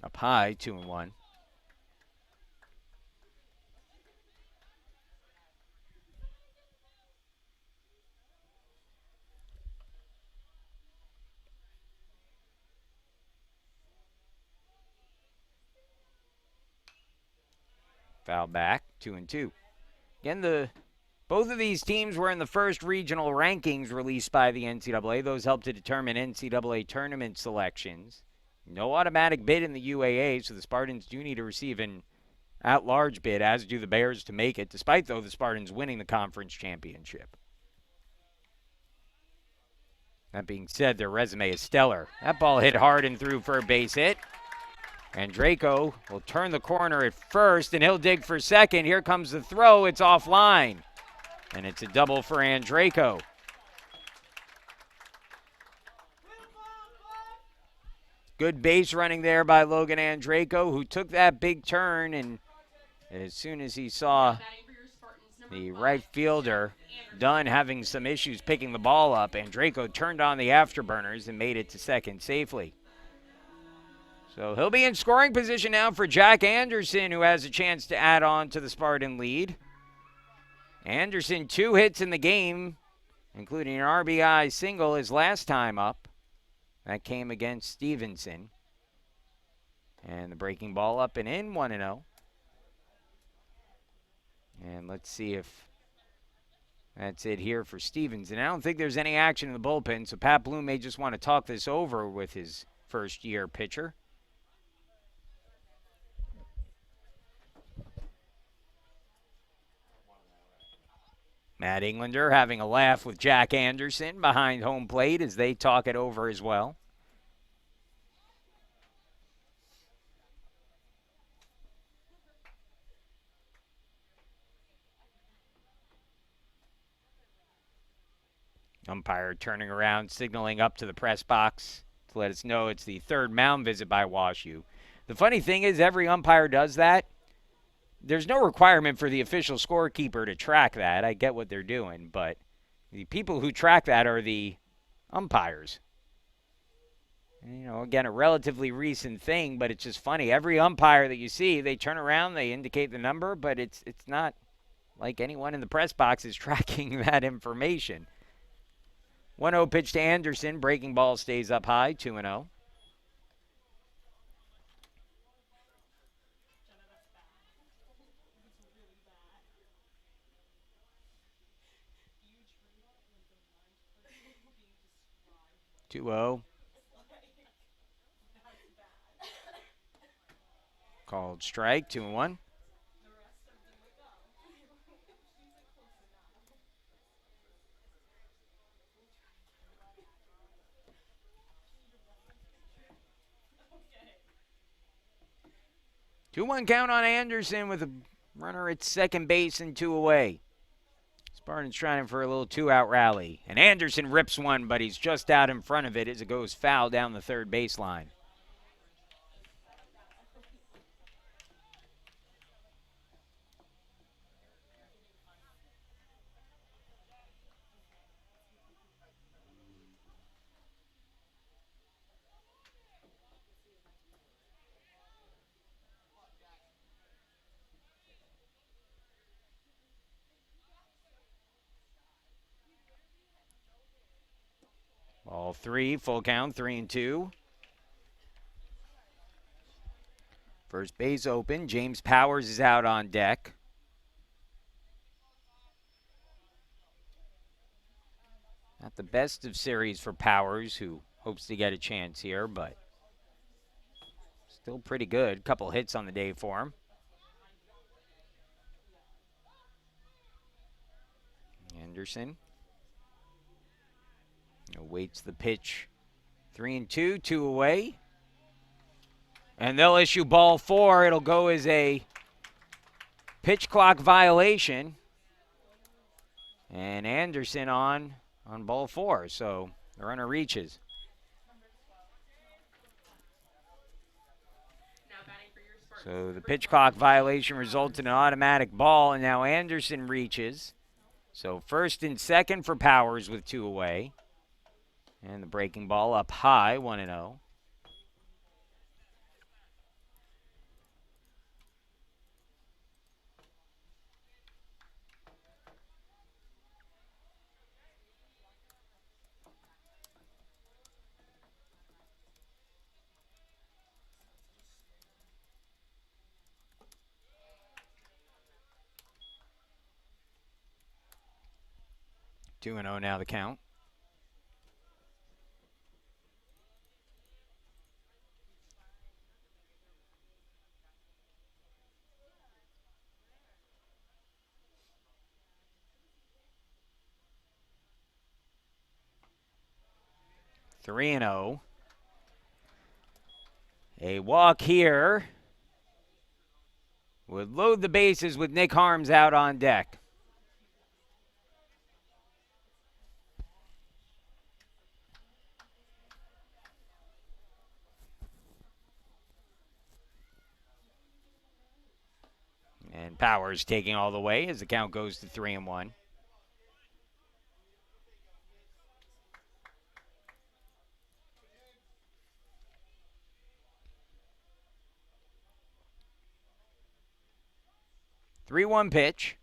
Up high, 2-1. Foul back, 2-2. Again, both of these teams were in the first regional rankings released by the NCAA. Those help to determine NCAA tournament selections. No automatic bid in the UAA, so the Spartans do need to receive an at-large bid, as do the Bears, to make it, despite, though, the Spartans winning the conference championship. That being said, their resume is stellar. That ball hit hard and through for a base hit. Andraco will turn the corner at first, and he'll dig for second. Here comes the throw. It's offline, and it's a double for Andraco. Good base running there by Logan Andraco, who took that big turn, and as soon as he saw the right fielder done having some issues picking the ball up, Andraco turned on the afterburners and made it to second safely. So he'll be in scoring position now for Jack Anderson, who has a chance to add on to the Spartan lead. Anderson, 2 hits in the game, including an RBI single his last time up. That came against Stevenson. And the breaking ball up and in, 1-0. And let's see if that's it here for Stevenson. I don't think there's any action in the bullpen, so Pat Bloom may just want to talk this over with his first-year pitcher. Matt Englander having a laugh with Jack Anderson behind home plate as they talk it over as well. Umpire turning around, signaling up to the press box to let us know it's the third mound visit by WashU. The funny thing is, every umpire does that. There's no requirement for the official scorekeeper to track that. I get what they're doing, but the people who track that are the umpires. You know, again, a relatively recent thing, but it's just funny. Every umpire that you see, they turn around, they indicate the number, but it's not like anyone in the press box is tracking that information. 1-0 pitch to Anderson. Breaking ball stays up high, 2-0. Called strike, 2-1. Two-one count on Anderson with a runner at second base and 2 away. Spartans trying for a little 2-out rally. And Anderson rips one, but he's just out in front of it as it goes foul down the third baseline. Ball 3, full count, 3-2. First base open. James Powers is out on deck. Not the best of series for Powers, who hopes to get a chance here, but still pretty good. Couple hits on the day for him. Anderson awaits the pitch. 3-2, 2 away. And they'll issue ball 4. It'll go as a pitch clock violation. And Anderson on ball 4. So the runner reaches. So the pitch clock violation results in an automatic ball, and now Anderson reaches. So first and second for Powers with 2 away. And the breaking ball up high, 1-0. Two and 0 now the count. Three and 0. A walk here would load the bases with Nick Harms out on deck. And Powers taking all the way as the count goes to 3-1. Three-one pitch.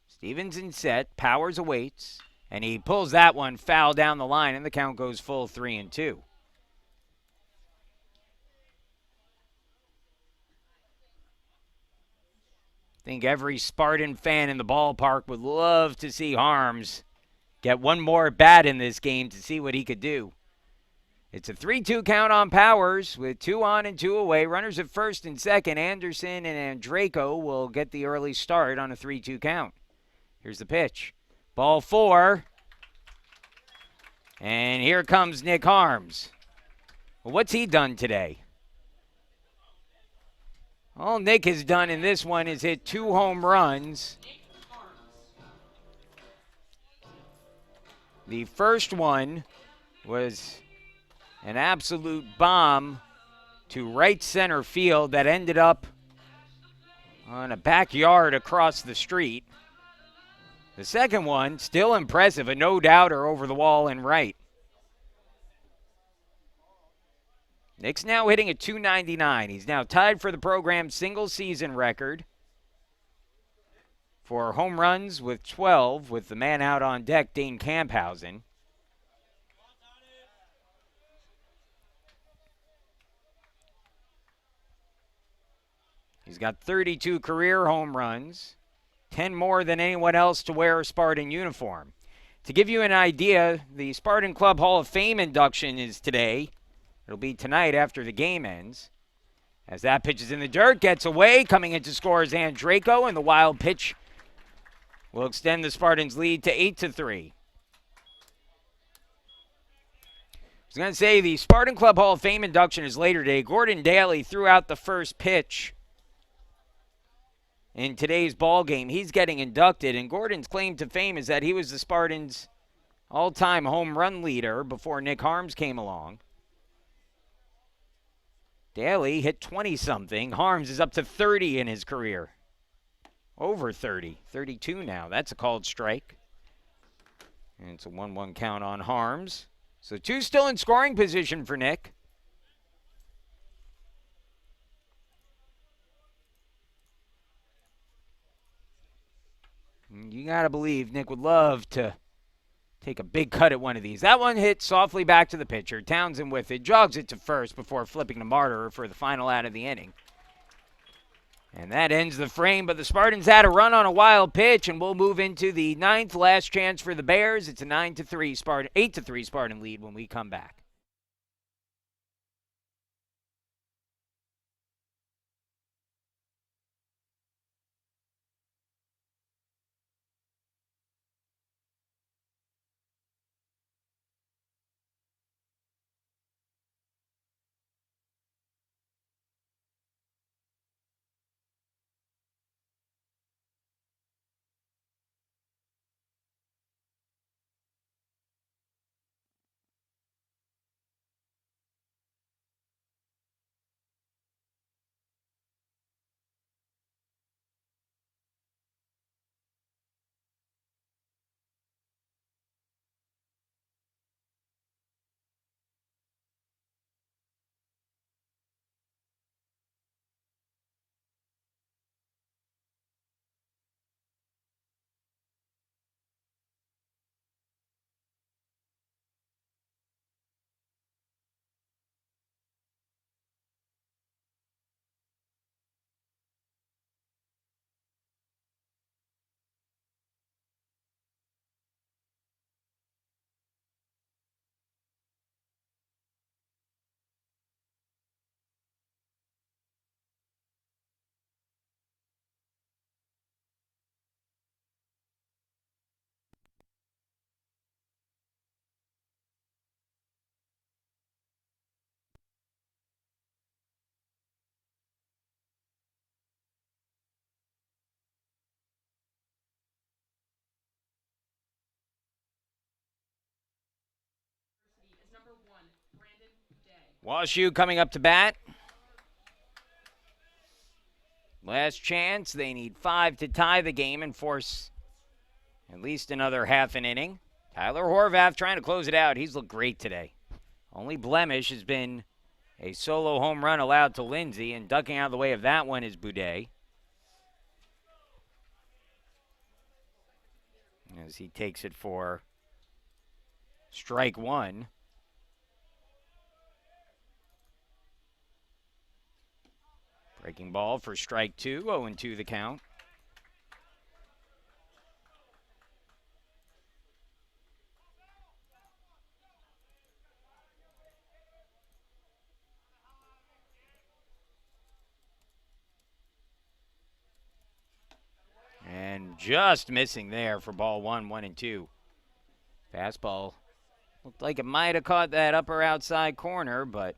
Stevens in set. Powers awaits. And he pulls that one foul down the line, and the count goes full 3-2. I think every Spartan fan in the ballpark would love to see Harms get one more at bat in this game to see what he could do. It's a 3-2 count on Powers with 2 on and 2 away. Runners at first and second. Anderson and Andraco will get the early start on a 3-2 count. Here's the pitch. Ball 4. And here comes Nick Harms. Well, what's he done today? All Nick has done in this one is hit 2 home runs. The first one was an absolute bomb to right center field that ended up on a backyard across the street. The second one, still impressive, a no-doubter over the wall and right. Nick's now hitting at .299. He's now tied for the program's single-season record for home runs with 12, with the man out on deck, Dane Camphausen. He's got 32 career home runs, 10 more than anyone else to wear a Spartan uniform. To give you an idea, the Spartan Club Hall of Fame induction is today. It'll be tonight after the game ends. As that pitch is in the dirt, gets away, coming in to score is Andraco, and the wild pitch will extend the Spartans' lead to 8-3. I was going to say the Spartan Club Hall of Fame induction is later today. Gordon Daly threw out the first pitch in today's ball game. He's getting inducted, and Gordon's claim to fame is that he was the Spartans' all-time home run leader before Nick Harms came along. Daly hit 20-something. Harms is up to 30 in his career. Over 30. 32 now. That's a called strike. And it's a 1-1 count on Harms. So 2 still in scoring position for Nick. You got to believe Nick would love to take a big cut at one of these. That one hit softly back to the pitcher. Townsend with it, jogs it to first before flipping to Martyr for the final out of the inning. And that ends the frame, but the Spartans had a run on a wild pitch, and we'll move into the 9th, last chance for the Bears. It's a 8-3 Spartan lead when we come back. WashU coming up to bat. Last chance. They need 5 to tie the game and force at least another half an inning. Tyler Horvath trying to close it out. He's looked great today. Only blemish has been a solo home run allowed to Lindsay, and ducking out of the way of that one is Boudet. As he takes it for strike 1. Breaking ball for strike 2, 0-2 the count. And just missing there for ball 1, 1-2. Fastball looked like it might have caught that upper outside corner, but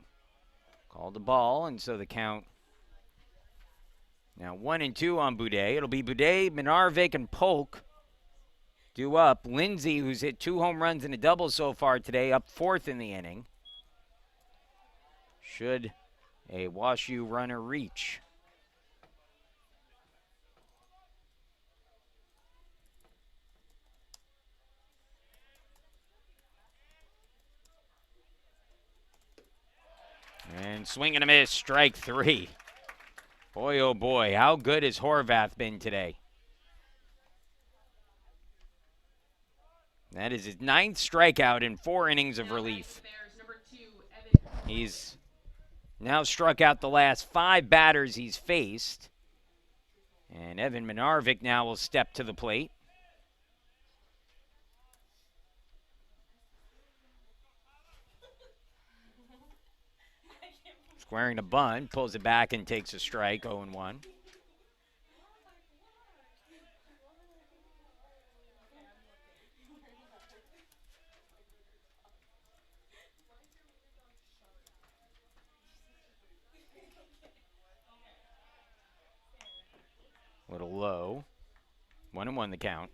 called the ball, and so the count now 1-2 on Boudet. It'll be Boudet, Minarvik, and Polk due up. Lindsay, who's hit 2 home runs and a double so far today, up 4th in the inning. Should a WashU runner reach. And swing and a miss, strike 3. Boy, oh boy, how good has Horvath been today? That is his 9th strikeout in 4 innings of relief. He's now struck out the last 5 batters he's faced. And Evan Minarvik now will step to the plate. Squaring the bunt, pulls it back and takes a strike, 0-1. Little low. 1-1 the count.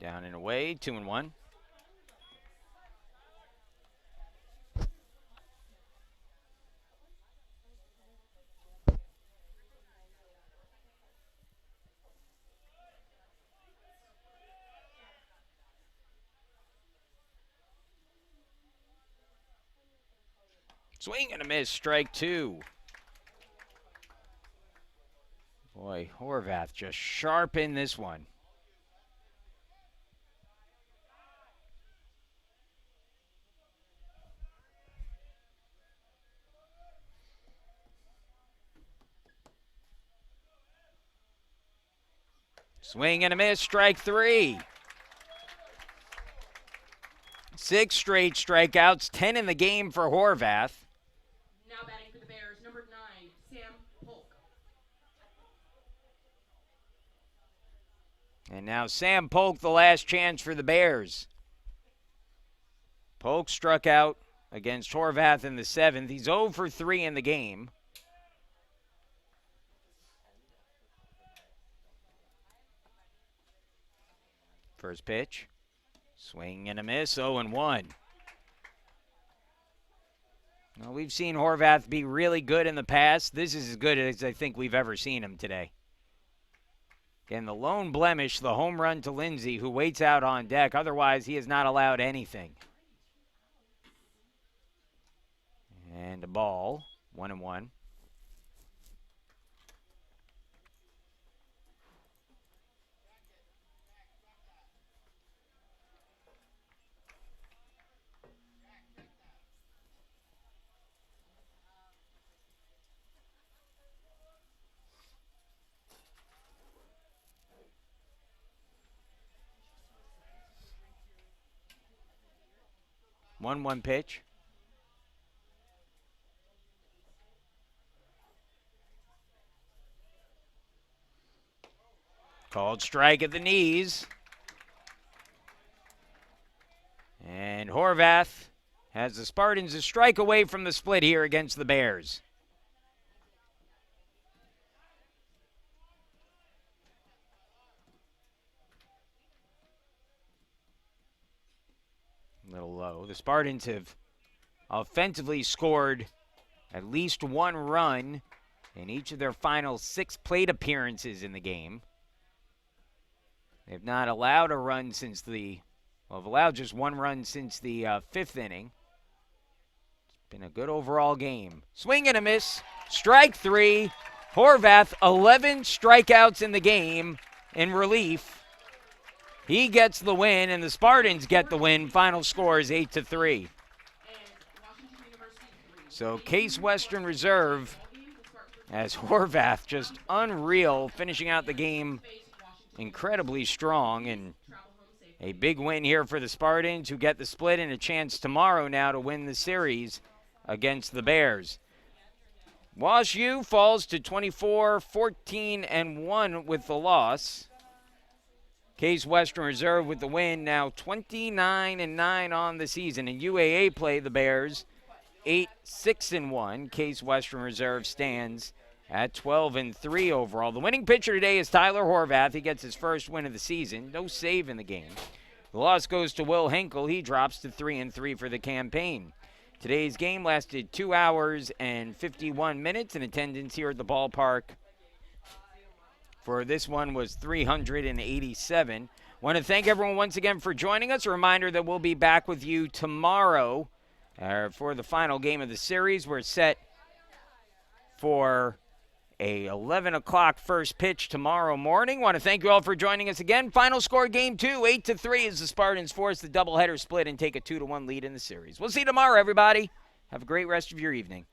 Down and away, 2-1. Swing and a miss, strike 2. Boy, Horvath just sharp in this one. Swing and a miss, strike 3. 6 straight strikeouts, 10 in the game for Horvath. Now batting for the Bears, number 9, Sam Polk. And now Sam Polk, the last chance for the Bears. Polk struck out against Horvath in the 7th. He's 0 for 3 in the game. First pitch. Swing and a miss, 0-1. Well, we've seen Horvath be really good in the past. This is as good as I think we've ever seen him today. Again, the lone blemish, the home run to Lindsay, who waits out on deck. Otherwise, he has not allowed anything. And a ball, 1-1. One pitch. Called strike at the knees. And Horvath has the Spartans a strike away from the split here against the Bears. A little low. The Spartans have offensively scored at least 1 run in each of their final 6 plate appearances in the game. They've not allowed a run since have allowed just 1 run since the 5th inning. It's been a good overall game. Swing and a miss, strike 3. Horvath, 11 strikeouts in the game in relief. He gets the win, and the Spartans get the win. Final score is 8-3. So Case Western Reserve, as Horvath just unreal, finishing out the game incredibly strong, and A big win here for the Spartans, who get the split and a chance tomorrow now to win the series against the Bears. WashU falls to 24-14-1 with the loss. Case Western Reserve with the win, now 29-9 on the season. In UAA play, the Bears 8-6-1. Case Western Reserve stands at 12-3 overall. The winning pitcher today is Tyler Horvath. He gets his first win of the season. No save in the game. The loss goes to Will Hinkle. He drops to 3-3 for the campaign. Today's game lasted 2 hours and 51 minutes, and attendance here at the ballpark for this one was 387. Want to thank everyone once again for joining us. A reminder that we'll be back with you tomorrow for the final game of the series. We're set for a 11 o'clock first pitch tomorrow morning. Want to thank you all for joining us again. Final score, game 2, 8-3 as the Spartans force the doubleheader split and take a 2-1 lead in the series. We'll see you tomorrow, everybody. Have a great rest of your evening.